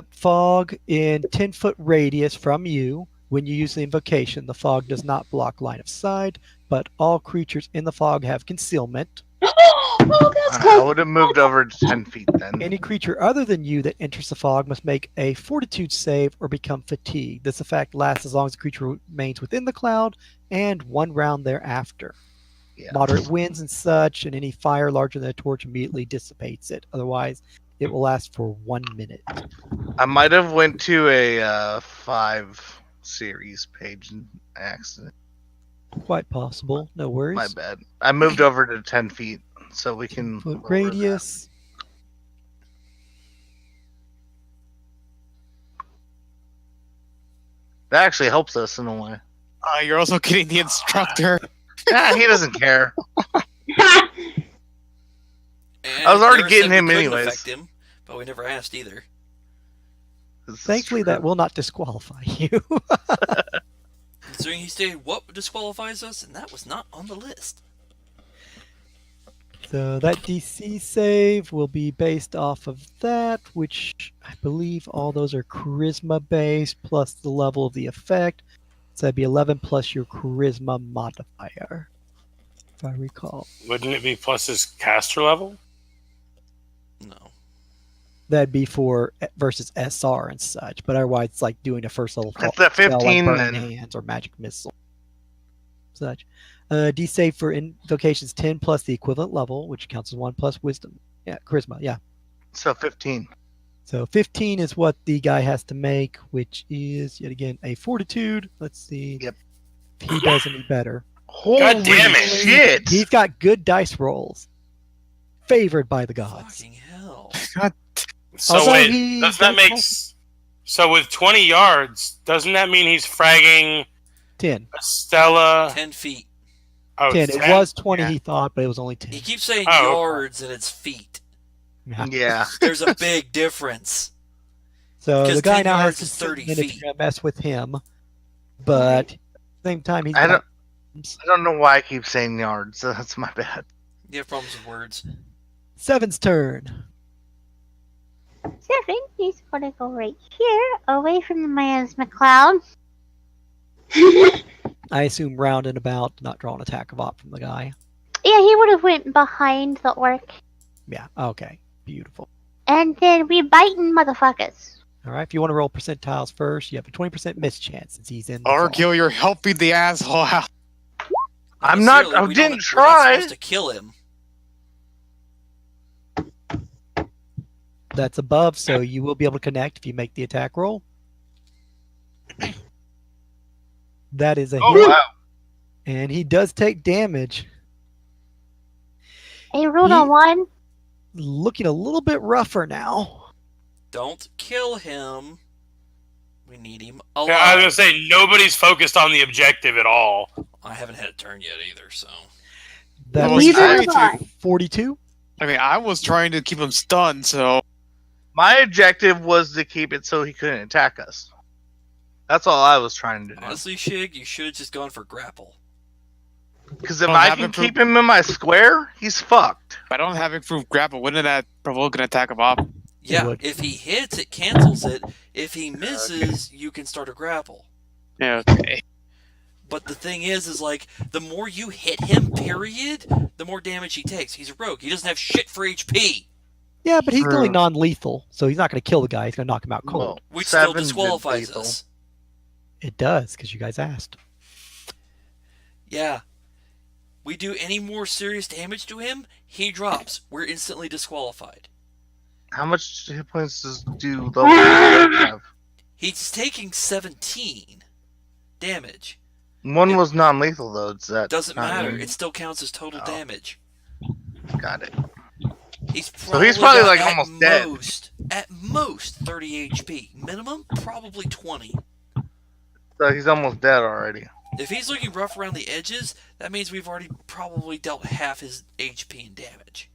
Fog in 10-foot radius from you. When you use the invocation, the fog does not block line of sight, but all creatures in the fog have concealment. Oh, that's I cool. would have moved over to 10 feet then. Any creature other than you that enters the fog must make a fortitude save or become fatigued. This effect lasts as long as the creature remains within the cloud and 1 round thereafter. Yeah. Moderate winds and such, and any fire larger than a torch immediately dissipates it. Otherwise, it will last for 1 minute. I might have went to a 5 series page in accident. Quite possible. No My worries. bad. I moved over to 10 feet so we can. Foot lower radius. That actually helps us in a way. You're also getting the instructor. Nah, he doesn't care. And I was already Garrett getting said we him couldn't anyways. affect him, but we never asked either. This is Thankfully, true. that will not disqualify you. Considering he stated what disqualifies us, and that was not on the list. So that DC save will be based off of that, which I believe all those are charisma based plus the level of the effect. So that'd be 11 plus your charisma modifier, if I recall. Wouldn't it be plus his caster level? No. That'd be for versus SR and such, but otherwise it's like doing a first level It's a spell 15 like Burning then. Hands or Magic Missile. Such. D save for invocations 10 plus the equivalent level, which counts as 1 plus wisdom. Yeah, charisma, yeah. So 15. So 15 is what the guy has to make, which is yet again a fortitude. Let's see Yep. if he does any better. Holy God damn it. shit! He's got good dice rolls, favored by the gods. Fucking hell. So Although wait, he doesn't that does make roll- so with 20 yards? Doesn't that mean he's fragging 10. Estella? 10 feet. Oh, 10. 10? It was 20, Yeah. he thought, but it was only 10. He keeps saying Oh, okay. yards and it's feet. Yeah. Yeah. There's a big difference. So Because the guy 10 now has yards to is 30 30 minutes feet. to mess with him, but at the same time he's I got I don't know why I keep saying yards. So that's my bad. You have problems with words. Seven's turn. 7, he's gonna go right here, away from the miasma cloud. I assume round and about, not draw an attack of op from the guy. Yeah, he would have went behind the orc. Yeah, okay. Beautiful. And then we biting motherfuckers. All right, if you want to roll percentiles first, you have a 20% miss chance since he's in the fog. Argyle, you're helping the asshole out. I'm not. Necessarily, I we didn't We're not try. supposed to kill him. That's above, so you will be able to connect if you make the attack roll. That is a Oh hit, wow! and he does take damage. He rolled Ye- a 1. Looking a little bit rougher now. Don't kill him. We need him Yeah, I was alive. gonna say nobody's focused on the objective at all. I haven't had a turn yet either, so. That Well, was Neither I- have I. 42. I mean, I was trying to keep him stunned, so My objective was to keep it so he couldn't attack us. That's all I was trying to do. Honestly, Shig, you should have just gone for grapple. Because if Oh, I have can him keep him in my square, he's fucked. if I don't have improved grapple, wouldn't that provoke an attack of op? Yeah, would. if he hits, it cancels it. If he misses, you can start a grapple. Yeah, okay. But the thing is like, the more you hit him, period, the more damage he takes. He's a rogue. He doesn't have shit for HP. Yeah, but he's only True. non-lethal, so he's not going to kill the guy. He's going to knock him out cold. Well, Which still seven's disqualifies lethal. us. It does, because you guys asked. Yeah. We do any more serious damage to him, he drops. We're instantly disqualified. How much hit points do low have? He's taking 17 damage. One was non-lethal though. It's that Doesn't not matter. even- It still counts as total Oh. damage. Got it. He's So he's probably, got like, at almost dead. At most 30 HP. Minimum, probably 20. So he's almost dead already. If he's looking rough around the edges, that means we've already probably dealt half his HP and damage.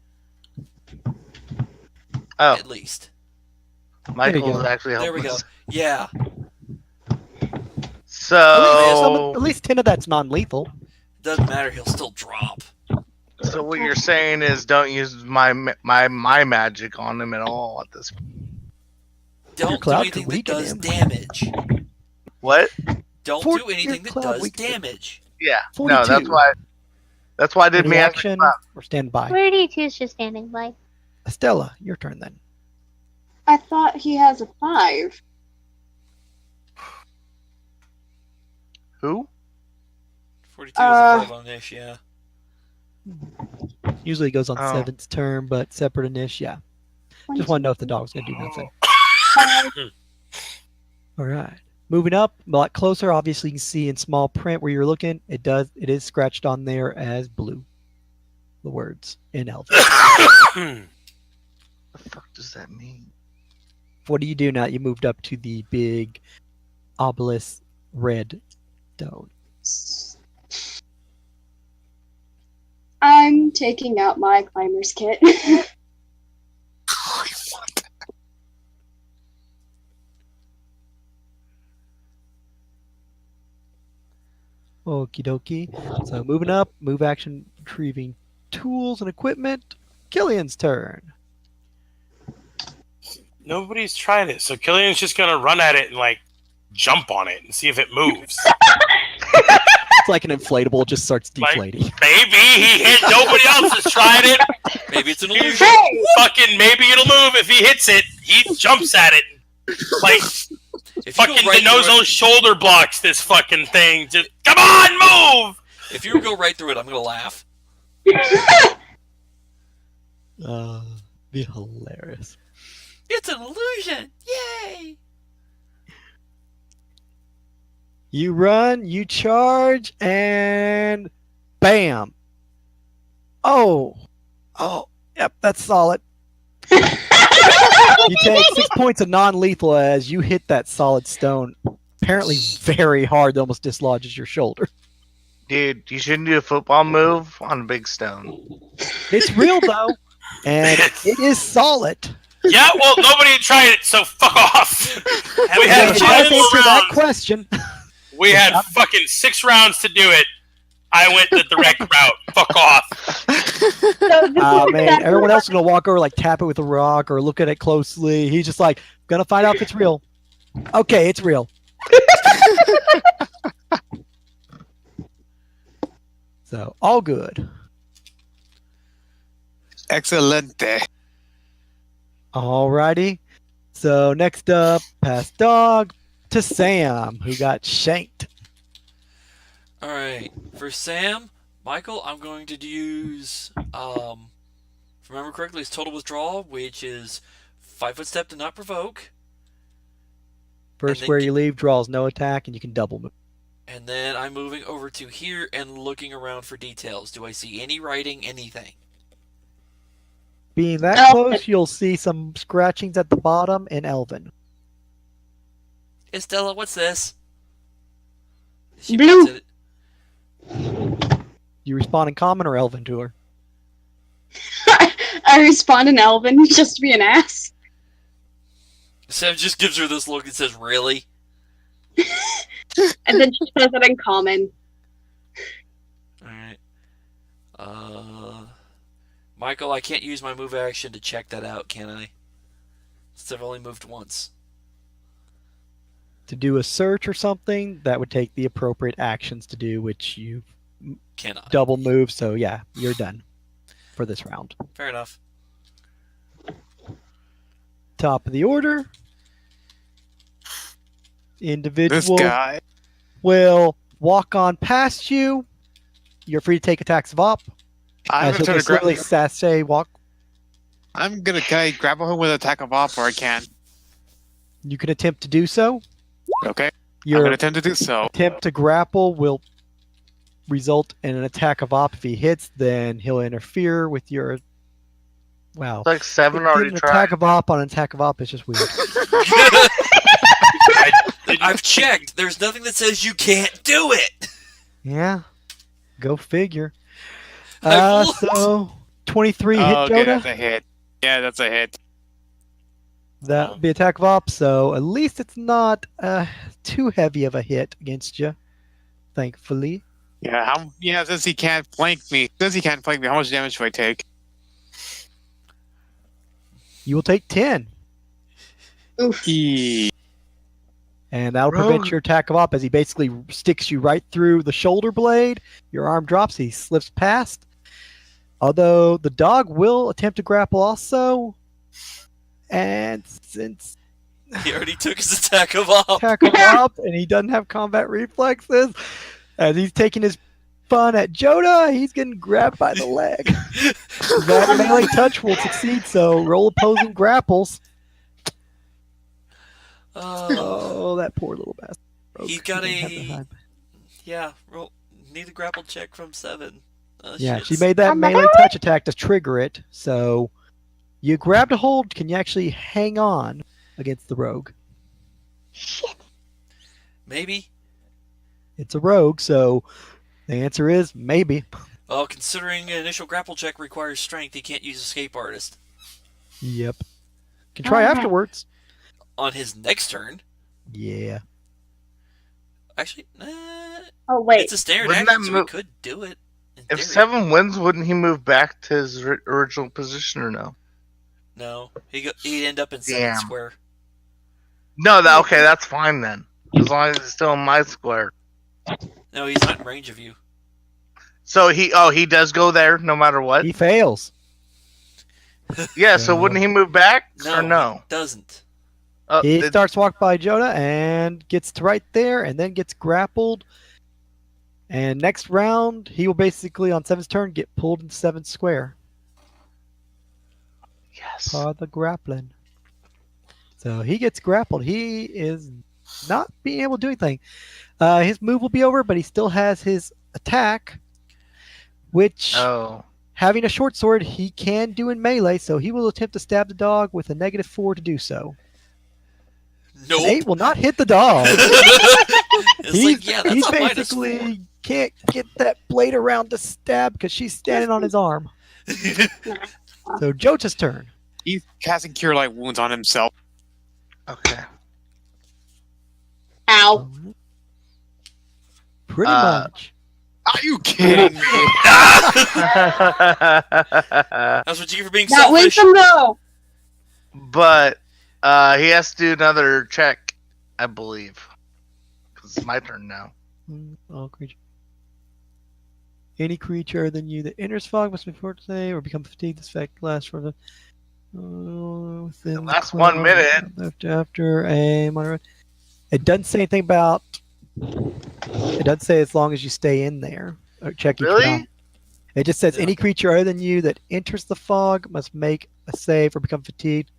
Oh, At least. Michael go. is actually There helping we go. us. Yeah. So, At least 10 of that's non-lethal. Doesn't matter, he'll still drop. so what you're saying is don't use my magic on him at all at this. Don't do cloud anything could that weaken does him. damage. What? Don't For do anything your that cloud does weaken. damage. Yeah. 42. No, that's why. That's why I did Any me action or stand by? 42 is just standing by. Estella, your turn then. I thought he has a 5. Who? 42 is a 5 on this, yeah. Usually it goes on Oh. 7's turn, but separate initiative, yeah. Just want to know if the dog's going to do nothing. All right. Moving up, a lot closer. Obviously, you can see in small print where you're looking. It is scratched on there as blue. The words in Elven. What the fuck does that mean? What do you do now? You moved up to the big obelisk red stone. I'm taking out my climber's kit. Okie dokie. So moving up, move action, retrieving tools and equipment. Killian's turn. Nobody's tried it, so Killian's just gonna run at it and like jump on it and see if it moves. It's like an inflatable, it just starts deflating. Maybe he hit. Nobody else has tried it. Maybe it's an illusion. Hey! Fucking maybe it'll move if he hits it. He jumps at it. Like If you fucking go right through Denozo it, shoulder blocks this fucking thing. Just come on, move! if you go right through it, I'm gonna laugh. Be hilarious. It's an illusion! Yay! You run, you charge, and bam. Oh, yep, that's solid. You take 6 points of non-lethal as you hit that solid stone, apparently very hard, that almost dislodges your shoulder. Dude, you shouldn't do a football move on a big stone. It's real though, and it is solid. Yeah, well, nobody tried it, so fuck off. And we had If five I more answer that rounds. question, We had fucking 6 rounds to do it. I went the direct route. Fuck off. So this oh is man, exactly everyone what else is gonna walk over, like tap it with a rock or look at it closely. He's just like, gonna find out if it's real. Okay, it's real. So all good. Excelente. Alrighty. So next up, past dog to Sam, who got shanked. Alright, for Sam, Michael, I'm going to use, if I remember correctly, his total withdrawal, which is 5-foot step to not provoke. First then where get- you leave draws no attack, and you can double move. And then I'm moving over to here and looking around for details. Do I see any writing, anything? Being that Elven. close, you'll see some scratchings at the bottom in Elven. Estella, what's this? She Blue. points at it. You respond in common or Elven to her? I respond in Elven just to be an ass. Sam just gives her this look and says, really? And then she says it in common. Alright. Michael, I can't use my move action to check that out, can I? Since I've only moved once. To do a search or something, that would take the appropriate actions to do, which you Cannot. double move. So yeah, you're done for this round. Fair enough. Top of the order. This Individual guy. will walk on past you. You're free to take attacks of op. I'm As gonna try he'll to grab. slowly sashay walk. Can I grab him with an attack of op, or I can? You can attempt to do so. Okay. I'm Your gonna attempt to do so. attempt to grapple will result in an attack of op. If he hits, then he'll interfere with your. Wow. It's like 7 Getting already an tried. attack of op on an attack of op is just weird. I've checked. There's nothing that says you can't do it. Yeah. Go figure. I've looked. So 23 hit Okay, Jonah. that's a hit. Yeah, that's a hit. That would be attack of op, so at least it's not too heavy of a hit against you. Thankfully. Yeah, since he can't flank me. How much damage do I take? You will take 10. Oof. E. And that'll prevent Rogue. your attack of op as he basically sticks you right through the shoulder blade. Your arm drops, he slips past. Although the dog will attempt to grapple also. And since He already took his attack of op. attack of op and he doesn't have combat reflexes, as he's taking his fun at Joda, he's getting grabbed by the leg. That melee touch will succeed, so roll opposing grapples. Oh, that poor little bastard. He got He didn't have a- the high- Yeah, need a grapple check from 7. Yeah, Shit. she made that Another melee touch attack to trigger it, so you grabbed a hold. Can you actually hang on against the rogue? Shit. Maybe. It's a rogue, so the answer is maybe. Well, considering an initial grapple check requires strength, he can't use Escape Artist. Yep. Can try Okay. afterwards. On his next turn, Yeah. actually, Oh wait. it's a standard Wouldn't action, that so we move- could do it. in If theory. 7 wins, wouldn't he move back to his original position or no? No, he'd end up in 7 Damn. square. No, okay, that's fine then. As long as he's still in my square. No, he's not in range of you. So he does go there no matter what? He fails. Yeah, so wouldn't he move back or no? He doesn't. He starts walk by Joda and gets to right there and then gets grappled. And next round, he will basically, on 7's turn, get pulled in 7 square. Yes. For the grappling. So he gets grappled. He is not being able to do anything. His move will be over, but he still has his attack, which, Oh. having a short sword, he can do in melee, so he will attempt to stab the dog with a -4 to do so. Nope. An 8 will not hit the dog. It's like, yeah, that's he's a -4. basically can't get that blade around to stab because she's standing on his arm. So Jota's turn. He's casting Cure Light Wounds on himself. Okay. Ow. Pretty Uh, much. Are you kidding me? That's what you get for being That selfish. wisdom though. But he has to do another check, I believe. Because it's my turn now. All creature. Any creature other than you that enters fog must be forced to say or become fatigued. This effect lasts for the within the lasts 1 cloud minute. left after a moderate. It doesn't say anything about. It doesn't say as long as you stay in there. Or check each Really? round. It just says Yeah. any creature other than you that enters the fog must make a save or become fatigued,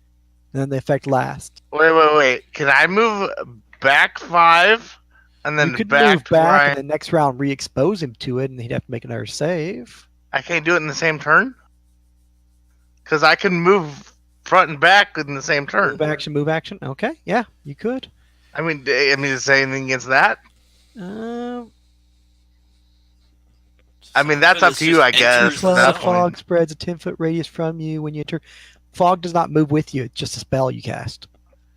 and then the effect lasts. Wait. Can I move back 5? And then You could back move to back where and the next round re-expose him to it, and he'd have to make another save. I can't do it in the same turn? Because I can move front and back in the same turn. Move action. Okay, yeah, you could. I mean, to say anything against that? Um, I mean, that's up This to you, just I guess. enters Cloud the That's zone. fog spreads a 10-foot radius from you when you enter. Fog does not move with you. It's just a spell you cast.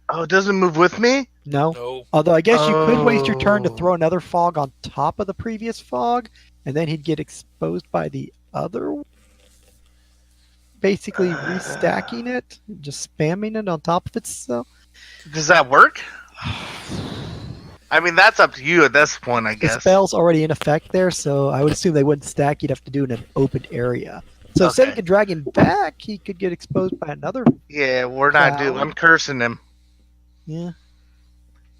Oh, it doesn't move with me? No. No. Although I guess you could waste your turn to Oh. throw another fog on top of the previous fog, and then he'd get exposed by the other. Basically restacking it, just spamming it on top of itself. Does that work? I mean, that's up to you at this point, I The guess. spell's already in effect there, so I would assume they wouldn't stack. You'd have to do it in an open area. So instead Okay. of dragging back, he could get exposed by another. Yeah, we're not doing. Cloud. I'm cursing him. Yeah.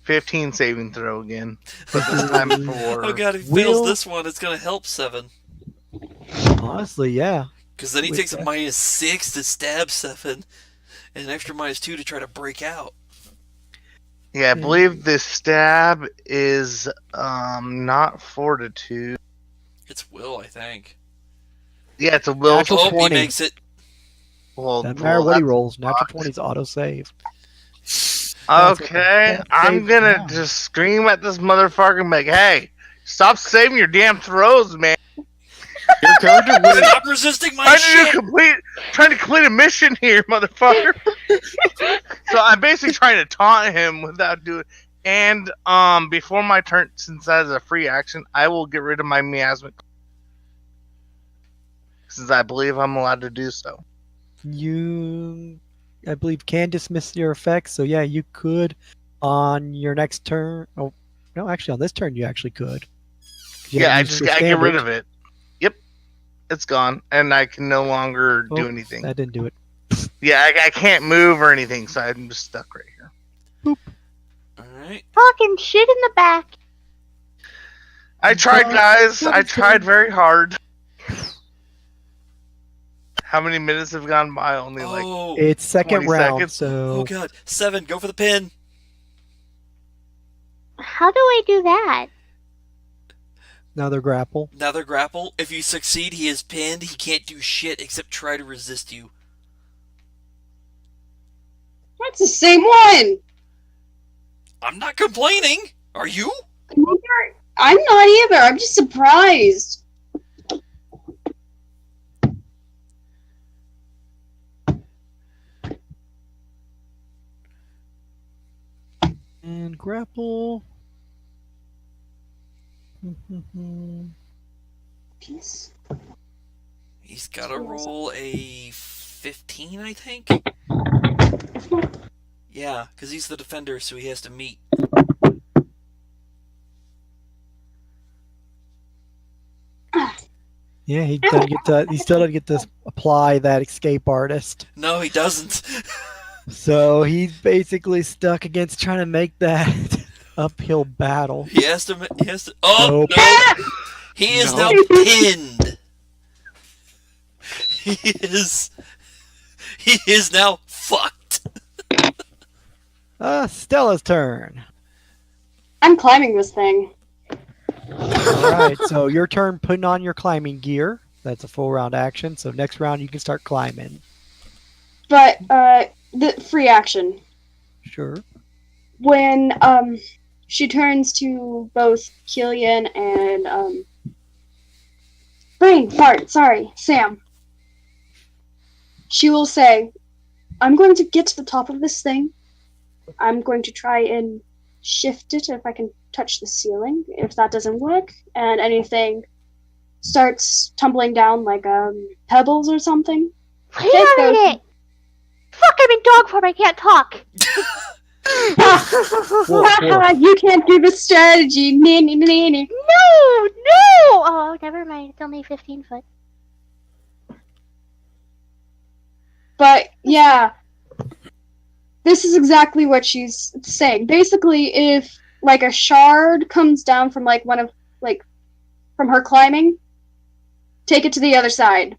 15 saving throw again. But this time for. Oh god, if he Will- fails this one, it's gonna help 7. Honestly, yeah. Because then he With takes a that. -6 to stab 7, and an extra -2 to try to break out. Yeah, I believe this stab is not fortitude. It's will, I think. Yeah, it's a will. Natural Oh, 20. he makes it. Well, Doesn't matter what he that's- rolls. Natural 20's auto save. Okay, That's I'm saved gonna now. just scream at this motherfucker and be like, hey, stop saving your damn throws, man. Your character would Stop resisting my Trying shit! trying to complete a mission here, motherfucker. So I'm basically trying to taunt him without doing. And before my turn, since that is a free action, I will get rid of my miasmic, since I believe I'm allowed to do so. You, I believe, can dismiss your effects. So yeah, you could On your next turn. Oh, no, actually, on this turn, you actually could. Yeah, I get rid of it. Yep, it's gone, and I can no longer do anything. That didn't do it. Yeah, I can't move or anything, so I'm just stuck right here. Alright. Talking shit in the back. I tried, guys. I tried very hard. How many minutes have gone by? Only like It's second 20 round, seconds. so Oh god. 7, go for the pin. How do I do that? another grapple. Another grapple. If you succeed, he is pinned. He can't do shit except try to resist you. That's the same one. I'm not complaining. Are you? I'm not either. I'm just surprised. And grapple. Peace. He's got to roll a 15, I think. Yeah, because he's the defender, so he has to meet. Yeah, he doesn't get to. He still doesn't get to apply that escape artist. No, he doesn't. So he's basically stuck against trying to make that uphill battle. He has to. Oh Nope. no! He is now pinned. He is. He is now fucked. Stella's turn. I'm climbing this thing. All right, so your turn putting on your climbing gear. That's a full round action. So next round you can start climbing. But the free action. Sure. When she turns to both Killian and brain fart, sorry, Sam. She will say, I'm going to get to the top of this thing. I'm going to try and shift it if I can touch the ceiling. If that doesn't work, and anything starts tumbling down like pebbles or something. Wait a minute! Fuck, I'm in dog form, I can't talk! You can't do the strategy. No! No! Oh, never mind. It's only 15 foot. But yeah, this is exactly what she's saying. Basically, if like a shard comes down from like from her climbing, take it to the other side.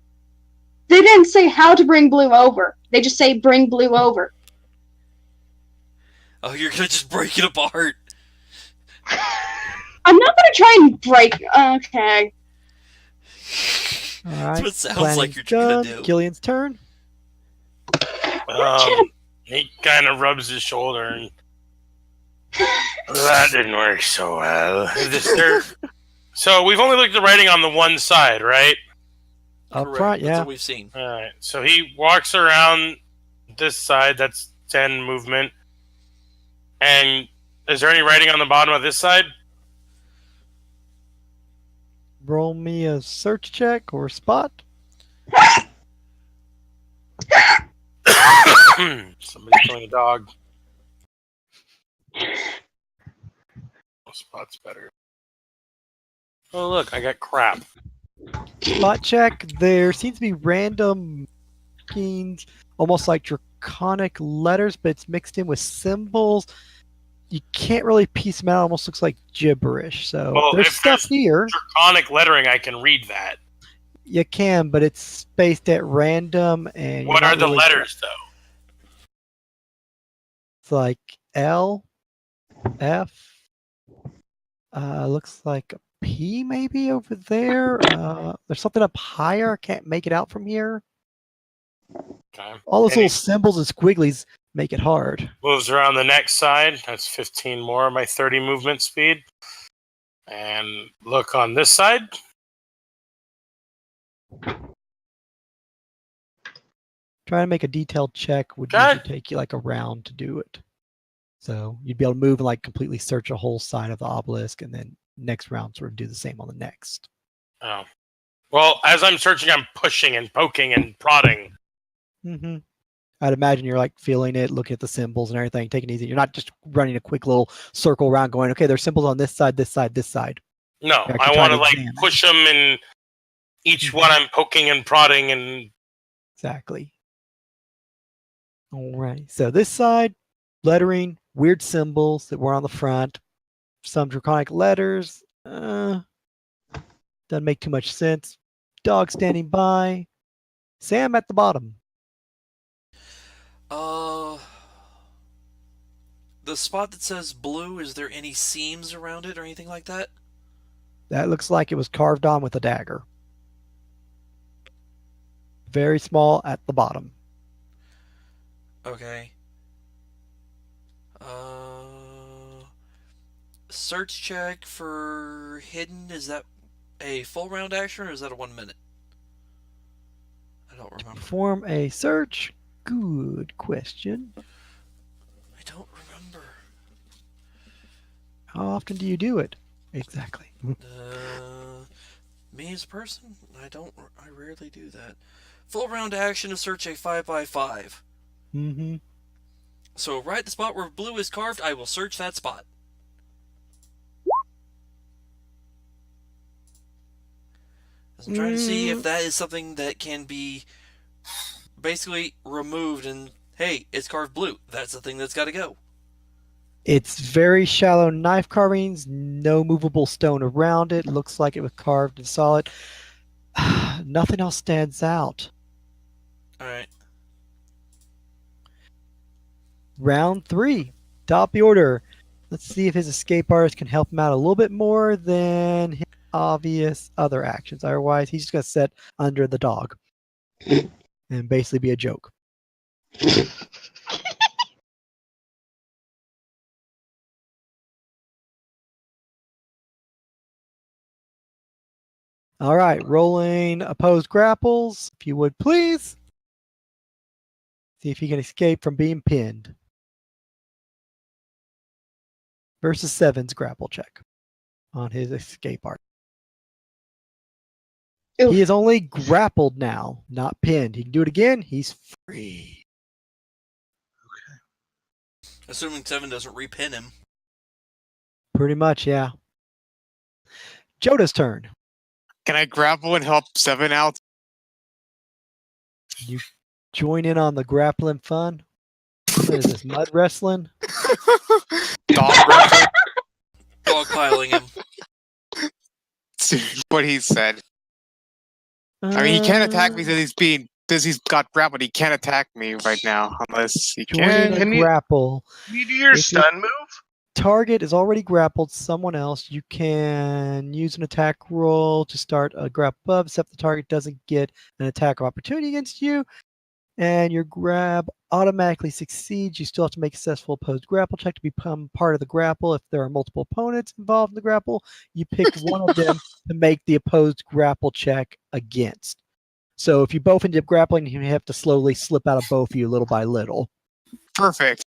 They didn't say how to bring Blue over. They just say bring Blue over. Oh, you're gonna just break it apart. I'm not gonna try and break. Okay. All right. That's what it sounds planning's like you're gonna done. do. Killian's turn. He kind of rubs his shoulder and that didn't work so well. So we've only looked at the writing on the one side, right? Up Correct. front, That's yeah. what we've seen. All right. So he walks around this side. That's 10 movement. And is there any writing on the bottom of this side? Roll me a search check or spot. Somebody's killing a dog. Spot's better. Oh, look, I got crap. Spot check. There seems to be random markings, almost like draconic letters, but it's mixed in with symbols. You can't really piece them out. Almost looks like gibberish. So Well, there's if stuff there's here. Draconic lettering, I can read that. You can, but it's spaced at random. And What you're are not the really- letters, though? It's like L, F. Looks like a P maybe over there. There's something up higher. I can't make it out from here. Okay. All those Any- little symbols and squigglies make it hard. Moves around the next side. That's 15 more of my 30 movement speed. And look on this side. Trying to make a detailed check would God. usually take you like a round to do it. So you'd be able to move and like completely search a whole side of the obelisk, and then next round sort of do the same on the next. Oh. Well, as I'm searching, I'm pushing and poking and prodding. Mm-hmm. I'd imagine you're like feeling it, looking at the symbols and everything, taking it easy. You're not just running a quick little circle around going, okay, there's symbols on this side, this side, this side. No, You're I actually want to trying to like examine. push them, and each one I'm poking and prodding, and Exactly. All right. So this side, lettering, weird symbols that were on the front, some draconic letters. Doesn't make too much sense. Dog standing by. Sam at the bottom. The spot that says blue, is there any seams around it or anything like that? That looks like it was carved on with a dagger. Very small at the bottom. Okay. Search check for hidden, is that a full round action or is that a 1 minute? I don't remember. Perform a search. Good question. I don't remember. How often do you do it? Exactly. Me as a person, I rarely do that. Full round action to search a 5x5. Mm-hmm. So right at the spot where blue is carved, I will search that spot. I'm trying to see if that is something that can be basically removed and, hey, it's carved blue. That's the thing that's got to go. It's very shallow knife carvings, no movable stone around it. Looks like it was carved in solid. Nothing else stands out. Alright. Round 3. Top the order. Let's see if his escape artist can help him out a little bit more than his obvious other actions. Otherwise, he's just going to sit under the dog and basically be a joke. All right, rolling opposed grapples, if you would please. See if he can escape from being pinned. Versus 7's grapple check on his escape art. Oof. He is only grappled now, not pinned. He can do it again. He's free. Assuming 7 doesn't repin him. Pretty much, yeah. Joda's turn. Can I grapple and help 7 out? You join in on the grappling fun. What is this, mud wrestling? Dog wrestling? Dogpiling him. What he said. I mean, he can't attack me because he's got grappled. He can't attack me right now unless he Join in can. a grapple. You do your If you- stun move? Target is already grappled someone else. You can use an attack roll to start a grab above, except the target doesn't get an attack of opportunity against you. And your grab automatically succeeds. You still have to make a successful opposed grapple check to become part of the grapple. If there are multiple opponents involved in the grapple, you pick one of them to make the opposed grapple check against. So if you both end up grappling, you have to slowly slip out of both of you little by little. Perfect.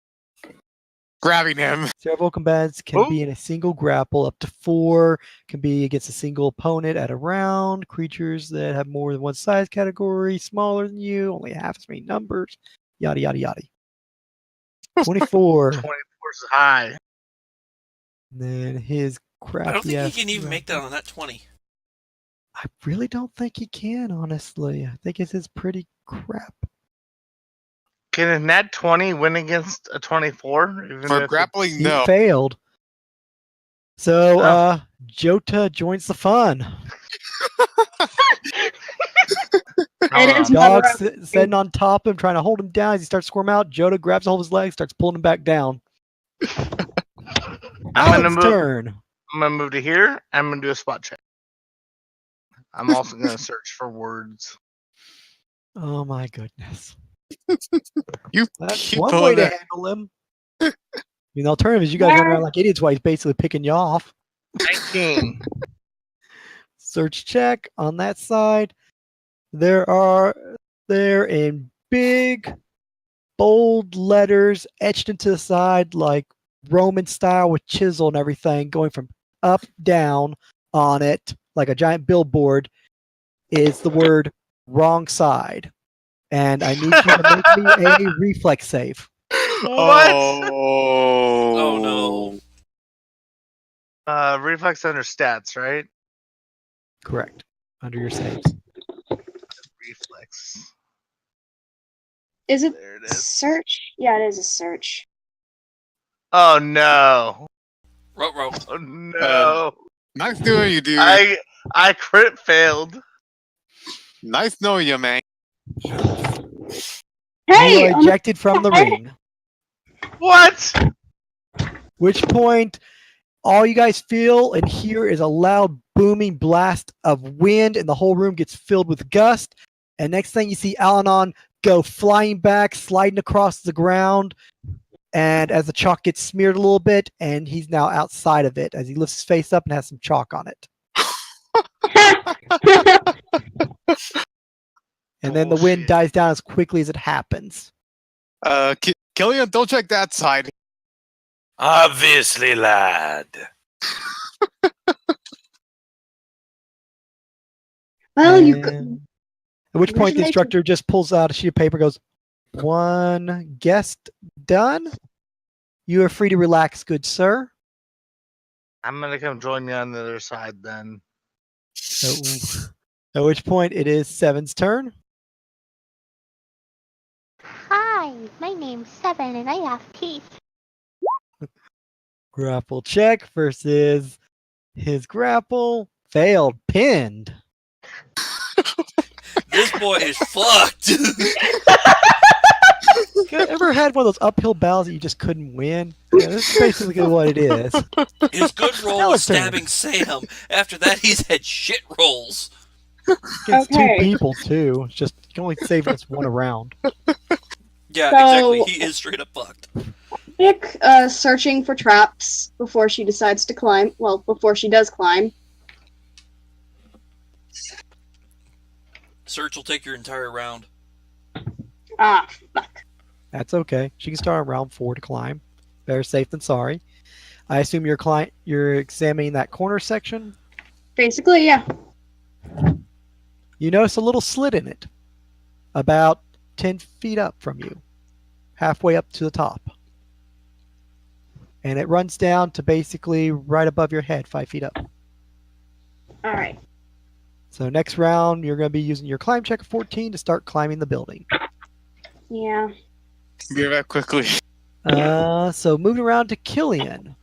Grabbing him. Several combatants can be in a single grapple. Up to 4 can be against a single opponent at a round. Creatures that have more than one size category, smaller than you, only half as many numbers. Yada, yada, yada. 24. 24 is high. And then his crappy I don't think ass he can even make that grapple. on that 20. I really don't think he can, honestly. I think it's pretty crap. Can a nat 20 win against a 24? Even For if grappling, He no. failed. So, Oh. Jota joins the fun. It is Dog mother- sitting on top of him, trying to hold him down. As he starts to squirm out, Jota grabs hold of his leg, starts pulling him back down. I'm gonna Alex's move. turn. I'm gonna move to here. I'm gonna do a spot check. I'm also gonna search for words. Oh my goodness. You That's keep one pulling way to that. handle him. I mean, the alternative is you guys run around like idiots while he's basically picking you off. 19. Search check on that side. There in big, bold letters etched into the side like Roman style with chisel and everything, going from up, down on it like a giant billboard, is the word wrong side. And I need you to make me a reflex save. What? Oh no. Reflex under stats, right? Correct. Under your saves. Reflex. Is it There it is. search? Yeah, it is a search. Oh no. Ruh-roh. Oh no. Nice knowing you, dude. I crit failed. Nice knowing you, man. You Hey! are ejected from the ring. What? Which point, all you guys feel and hear is a loud booming blast of wind, and the whole room gets filled with gust. And next thing you see Alanon go flying back, sliding across the ground. And as the chalk gets smeared a little bit, and he's now outside of it as he lifts his face up and has some chalk on it. And then the wind Bullshit. dies down as quickly as it happens. Killian, don't check that side. Obviously, lad. Well, you And at which point the Congratulations. instructor just pulls out a sheet of paper and goes, "One guest done. You are free to relax, good sir." I'm gonna come join you on the other side then. At which point it is Seven's turn. Hi, my name's Seven and I have teeth. Grapple check versus his grapple. Failed. Pinned. This boy is fucked. You ever had one of those uphill battles that you just couldn't win? Yeah, this is basically what it is. His good roll Now was it's turn. stabbing Sam. After that, he's had shit rolls. Against Okay. two people, too. It's just, you can only save this one around. Yeah, So- exactly. He is straight up fucked. pick searching for traps before she decides to climb. Well, before she does climb. Search will take your entire round. Ah, fuck. That's okay. She can start on round 4 to climb. Better safe than sorry. I assume you're examining that corner section. Basically, yeah. You notice a little slit in it, about 10 feet up from you, halfway up to the top. And it runs down to basically right above your head, 5 feet up. All right. So next round, you're going to be using your climb check of 14 to start climbing the building. Yeah. Be right back quickly. So moving around to Killian.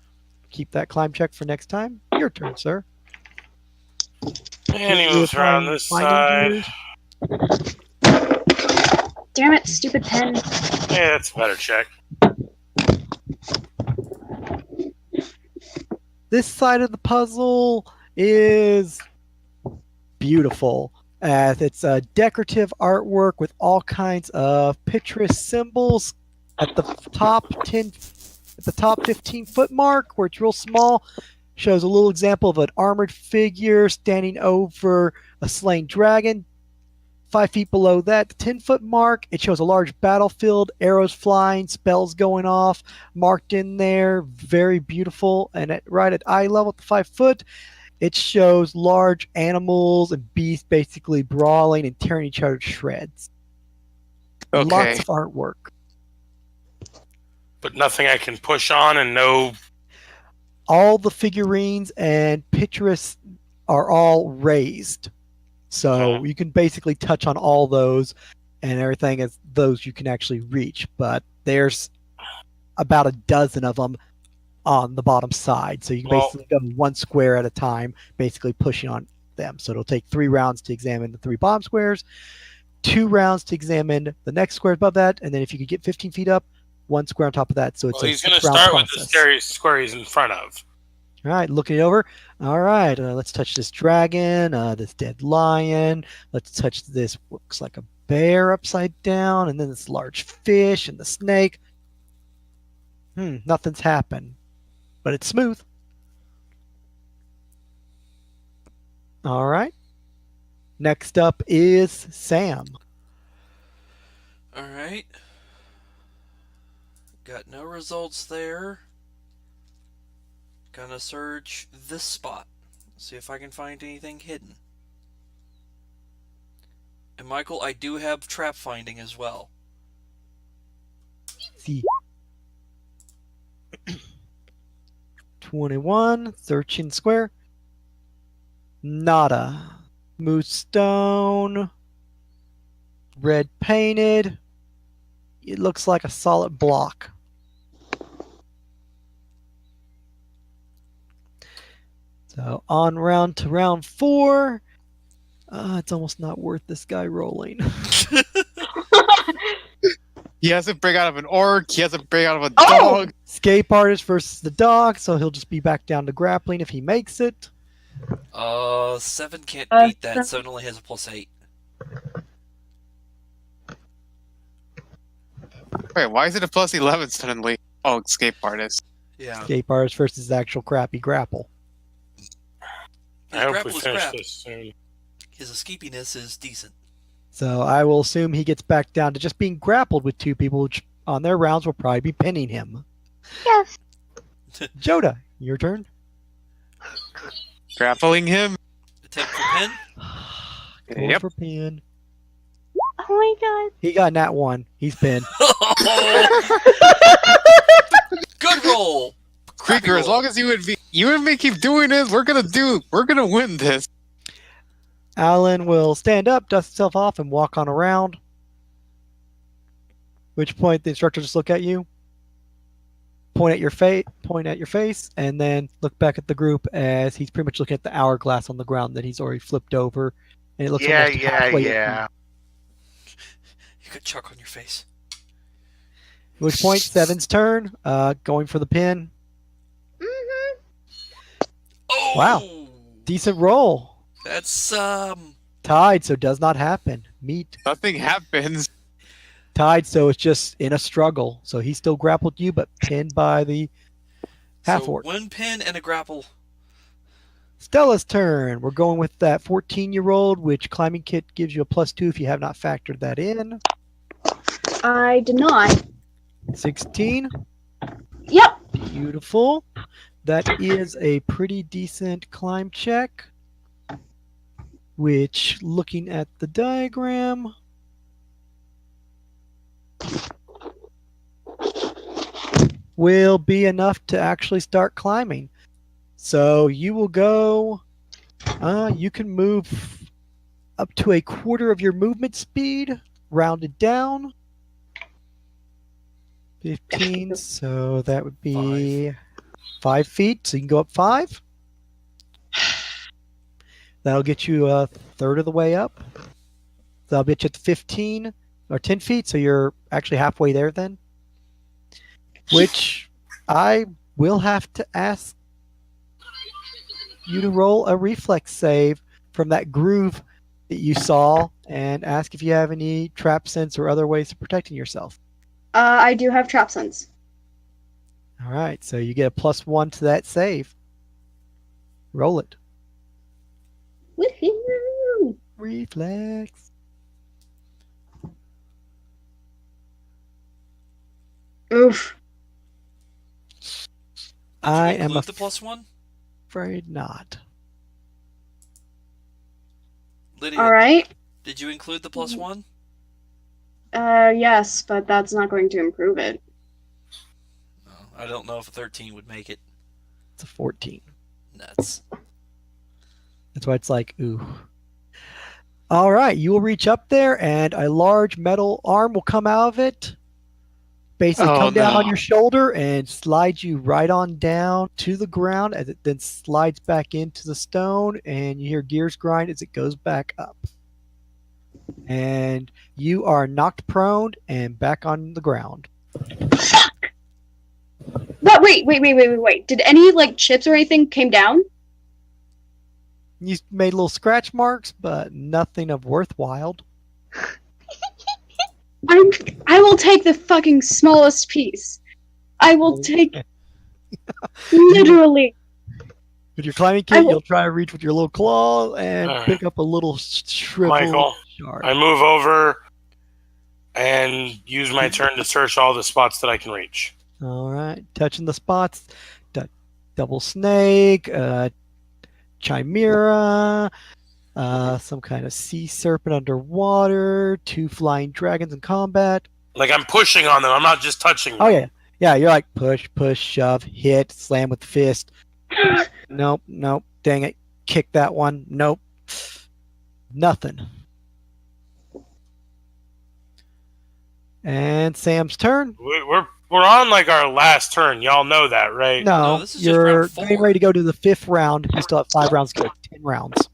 Keep that climb check for next time. Your turn, sir. And he You moves around find this finding side. gears. Damn it, stupid pen. Yeah, that's a better check. This side of the puzzle is beautiful, as it's a decorative artwork with all kinds of picturesque symbols at the top 15-foot mark, where it's real small. Shows a little example of an armored figure standing over a slain dragon. 5 feet below that, the 10-foot mark, it shows a large battlefield, arrows flying, spells going off, marked in there, very beautiful. And right at eye level at the 5 foot, it shows large animals and beasts basically brawling and tearing each other to shreds. Okay. Lots of artwork. But nothing I can push on and no. All the figurines and pictures are all raised. So you can basically touch on all those, and everything is those you can actually reach. But there's about a dozen of them on the bottom side. So you can basically go one square at a time, basically pushing on them. So it'll take 3 rounds to examine the 3 bottom squares, 2 rounds to examine the next square above that, and then if you could get 15 feet up, 1 square on top of that. So it's Well, a he's going to 6-round start with process. the square he's in front of. All right, looking it over. All right, let's touch this dragon, this dead lion. Let's touch this, looks like a bear upside down, and then this large fish and the snake. Nothing's happened, but it's smooth. All right. Next up is Sam. Alright. Got no results there. Gonna search this spot. See if I can find anything hidden. And Michael, I do have trap finding as well. See. 21. Searching square. Nada. Smooth stone. Red painted. It looks like a solid block. So on round to round 4. It's almost not worth this guy rolling. He has to break out of an orc. He has to break out of a Oh! dog. Escape artist versus the dog, so he'll just be back down to grappling if he makes it. 7 can't Uh, beat that. 7 only has a +8. Wait, why is it a +11 suddenly? Oh, escape artist. Yeah. Escape artist versus actual crappy grapple. I hope we grapple is finish crap. this soon. His escapiness is decent. So I will assume he gets back down to just being grappled with 2 people, which on their rounds will probably be pinning him. Yes. Joda, your turn. Grappling him? Attempt for pin. Going Yep. for pin. Oh my god. He got nat 1. He's pinned. Good roll. Krieger, as long as you and me keep doing this, we're gonna win this. Alan will stand up, dust himself off, and walk on around. Which point the instructor just look at you, point at your face, and then look back at the group as he's pretty much looking at the hourglass on the ground that he's already flipped over, and it looks almost halfway. Yeah. You got chalk on your face. At which point, Seven's turn, going for the pin. Mm-hmm. Oh! Wow. Decent roll. That's, Tied, so does not happen. Meet. Nothing happens. Tied, so it's just in a struggle. So he still grappled you, but pinned by the half so orc. 1 pin and a grapple. Stella's turn. We're going with that 14-year-old, which climbing kit gives you a +2 if you have not factored that in. I did not. 16. Yep. Beautiful. That is a pretty decent climb check. Which, looking at the diagram, will be enough to actually start climbing. So you will go, you can move up to a quarter of your movement speed, rounded down. 15, so that would be 5 feet, so you can go up 5. That'll get you a third of the way up. That'll get you to 15 or 10 feet, so you're actually halfway there then. Which I will have to ask you to roll a reflex save from that groove that you saw and ask if you have any trap sense or other ways of protecting yourself. I do have trap sense. All right, so you get a +1 to that save. Roll it. Woohoo! Reflex. Oof. I Did you am include the +1? afraid not. Lydia, All right. did you include the +1? Yes, but that's not going to improve it. No, I don't know if a 13 would make it. It's a 14. Nuts. That's why it's like, ooh. All right, you will reach up there, and a large metal arm will come out of it. Basically, Oh, come down no. on your shoulder and slide you right on down to the ground as it then slides back into the stone, and you hear gears grind as it goes back up. And you are knocked prone and back on the ground. But wait. Did any, like, chips or anything came down? You made little scratch marks, but nothing of worthwhile. I will take the fucking smallest piece. I will take literally. With your climbing I kit, will- you'll try to reach with your little claw and Alright. pick up a little shriveled Michael, shard. I move over and use my turn to search all the spots that I can reach. All right, touching the spots. Double snake, chimera, some kind of sea serpent underwater, 2 flying dragons in combat. Like I'm pushing on them. I'm not just touching them. Oh yeah, yeah. You're like push, shove, hit, slam with the fist. Nope. Dang it! Kick that one. Nope. Nothing. And Sam's turn. We're on like our last turn. Y'all know that, right? No, this is just you're round 4. getting ready to go to the 5th round. You still have 5 rounds to go. 10 rounds.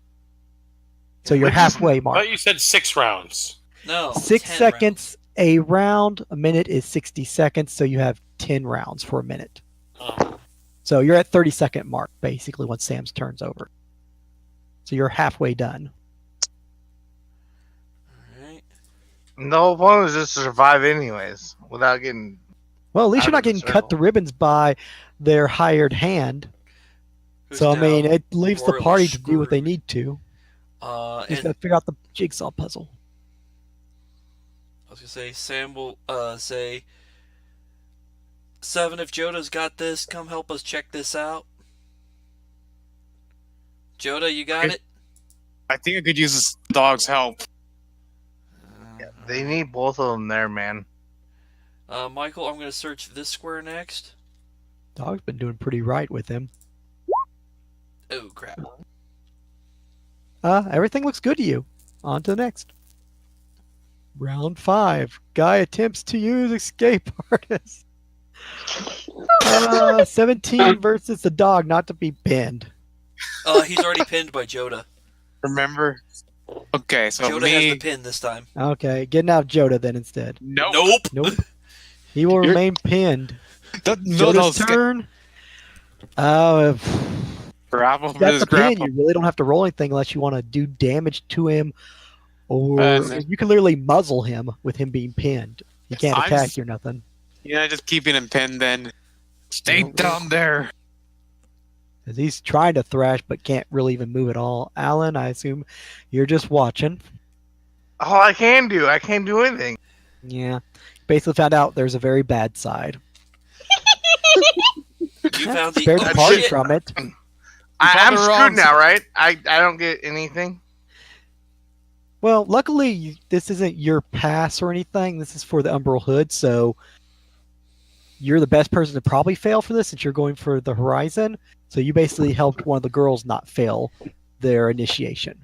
So you're halfway I mark. thought you said 6 rounds. No, 6 10 seconds a round. A minute is 60 seconds, so you have 10 rounds for a minute. Oh. So you're at 30-second mark, basically, once Sam's turn's over. So you're halfway done. Alright. No point is just to survive anyways, without getting. Well, at least Out you're not of the getting cut circle. the ribbons by their hired hand. Who's So, I now mean, it leaves the royally party to do what they screwed. need to. Just And got to figure out the jigsaw puzzle. I was gonna say Sam will say, 7, if Joda's got this, come help us check this out. Joda, you got it? I think I could use this dog's help. They need both of them there, man. Michael, I'm gonna search this square next. Dog's been doing pretty right with him. Oh crap. Everything looks good to you. On to the next. Round 5. Guy attempts to use escape artist. 17 versus the dog, not to be pinned. He's already pinned by Joda. Remember? Okay, so Joda has the me. pin this time. Okay, getting out Joda then instead. Nope. Nope. He will You're- remain pinned. No, Joda's turn. Grapple That's versus the pin. grapple. You really don't have to roll anything unless you want to do damage to him, or And- you can literally muzzle him with him being pinned. He can't I'm attack s- you or nothing. Yeah, just keeping him pinned then. Stay Nope. down there. 'Cause he's trying to thrash but can't really even move at all. Alan, I assume you're just watching. All I can't do anything. Yeah. Basically found out there's a very bad side. You found the Spared the oh party shit. from it. I'm found the wrong screwed now, right? I don't get anything. Well, luckily this isn't your pass or anything. This is for the Umber Hood, so you're the best person to probably fail for this since you're going for the Horizon. So you basically helped one of the girls not fail their initiation.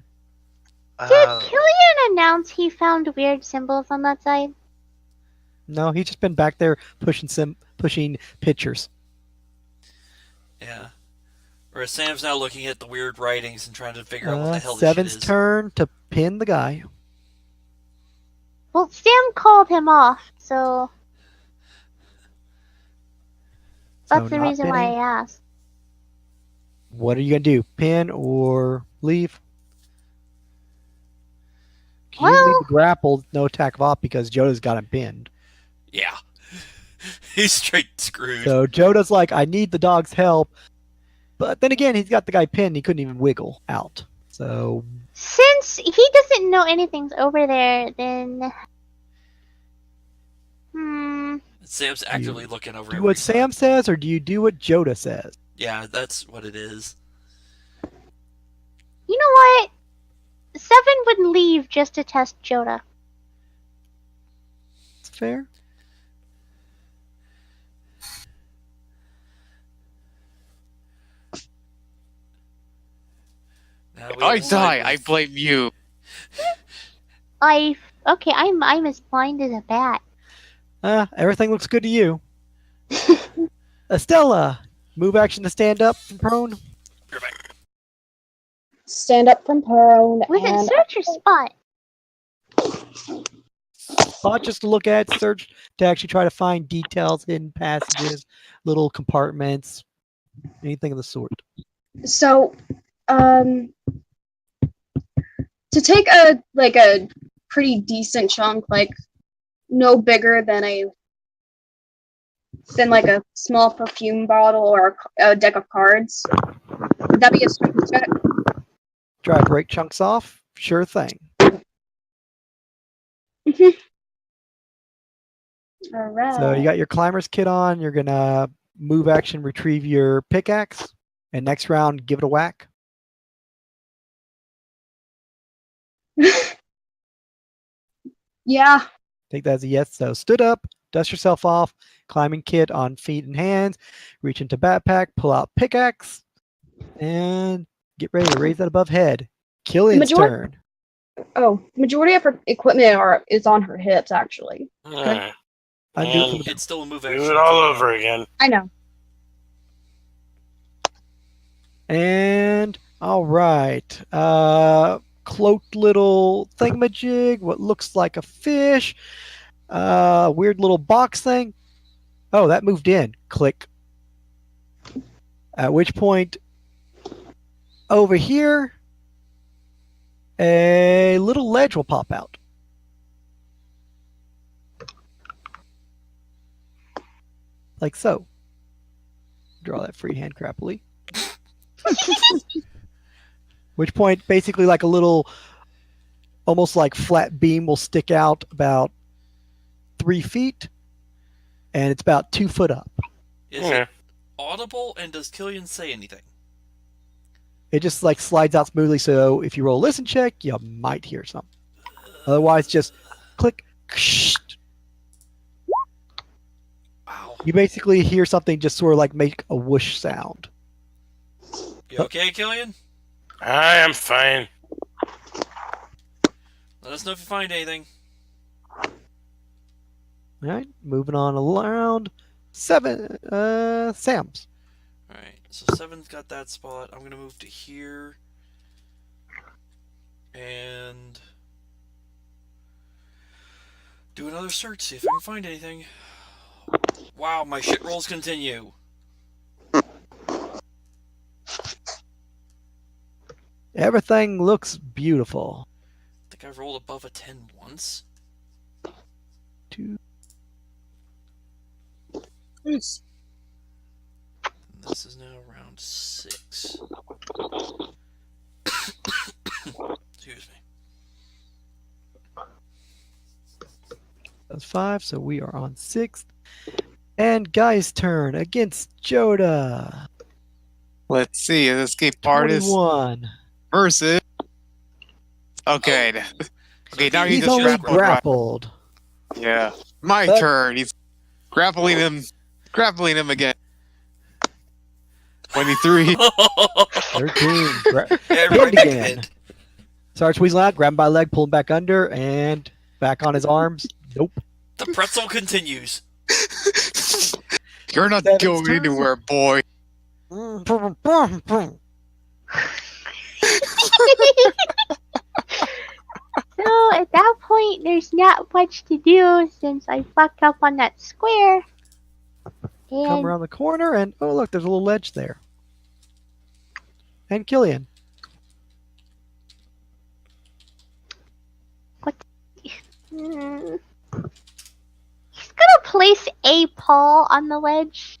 Did Killian announce he found weird symbols on that side? No, he's just been back there pushing pictures. Yeah. Whereas Sam's now looking at the weird writings and trying to figure out what the hell this Seven's shit is. turn to pin the guy. Well, Sam called him off, so So that's the not reason why I pinning. asked. What are you gonna do? Pin or leave? You Well- leave the grapple, no attack of op because Joda's got him pinned. Yeah. He's straight screwed. So Joda's like, I need the dog's help. But then again, he's got the guy pinned. He couldn't even wiggle out. So Since he doesn't know anything's over there, then Sam's actively looking over do every what side. Sam says, or do you do what Joda says? Yeah, that's what it is. you know what? 7 would leave just to test Joda. It's fair. Now If we I have to side die, I with- blame you. I'm as blind as a bat. Everything looks good to you. Estella, move action to stand up from prone. You're back. Stand up from prone Was it and search or spot? Thought just to look at, search to actually try to find details, hidden passages, little compartments, anything of the sort. so to take a pretty decent chunk, like no bigger than a small perfume bottle or a deck of cards. Would that be a strength check? Try to break chunks off? Sure thing. All right. So you got your climber's kit on. You're going to move action, retrieve your pickaxe, and next round, give it a whack. Yeah. Take that as a yes. So stood up, dust yourself off, climbing kit on feet and hands, reach into backpack, pull out pickaxe, and get ready to raise that above head. Killian's turn. Majority of her equipment is on her hips, actually. Okay. Undo it from the It's still a move Do action. it all over again. I know. And all right. Cloaked little thingamajig, what looks like a fish. Weird little box thing. Oh, that moved in. Click. At which point, over here, a little ledge will pop out. Like so. Draw that freehand crappily. Which point, basically, like a little, almost like flat beam will stick out about 3 feet, and it's about 2 foot up. Is it audible, and does Killian say anything? It just like slides out smoothly, so if you roll a listen check, you might hear something. Otherwise, just click. Wow. You basically hear something just sort of like make a whoosh sound. You okay, Killian? I am fine. Let us know if you find anything. All right, moving on around. 7, Sam's. Alright, so 7's got that spot. I'm gonna move to here. And do another search, see if I can find anything. Wow, my shit rolls continue. Everything looks beautiful. I think I've rolled above a 10 once. 2. Yes. And this is now round 6. Excuse me. That's 5, so we are on 6th. And Guy's turn against Joda. Let's see. An escape artist 21. versus. Okay. Okay, now He's just only grappled, right? grappled. Yeah. My But- turn. He's grappling him again. 23. 13. Yeah, Pinned right back again. pinned. Starts squeezing out, grab him by the leg, pull him back under, and back on his arms. Nope. The pretzel continues. You're not Seven's going turn. anywhere, boy. So at that point, there's not much to do since I fucked up on that square. Come And around the corner, and oh, look, there's a little ledge there. And Killian. he's gonna place a paw on the ledge.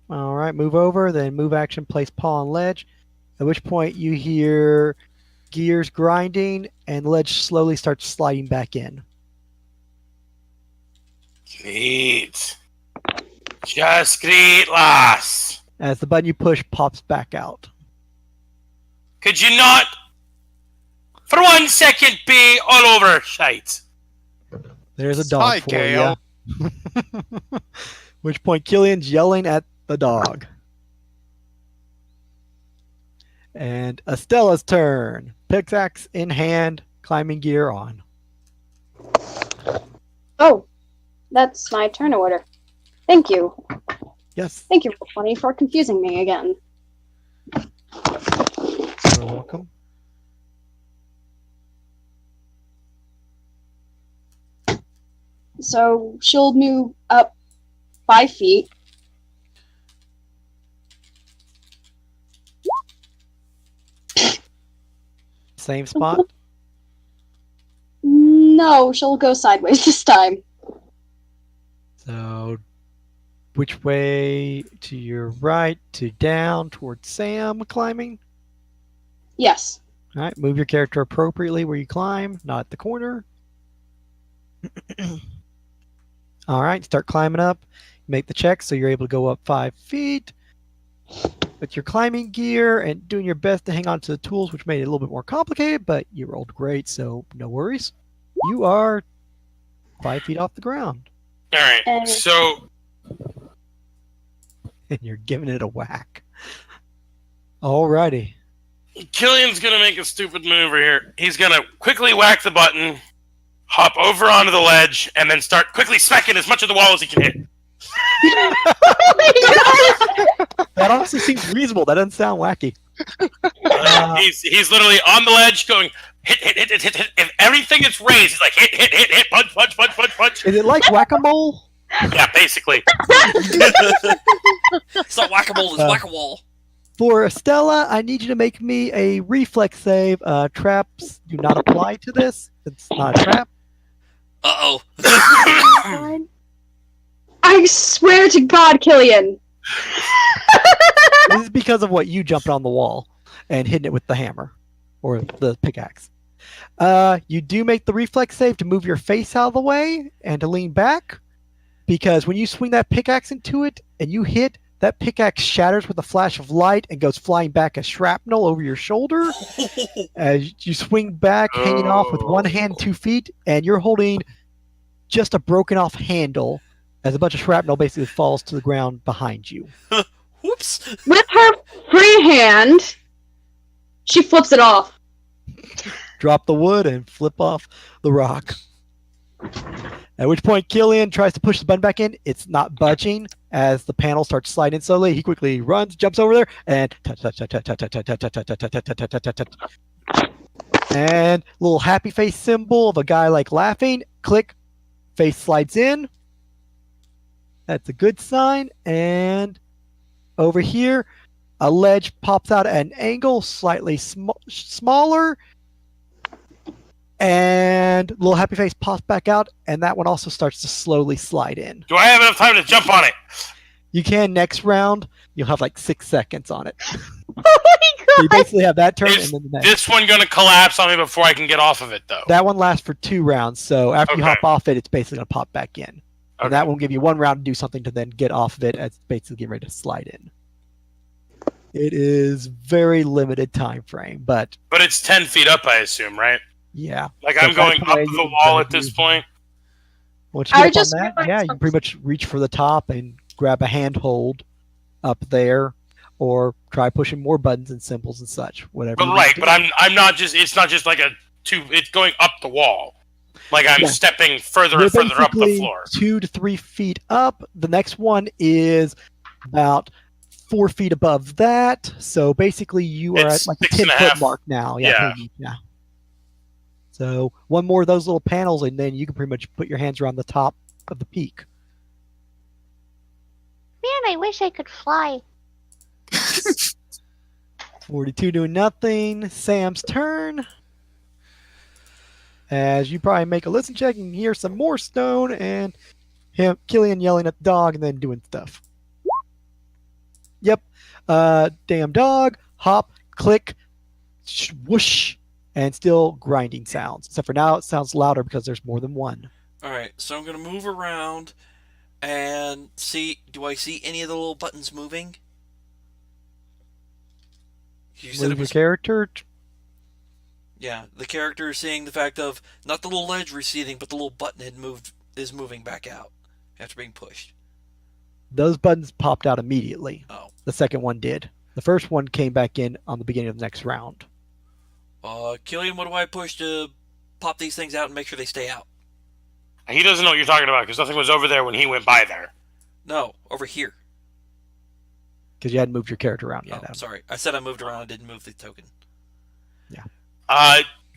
All right, move over, then move action, place paw on ledge. At which point you hear gears grinding, and the ledge slowly starts sliding back in. Great. Just great, lass. As the button you push pops back out. Could you not, for 1 second, be all over shite? There's a dog Hi, for Kale. you. Which point Killian's yelling at the dog. And Estella's turn. Pickaxe in hand, climbing gear on. Oh, that's my turn order. Thank you. Yes, Thank you, Roll20, for confusing me again. you're welcome. So she'll move up 5 feet. Same spot. No, she'll go sideways this time. So, which way? To your right, to down, towards Sam climbing. Yes. All right, move your character appropriately where you climb, not at the corner. All right, start climbing up. Make the check so you're able to go up 5 feet. with your climbing gear and doing your best to hang on to the tools, which made it a little bit more complicated, but you rolled great, so no worries. You are 5 feet off the ground, All right. And- So and you're giving it a whack. Alrighty. Killian's gonna make a stupid maneuver here. He's gonna quickly whack the button, hop over onto the ledge, and then start quickly smacking as much of the wall as he can hit. That honestly seems reasonable. That doesn't sound wacky. He's literally on the ledge going hit, hit, hit, hit, hit, hit. If everything is raised, he's like hit, hit, hit, hit, punch, punch, punch, punch, punch. Is it like whack-a-mole? Yeah, basically. It's not whack-a-mole, it's whack-a-wall. For Estella, I need you to make me a reflex save. Traps do not apply to this. It's not a trap. Uh-oh. I swear to God, Killian. This is because of what you jumped on the wall and hitting it with the hammer or the pickaxe. You do make the reflex save to move your face out of the way and to lean back, because when you swing that pickaxe into it and you hit, that pickaxe shatters with a flash of light and goes flying back as shrapnel over your shoulder. As you swing back, hanging off with one hand, 2 feet, and you're holding just a broken off handle as a bunch of shrapnel basically falls to the ground behind you. Whoops. With her free hand, she flips it off. Drop the wood and flip off the rock. At which point Killian tries to push the button back in. It's not budging. As the panel starts sliding slowly, he quickly runs, jumps over there, and touch, touch, touch, touch, touch, touch, touch, touch, touch, touch, touch, touch, touch, touch, touch. And little happy face symbol of a guy like laughing. Click. Face slides in. That's a good sign. And over here, a ledge pops out at an angle, slightly smaller. And little happy face pops back out, and that one also starts to slowly slide in. Do I have enough time to jump on it? You can next round. You'll have like 6 seconds on it. Oh my So you god! basically have that turn Is and then the next. this one gonna collapse on me before I can get off of it, though? That one lasts for 2 rounds. So after you Okay. hop off it, it's basically gonna pop back in. Okay. And that won't give you 1 round to do something to then get off of it as it's basically getting ready to slide in. It is very limited time frame, but But it's 10 feet up, I assume, right? yeah. Like So I'm if that's going the up way the you wall can at this use it. point. Once you I get up just on that, realized yeah, you can pretty much reach for the top and grab a handhold up there, or try pushing more buttons and symbols and such. Whatever. But you right, need to but do. I'm not just. It's not just like a two. It's going up the wall. Like I'm Yeah. stepping further You're and further up the basically floor. 2 to 3 feet up. The next one is about 4 feet above that. So basically, you are It's at like the 6 and a 10-foot half. mark now. Yeah. maybe, yeah. So one more of those little panels, and then you can pretty much put your hands around the top of the peak. Man, I wish I could fly. 42 doing nothing. Sam's turn. As you probably make a listen check and hear some more stone and Killian yelling at the dog and then doing stuff. Yep. Damn dog. Hop. Click. Whoosh. And still grinding sounds. Except for now it sounds louder because there's more than one. Alright, so I'm going to move around and see. Do I see any of the little buttons moving? You said Move it your was. character. Yeah, the character is seeing the fact of not the little ledge receding, but the little button is moving back out after being pushed. Those buttons popped out immediately. Oh. The second one did. The first one came back in on the beginning of the next round. Killian, what do I push to pop these things out and make sure they stay out? He doesn't know what you're talking about because nothing was over there when he went by there. No, over here. Because you hadn't moved your character around yet. Oh, Adam. sorry. I said I moved around. I didn't move the token.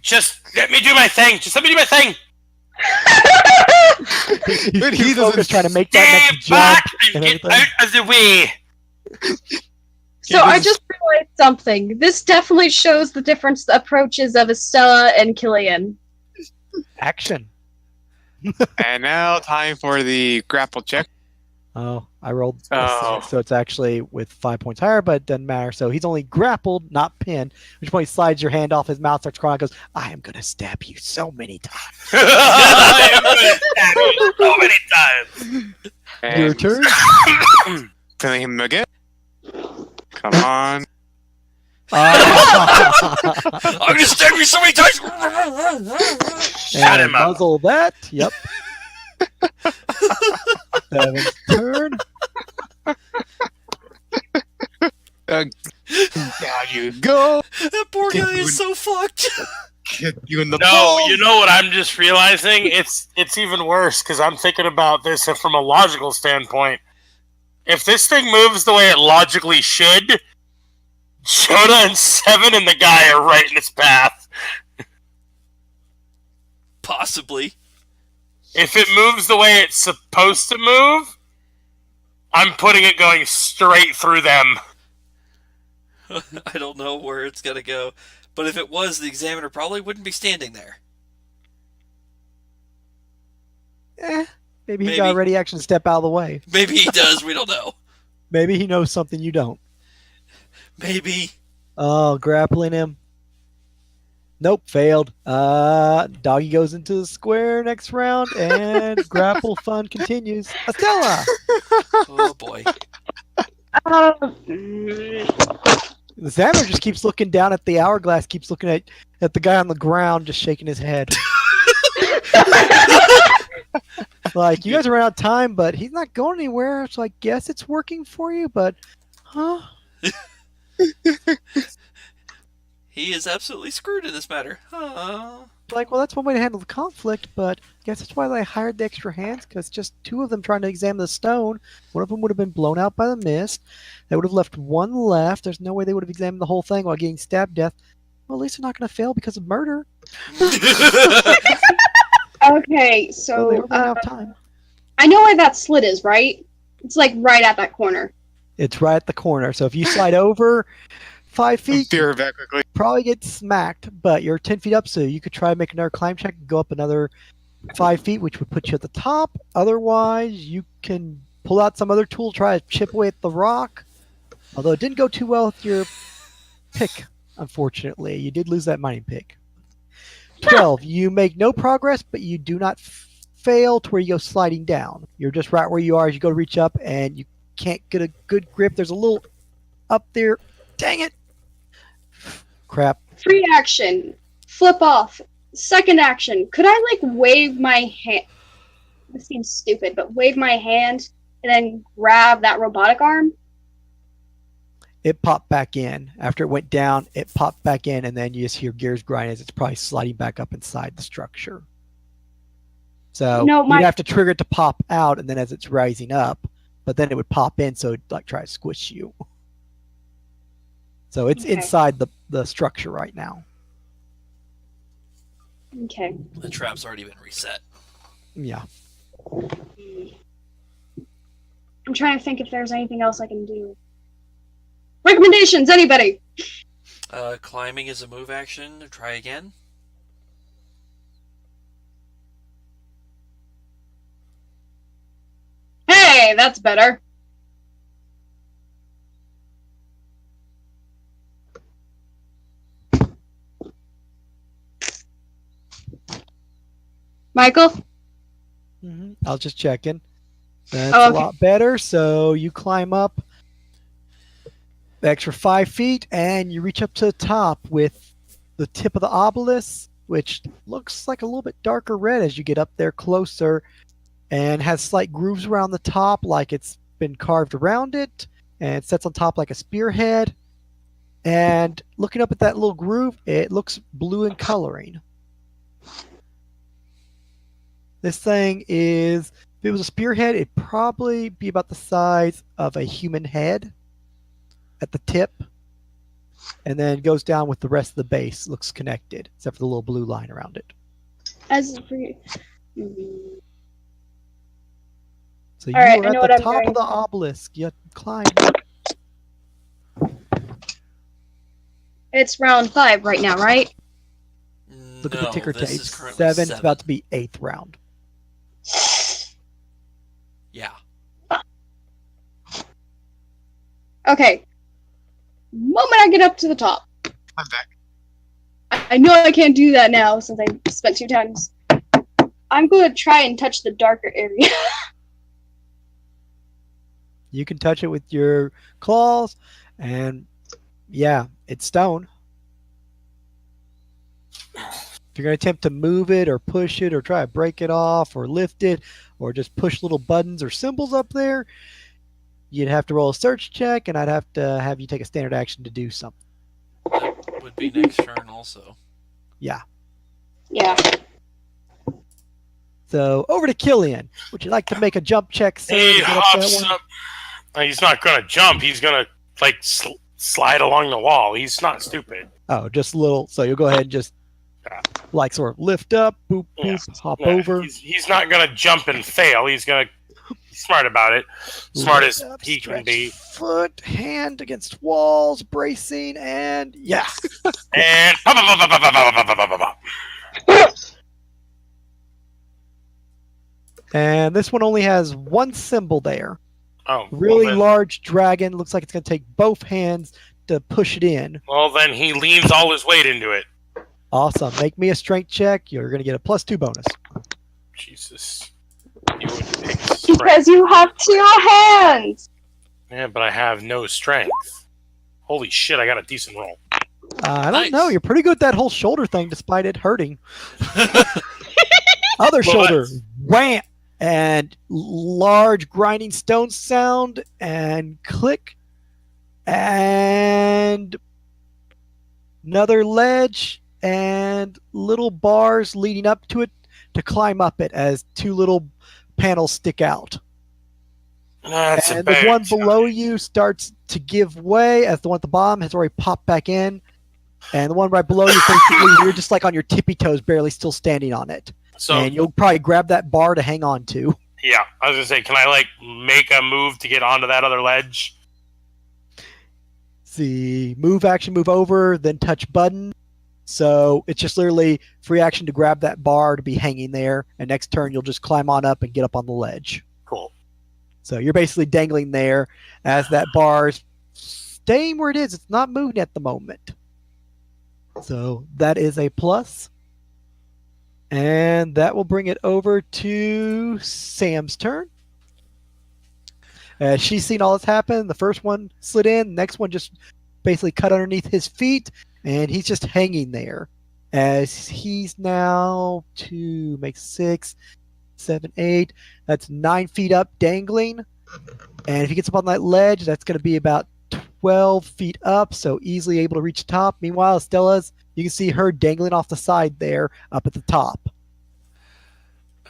Just let me do my thing. Just let me do my thing. He's He too focused doesn't trying to make that next Stay back jump and and get everything. out of the way. So I just realized something. This definitely shows the different approaches of Estella and Killian. Action. And now time for the grapple check. Oh, I rolled a Oh. 6, so it's actually with 5 points higher, but it doesn't matter. So he's only grappled, not pinned. At which point he slides your hand off his mouth, starts crying, goes, I am going to stab you so many times. I am gonna stab you so many times. Your And turn. killing him again. Come on. I'm gonna stab you so many times. Shut And him up. muzzle that. Yep. Seven's turn. Down you go. That poor guy is so fucked. Get you in the No, balls. you know what I'm just realizing? It's even worse because I'm thinking about this from a logical standpoint. If this thing moves the way it logically should, Jonah and Seven and the guy are right in its path. Possibly. If it moves the way it's supposed to move, I'm putting it going straight through them. I don't know where it's gonna go, but if it was, the examiner probably wouldn't be standing there. Maybe he Maybe. got a ready action to step out of the way. Maybe he does. We don't know. Maybe he knows something you don't. Maybe. Oh, grappling him. Nope, failed. Doggy goes into the square next round, and grapple fun continues. Estella! Oh boy. The examiner just keeps looking down at the hourglass, keeps looking at the guy on the ground, just shaking his head. Like, you guys are out of time, but he's not going anywhere, so I guess it's working for you, but, huh? He is absolutely screwed in this matter. Like, well, that's one way to handle the conflict, but I guess that's why they hired the extra hands, because just two of them trying to examine the stone, one of them would have been blown out by the mist. They would have left one left. There's no way they would have examined the whole thing while getting stabbed to death. Well, at least they're not going to fail because of murder. Okay, So they so were running out of time. I know where that slit is, right? It's like right at that corner. It's right at the corner, so if you slide over 5 feet, Steer back quickly. probably get smacked, but you're 10 feet up, so you could try to make another climb check and go up another 5 feet, which would put you at the top. Otherwise, you can pull out some other tool, try to chip away at the rock. Although it didn't go too well with your pick, unfortunately. You did lose that mining pick. 12. You make no progress, but you do not fail to where you go sliding down. You're just right where you are as you go to reach up, and you can't get a good grip. There's a little up there. Dang it! Crap. Free action. Flip off. Second action. Could I like wave my hand? This seems stupid, but wave my hand and then grab that robotic arm? It popped back in. After it went down, it popped back in, and then you just hear gears grind as it's probably sliding back up inside the structure. So No, you'd have to trigger it to pop out, and then as it's rising up, but then it would pop in, so it'd like try to squish you. So it's Okay. inside the structure right now. Okay. The trap's already been reset. Yeah. I'm trying to think if there's anything else I can do. Recommendations, anybody? Climbing is a move action. Try again. Hey, that's better. Michael? I'll just check in. That's Oh, a okay. lot better. So you climb up the extra 5 feet, and you reach up to the top with the tip of the obelisk, which looks like a little bit darker red as you get up there closer, and has slight grooves around the top like it's been carved around it, and it sets on top like a spearhead. And looking up at that little groove, it looks blue in coloring. This thing is, if it was a spearhead, it'd probably be about the size of a human head at the tip, and then goes down with the rest of the base. Looks connected, except for the little blue line around it. As for So you All right, were I at know the what I'm top doing. of the obelisk. You climb. It's round 5 right now, right? Look at the ticker this tape. is currently 7. It's 7. about to be 8th round. Yeah. Okay. Moment I get up to the top. I'm back. I know I can't do that now since I spent 2 times. I'm going to try and touch the darker area. You can touch it with your claws, And yeah, it's stone. If you're going to attempt to move it or push it or try to break it off or lift it or just push little buttons or symbols up there, you'd have to roll a search check, and I'd have to have you take a standard action to do something. That would be next turn also. Yeah. Yeah. So over to Killian. Would you like to make a jump check, sir? He to get up that hops one? up. He's not gonna jump. He's gonna like slide along the wall. He's not stupid. Oh, just a little. So you'll go ahead and just like sort of lift up, boop, boop, Yeah. hop Yeah, over. He's not gonna jump and fail. He's gonna be smart about it. Smart as Lift up, he can stretch be. Foot, hand against walls, bracing, and yeah. And And this one only has one symbol there. oh, Really well then, large dragon. Looks like it's going to take both hands to push it in. well then he leans all his weight into it. Awesome. Make me a strength check. You're going to get a +2 bonus. Jesus. You would pick strength. Because you have 2 hands. Yeah, but I have no strength. Holy shit, I got a decent roll. I don't Nice. know. You're pretty good at that whole shoulder thing despite it hurting. Other Well, shoulder. Wham! And large grinding stone sound and click. And another ledge and little bars leading up to it to climb up it as 2 little panels stick out. That's a And the bad one sign. below you starts to give way as the one at the bottom has already popped back in. And the one right below you, basically, you're just like on your tippy toes, barely still standing on it. So And you'll probably grab that bar to hang on to. yeah, I was gonna say, can I like make a move to get onto that other ledge? See, move action, move over, then touch button. So it's just literally free action to grab that bar to be hanging there. And next turn, you'll just climb on up and get up on the ledge. Cool. So you're basically dangling there as that bar's staying where it is. It's not moving at the moment. So that is a plus. And that will bring it over to Sam's turn. She's seen all this happen. The first one slid in. The next one just basically cut underneath his feet. And he's just hanging there. As he's now 2, makes 6, 7, 8. That's 9 feet up dangling. And if he gets up on that ledge, that's going to be about 12 feet up. So easily able to reach the top. Meanwhile, Stella's, you can see her dangling off the side there up at the top.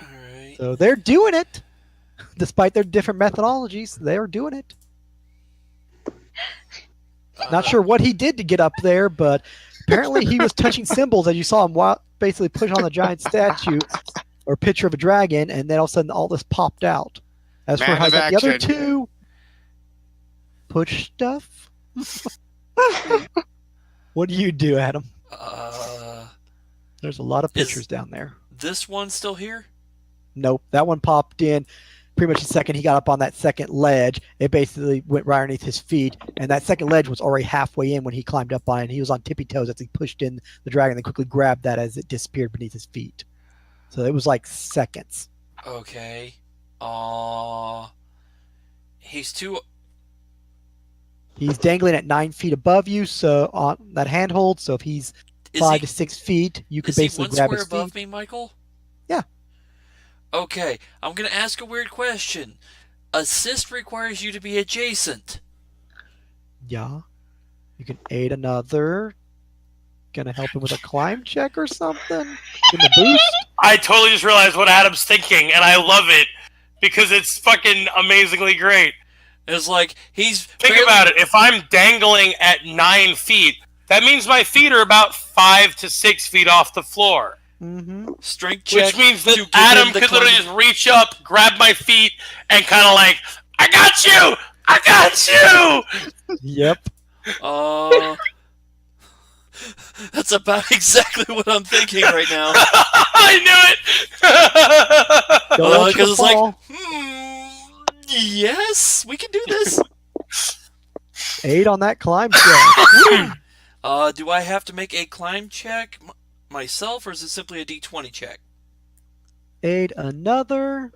Alright. So they're doing it. Despite their different methodologies, they're doing it. Not sure what he did to get up there, but apparently he was touching symbols as you saw him basically push on the giant statue or picture of a dragon, and then all of a sudden all this popped out. As for Man how of the other action. 2 push stuff. What do you do, Adam? There's a lot of Is- pictures down there. This one's still here? Nope, that one popped in pretty much the second he got up on that second ledge. It basically went right underneath his feet, and that second ledge was already halfway in when he climbed up on it. And he was on tippy toes as he pushed in the dragon, and quickly grabbed that as it disappeared beneath his feet. So it was like seconds. Okay. He's too. He's dangling at 9 feet above you, so on that handhold. So if he's Is 5 he, to 6 feet, you could is he basically one grab square his above feet. me, Michael? Yeah. Okay, I'm gonna ask a weird question. Assist requires you to be adjacent. Yeah. You can aid another. Gonna help him with a climb check or something? Give him a boost? I totally just realized what Adam's thinking, and I love it because it's fucking amazingly great. It's like he's Think about it. If I'm dangling at 9 feet, that means my feet are about 5 to 6 feet off the floor. Mm-hmm. strength check. Which means to that give Adam him the could literally climb- just reach up, grab my feet, and kind of like, I got you! I got you! Yep. That's about exactly what I'm thinking right now. I knew it! Don't let you Because it's like, fall. yes, we can do this. Aid on that climb check. Do I have to make a climb check myself, or is it simply a D20 check? Aid another.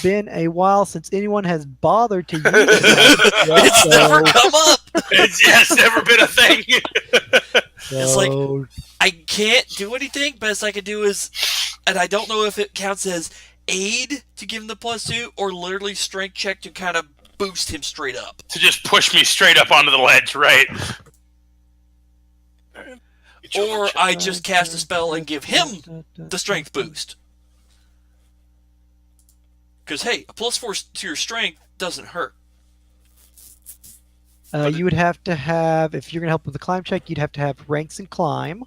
been a while since anyone has bothered to use it. It's never come up. It's never been a thing. It's like- So, I can't do anything. Best I can do is, and I don't know if it counts as aid to give him the +2 or literally strength check to kind of boost him straight up. To just push me straight up onto the ledge, right? Or I just cast a spell and give him the strength boost. Because, hey, a +4 to your strength doesn't hurt. you would have to have, if you're going to help with the climb check, you'd have to have ranks in climb.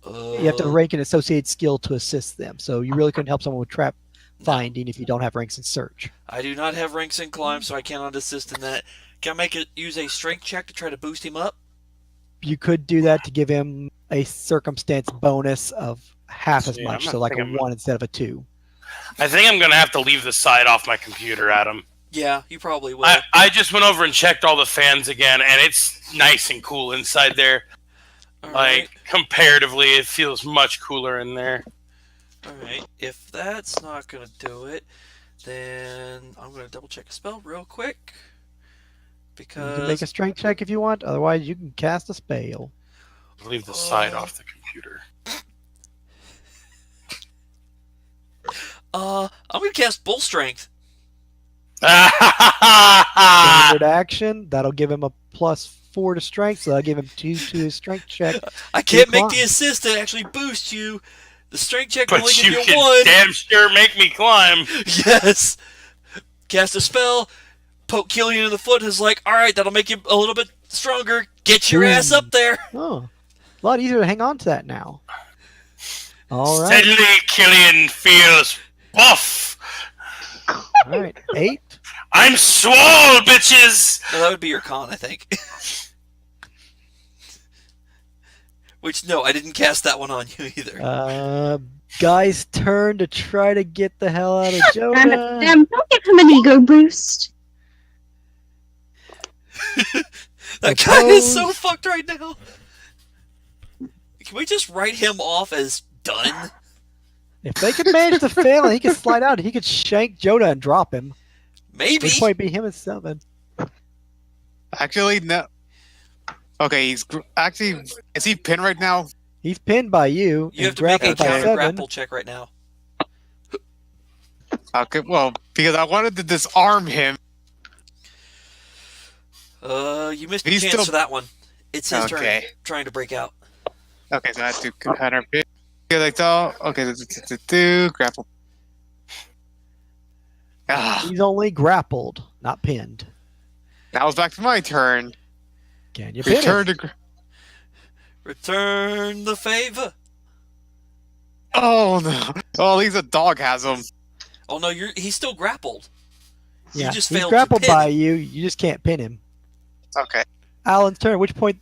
You have to rank an associated skill to assist them. So you really couldn't help someone with trap finding if you don't have ranks in search. I do not have ranks in climb, so I cannot assist in that. Can I use a strength check to try to boost him up? You could do that to give him a circumstance bonus of half as Yeah, much, I'm so not like a thinking- 1 instead of a 2. I think I'm going to have to leave the side off my computer, Adam. Yeah, you probably will. I just went over and checked all the fans again, and it's nice and cool inside there. All Like, right. comparatively, it feels much cooler in there. Alright, if that's not going to do it, then I'm going to double check a spell real quick. You can make Because a strength check if you want, otherwise you can cast a spell. Leave the side off the computer. I'm going to cast Bull Strength. Standard action, that'll give him a +4 to strength, so that'll give him 2 to his strength check. I can't make climb. the assist to actually boost you. The strength check will But only you give you can 1. damn sure make me climb. Yes. Cast a spell. Poke Killian in the foot is like, alright, that'll make you a little bit stronger. Get your ass up there. Oh, a lot easier to hang on to that now. All right, Suddenly, Killian feels buff. all right, 8. I'm swole, bitches. No, that would be your con, I think. Which, no, I didn't cast that one on you either. Guy's turn to try to get the hell out of Damn it, Jonah. don't give him an ego boost. That guy is so fucked right now. Can we just write him off as done? If they could manage to fail and he could slide out, he could shank Jonah and drop him. Maybe. Which might be him at 7. Actually, no. Okay, actually, is he pinned right now? He's pinned by you. You have to make a grappled by counter 7. grapple check right now. Okay, well, because I wanted to disarm him. You missed a He's chance still- for that one. It's his turn Okay. trying to break out. Okay, so I have to counter pin. Because I thought, okay, grapple. Ah, He's only grappled, not pinned. now it's back to my turn. Can you pin him? Return to. Return the favor. Oh no! Oh, at least a dog has him. Oh no, he's still grappled. Yeah, You just he's failed grappled to pin. by you. You just can't pin him. Okay. Alan's turn. At which point,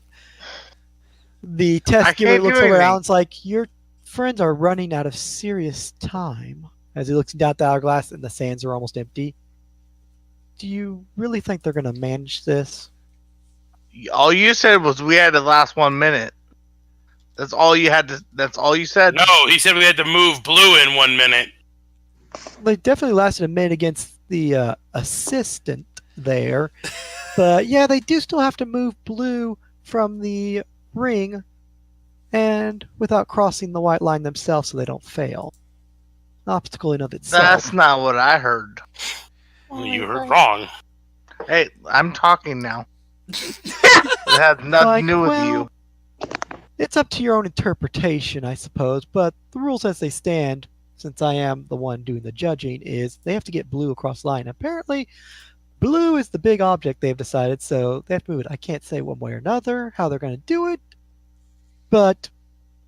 the I test giver can't looks do over. anything. Alan's like, "Your friends are running out of serious time." As he looks down at the hourglass, and the sands are almost empty. Do you really think they're going to manage this? All you said was we had to last 1 minute. That's all you had to. That's all you said. No, he said we had to move blue in 1 minute. They definitely lasted a minute against the assistant there, but yeah, they do still have to move blue from the ring, and without crossing the white line themselves, so they don't fail. An obstacle in of itself. That's not what I heard. You heard wrong. Hey, I'm talking now. It has nothing to do with you. It's up to your own interpretation, I suppose, but the rules as they stand, since I am the one doing the judging, is they have to get blue across the line. Apparently, blue is the big object they've decided, so they have to move it. I can't say one way or another how they're going to do it, but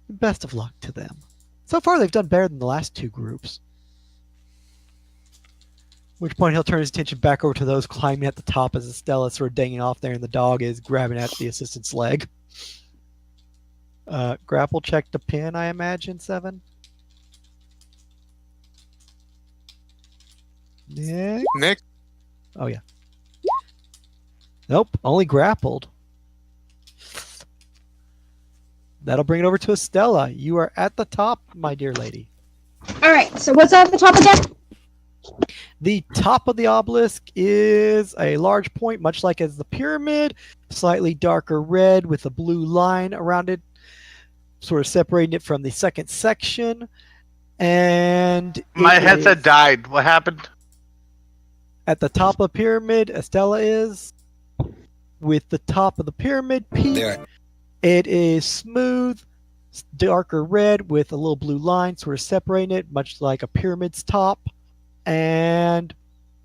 best of luck to them. So far, they've done better than the last 2 groups. At which point, he'll turn his attention back over to those climbing at the top as Estella sort of dangling off there, and the dog is grabbing at the assistant's leg. Grapple check to pin, I imagine, 7. Nick? Nick, Oh, yeah. Nope, only grappled. That'll bring it over to Estella. You are at the top, my dear lady. All right. So what's at the top again? The top of the obelisk is a large point, much like as the pyramid, slightly darker red with a blue line around it, sort of separating it from the second section. And My it headset is died. What happened? at the top of the pyramid. Estella is with the top of the pyramid peak. There. It is smooth, darker red with a little blue line sort of separating it, much like a pyramid's top. And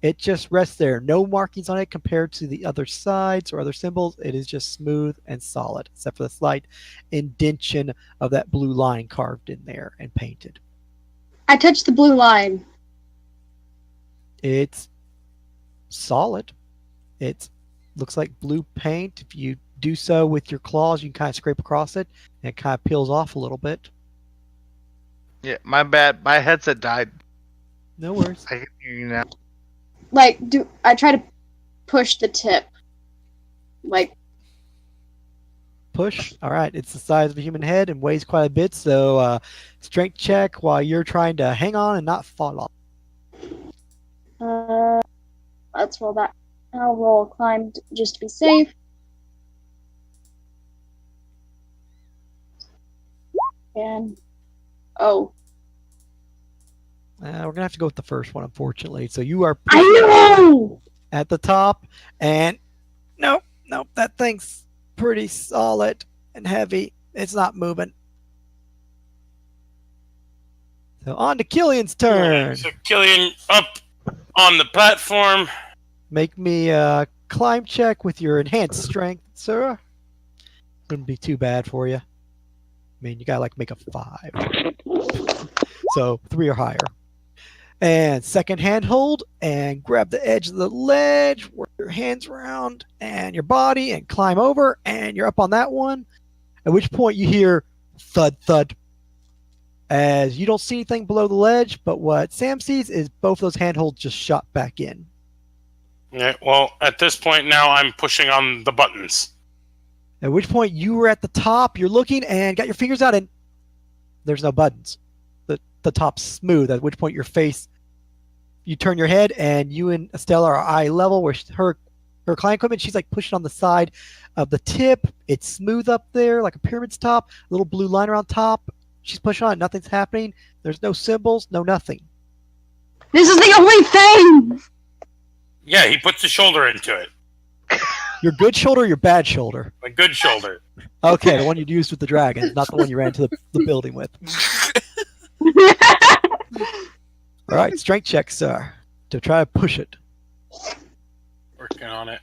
it just rests there. No markings on it compared to the other sides or other symbols. It is just smooth and solid, except for the slight indentation of that blue line carved in there and painted. I touched the blue line. It's solid. It looks like blue paint. If you do so with your claws, you can kind of scrape across it, and it kind of peels off a little bit. Yeah, my bad. My headset died. No worries. I can hear you now. Like, I try to push the tip. Like, Push. All right. It's the size of a human head and weighs quite a bit. So strength check while you're trying to hang on and not fall off. let's roll that. I'll roll climb just to be safe. And We're going to have to go with the first one, unfortunately. So you are I know. at the top. And nope, that thing's pretty solid and heavy. It's not moving. So on to Killian's turn. So Killian up on the platform. Make me a climb check with your enhanced strength, sir. Wouldn't be too bad for you. I mean, you gotta like make a 5. So 3 or higher. And second handhold and grab the edge of the ledge, work your hands around and your body and climb over, and you're up on that one. At which point you hear thud, thud. As you don't see anything below the ledge, but what Sam sees is both those handholds just shot back in. Yeah, well, at this point now I'm pushing on the buttons. At which point you were at the top, you're looking and got your fingers out and there's no buttons. The top's smooth, at which point your face, you turn your head and you and Estella are eye level where her climb equipment, she's like pushing on the side of the tip. It's smooth up there like a pyramid's top, a little blue line around top. She's pushing on it, nothing's happening. There's no symbols, no nothing. This is the only thing. Yeah, he puts his shoulder into it. Your good shoulder or your bad shoulder? My good shoulder. Okay, the one you used with the dragon, not the one you ran to the building with. All right, strength check, sir, to try to push it. Working on it.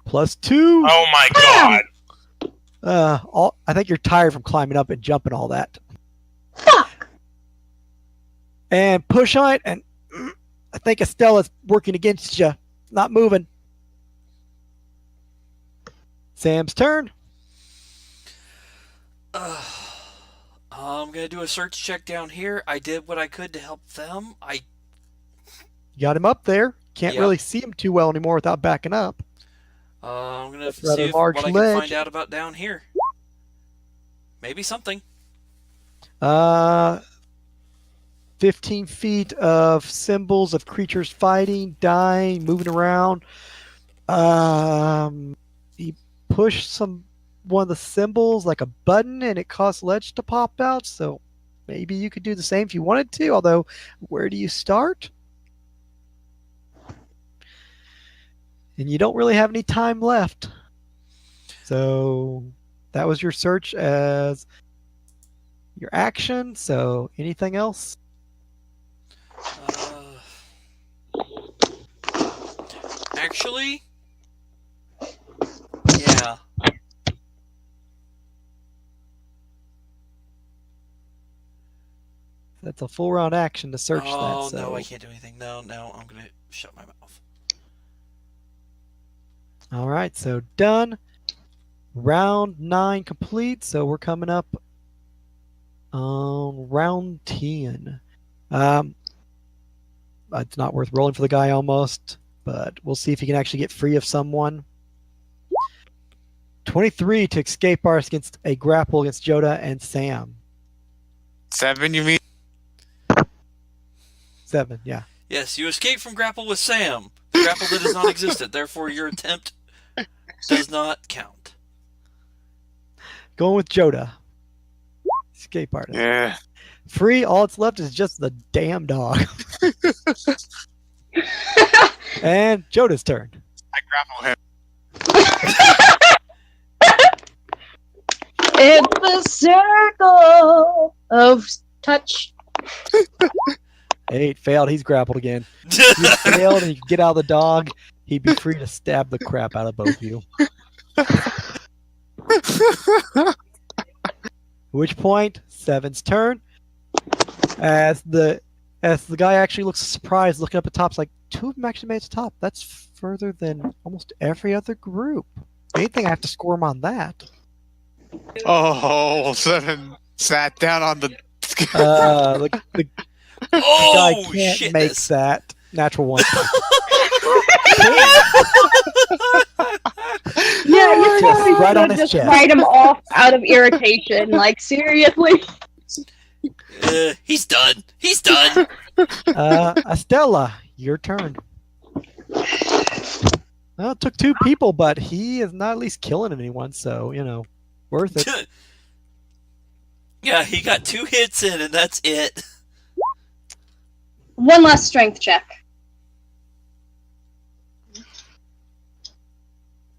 +2. Oh my god. I think you're tired from climbing up and jumping all that. Fuck. And push on it, and I think Estella's working against you, not moving. Sam's turn. I'm gonna do a search check down here. I did what I could to help them. Got him up there. Can't Yep. really see him too well anymore without backing up. I'm gonna That's rather see large what I ledge. can find out about down here. Maybe something. 15 feet of symbols of creatures fighting, dying, moving around. He pushed one of the symbols like a button and it caused ledge to pop out, so maybe you could do the same if you wanted to, although where do you start? And you don't really have any time left. So that was your search as your action, so anything else? Actually, yeah. That's a full round action to search Oh that. So. no, I can't do anything. No, I'm gonna shut my mouth. All right, so done. Round 9 complete. So we're coming up on round 10. It's not worth rolling for the guy almost, but we'll see if he can actually get free of someone. 23 to escape ours against a grapple against Joda and Sam. 7, you mean? 7, yeah. Yes, you escaped from grapple with Sam. Grapple that is non-existent. Therefore, your attempt does not count. Going with Joda. Escape artist. Yeah. Free, all that's left is just the damn dog. And Joda's turn. I grapple him. It's a circle of touch. 8 failed. He's grappled again. You failed and you get out of the dog. He'd be free to stab the crap out of both of you. At which point, Seven's turn. As the guy actually looks surprised, looking up at top, it's like, 2 of them actually made it to top. That's further than almost every other group. Anything, I have to score him on that. Oh, 7 sat down on the. The guy Oh, can't shit. make that. Natural 1. Yeah, you Just probably right on should his just chest. write him off out of irritation. Like, seriously? He's done. He's done. Estella, your turn. Well, it took 2 people, but he is not at least killing anyone, so, worth it. Yeah, he got 2 hits in, and that's it. One last strength check.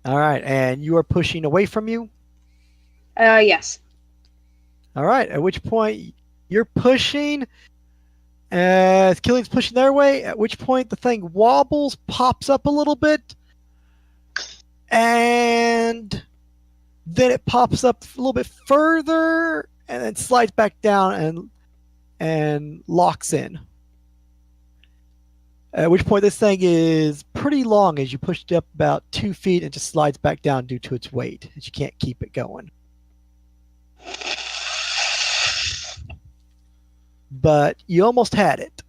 All right, and you are pushing away from you? Yes. All right, at which point you're pushing as Killian's pushing their way, at which point the thing wobbles, pops up a little bit, and then it pops up a little bit further and then slides back down and locks in. At which point this thing is pretty long as you push it up about 2 feet and just slides back down due to its weight, as you can't keep it going. But you almost had it.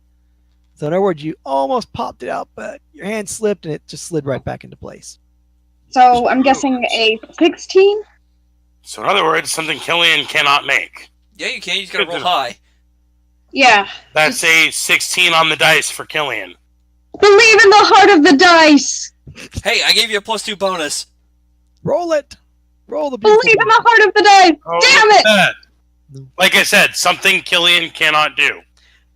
So in other words, you almost popped it out, but your hand slipped and it just slid right back into place. So I'm guessing a 16? So in other words, something Killian cannot make. Yeah, you can. You just gotta roll high. Yeah. That's a 16 on the dice for Killian. Believe in the heart of the dice! Hey, I gave you a +2 bonus. Roll it! Roll the beautiful Believe in one. the heart of the dice! Oh, Damn it! that. Like I said, something Killian cannot do.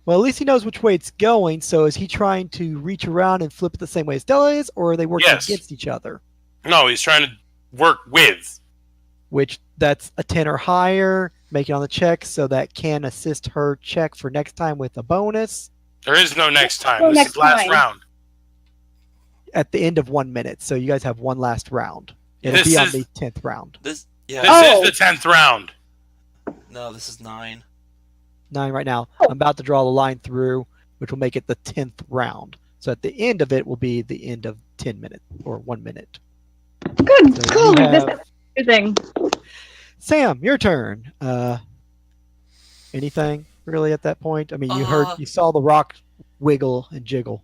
Well, at least he knows which way it's going, so is he trying to reach around and flip it the same way as Stella is, or are they working Yes. against each other? No, he's trying to work with. Which, that's a 10 or higher, make it on the check, so that can assist her check for next time with a bonus There is no next time. No This next is last time. round. at the end of 1 minute. So you guys have one last round. It'll This be on is- the 10th round. This, yeah. This Oh. is the 10th round. No, this is 9. 9 right now. Oh. I'm about to draw the line through, which will make it the 10th round. So at the end of it will be the end of 10 minutes or 1 minute. Good So you God, this have- is confusing. Sam, your turn. Anything really at that point? I mean, you saw the rock wiggle and jiggle.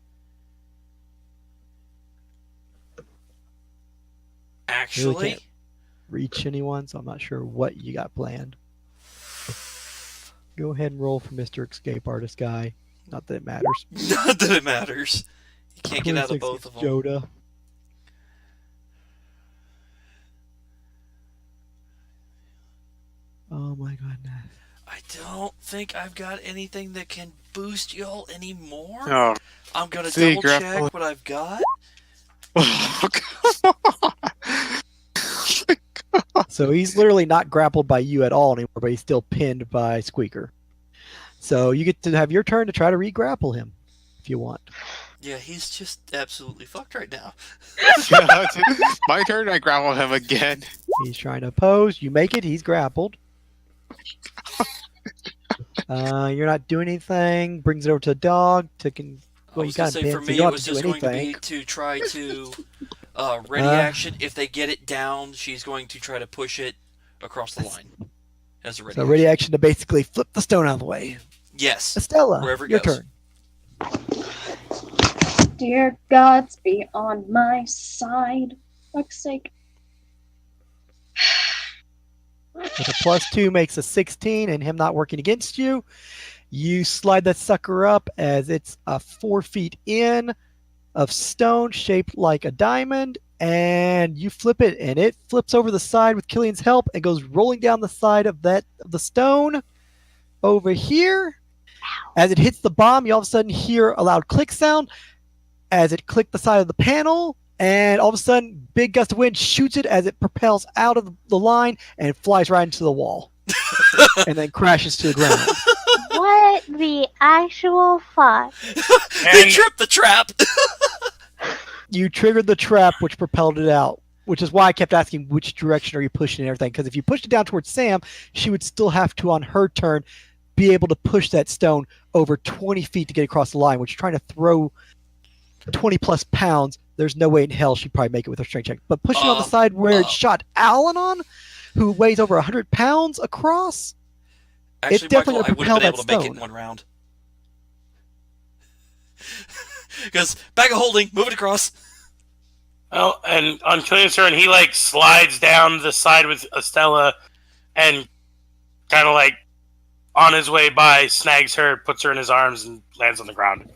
Actually, can't. Reach anyone, so I'm not sure what you got planned. Go ahead and roll for Mr. Escape Artist guy. Not that it matters. not that it matters. You can't get out of 26 both of them. Joda. Oh my goodness. I don't think I've got anything that can boost y'all anymore. Oh, I'm gonna See, double grapple. check what I've got. come on. So he's literally not grappled by you at all anymore, but he's still pinned by Squeaker. So you get to have your turn to try to re-grapple him if you want. Yeah, he's just absolutely fucked right now. Yeah, it's my turn. I grapple him again. He's trying to oppose. You make it. He's grappled. You're not doing anything. Brings it over to the dog. Well, I you was gonna got say pinned, for so me you it don't was have to just do going to anything. be to try to ready action. If they get it down, she's going to try to push it across the line as a ready. So ready action to basically flip the stone out of the way. Yes. Estella, Wherever it your goes. turn. Dear gods, be on my side. Fuck's sake. With a +2 makes a 16, and him not working against you. You slide that sucker up as it's 4 feet in of stone shaped like a diamond, and you flip it, and it flips over the side with Killian's help and goes rolling down the side of the stone over here. As it hits the bomb, you all of a sudden hear a loud click sound as it clicked the side of the panel, and all of a sudden, big gust of wind shoots it as it propels out of the line and flies right into the wall, and then crashes to the ground. What the actual fuck? They tripped the trap. You triggered the trap, which propelled it out, which is why I kept asking which direction are you pushing and everything. Because if you pushed it down towards Sam, she would still have to, on her turn, be able to push that stone over 20 feet to get across the line, which trying to throw 20 plus pounds, there's no way in hell she'd probably make it with her strength check. But pushing on the side where it shot Alan on, who weighs over 100 pounds across, Actually, it definitely Michael, I would have been able to propel make that it in one round. Because bag of holding, move it across. Oh, and on Killian's turn, he like slides down the side with Estella, and kind of like on his way by, snags her, puts her in his arms, and lands on the ground.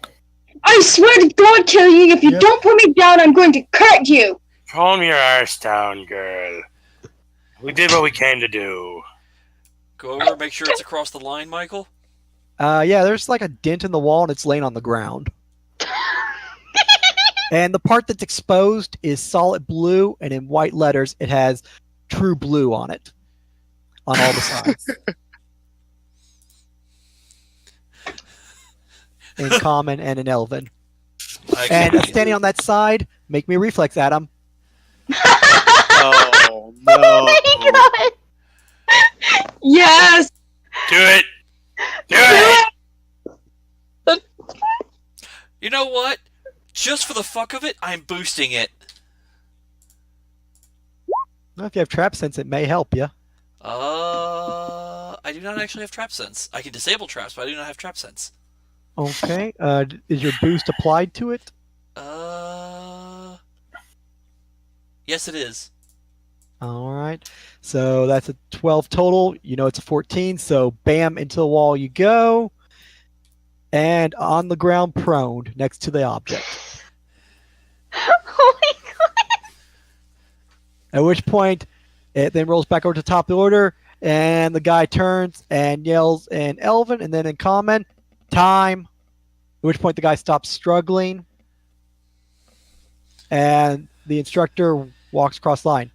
I swear to God, Killian, if you don't put me down, I'm going to cut you! Calm your arse down, girl. We did what we came to do. Go over, make sure it's across the line, Michael. Yeah, there's like a dent in the wall and it's laying on the ground. And the part that's exposed is solid blue, and in white letters it has true blue on it. On all the sides. In common and in elven. And standing on that side, make me a reflex, Adam. Oh no! Oh my god! Yes! Do it! Do it! You know what? Just for the fuck of it, I'm boosting it. Well, if you have trap sense, it may help you. I do not actually have trap sense. I can disable traps, but I do not have trap sense. Okay. Is your boost applied to it? Yes, it is. All right. So that's a 12 total. You know it's a 14. So bam, into the wall you go. And on the ground prone next to the object. Oh my god! At which point, it then rolls back over to the top of the order, and the guy turns and yells in Elven and then in Common, time. At which point the guy stops struggling, and the instructor walks across the line.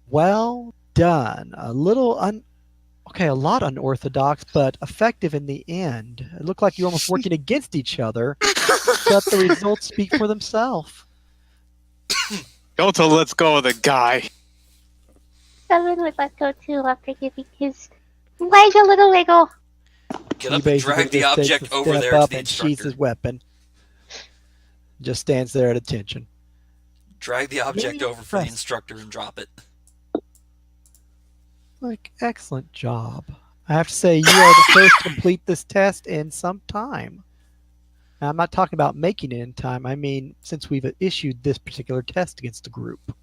Well done. A lot unorthodox, but effective in the end. It looked like you're almost working against each other, but the results speak for themselves. Don't let's go of the guy. Seven would let go too after giving his leg a little wiggle. Get He up and basically drag the just takes object a over step there to up the and sheaths instructor. his weapon. Just stands there at attention. Drag the object Really over for the impressed. instructor and drop it. Like, excellent job. I have to say, you are the first to complete this test in some time. Now, I'm not talking about making it in time. I mean, since we've issued this particular test against the group.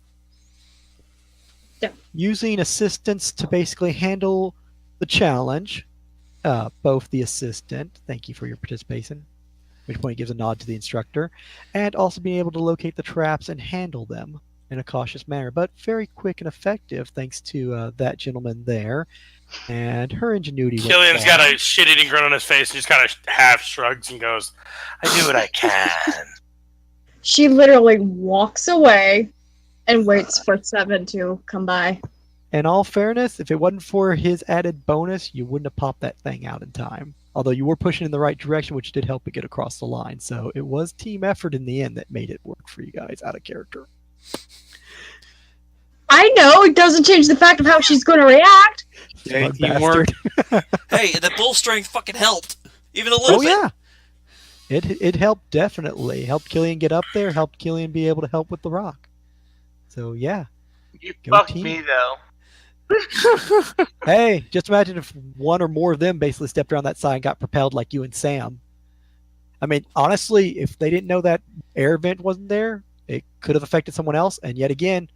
Yeah. Using assistants to basically handle the challenge, both the assistant, thank you for your participation, at which point he gives a nod to the instructor, and also being able to locate the traps and handle them in a cautious manner, but very quick and effective thanks to that gentleman there and her ingenuity. went Killian's far. got a shit-eating grin on his face and just kind of half shrugs and goes, I do what I can. She literally walks away and waits for Seven to come by. In all fairness, if it wasn't for his added bonus, you wouldn't have popped that thing out in time. Although you were pushing in the right direction, which did help it get across the line. So it was team effort in the end that made it work for you guys out of character. I know, it doesn't change the fact of how she's going to react. Yeah, Smug teamwork. bastard. Hey, the bull strength fucking helped. Even a little Oh bit. yeah, it helped definitely. Helped Killian get up there. Helped Killian be able to help with the rock. So yeah. You Go fucked team. me though. Hey, just imagine if one or more of them basically stepped around that side and got propelled like you and Sam. I mean, honestly, if they didn't know that air vent wasn't there, it could have affected someone else. And yet again,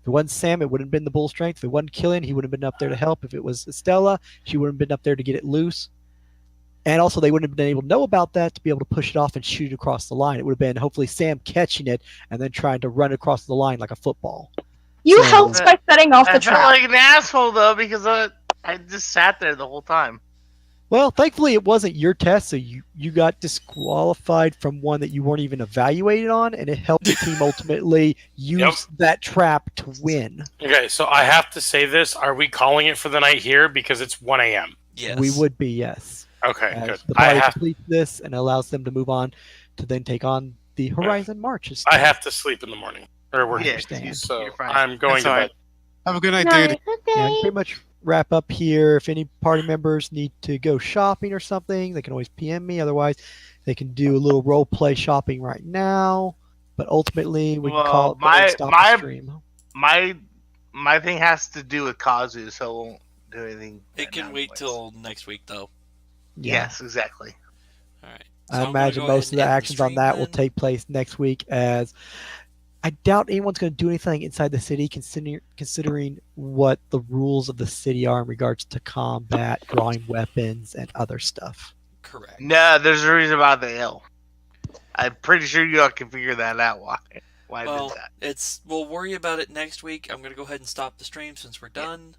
if it wasn't Sam, it wouldn't have been the bull strength. If it wasn't Killian, he would have been up there to help. If it was Estella, she would have been up there to get it loose. And also, they wouldn't have been able to know about that to be able to push it off and shoot it across the line. It would have been hopefully Sam catching it and then trying to run across the line like a football. You So- helped by setting off I the felt trap. like an asshole though because I just sat there the whole time. Well, thankfully, it wasn't your test, so you got disqualified from one that you weren't even evaluated on, and it helped the team ultimately use that trap to win. Okay, so I have to say this. Are we calling it for the night here? Because it's 1 a.m. Yes. We would be, yes. Okay, As good. the I party have, completes this and allows them to move on to then take on the Horizon Marches. I have to sleep in the morning. Or work. Yeah, understand. So you're fine. I'm going That's to all bed. right. Have a good night, No, dude. good Yeah, day. pretty much wrap up here. If any party members need to go shopping or something, they can always PM me. Otherwise, they can do a little role play shopping right now. But ultimately, we can call it Well, and stop the stream. My thing has to do with Kazu, so it won't do anything. It right can now wait anyways. till next week, though. Yeah. Yes, exactly. All right. I So I'm gonna imagine go most of ahead the and end actions on stream that will then. take place next week, as I doubt anyone's going to do anything inside the city, considering what the rules of the city are in regards to combat, drawing weapons, and other stuff. Correct. No, there's a reason about the L. I'm pretty sure you all can figure that out. Why I Well, did that? we'll worry about it next week. I'm gonna go ahead and stop the stream since we're done.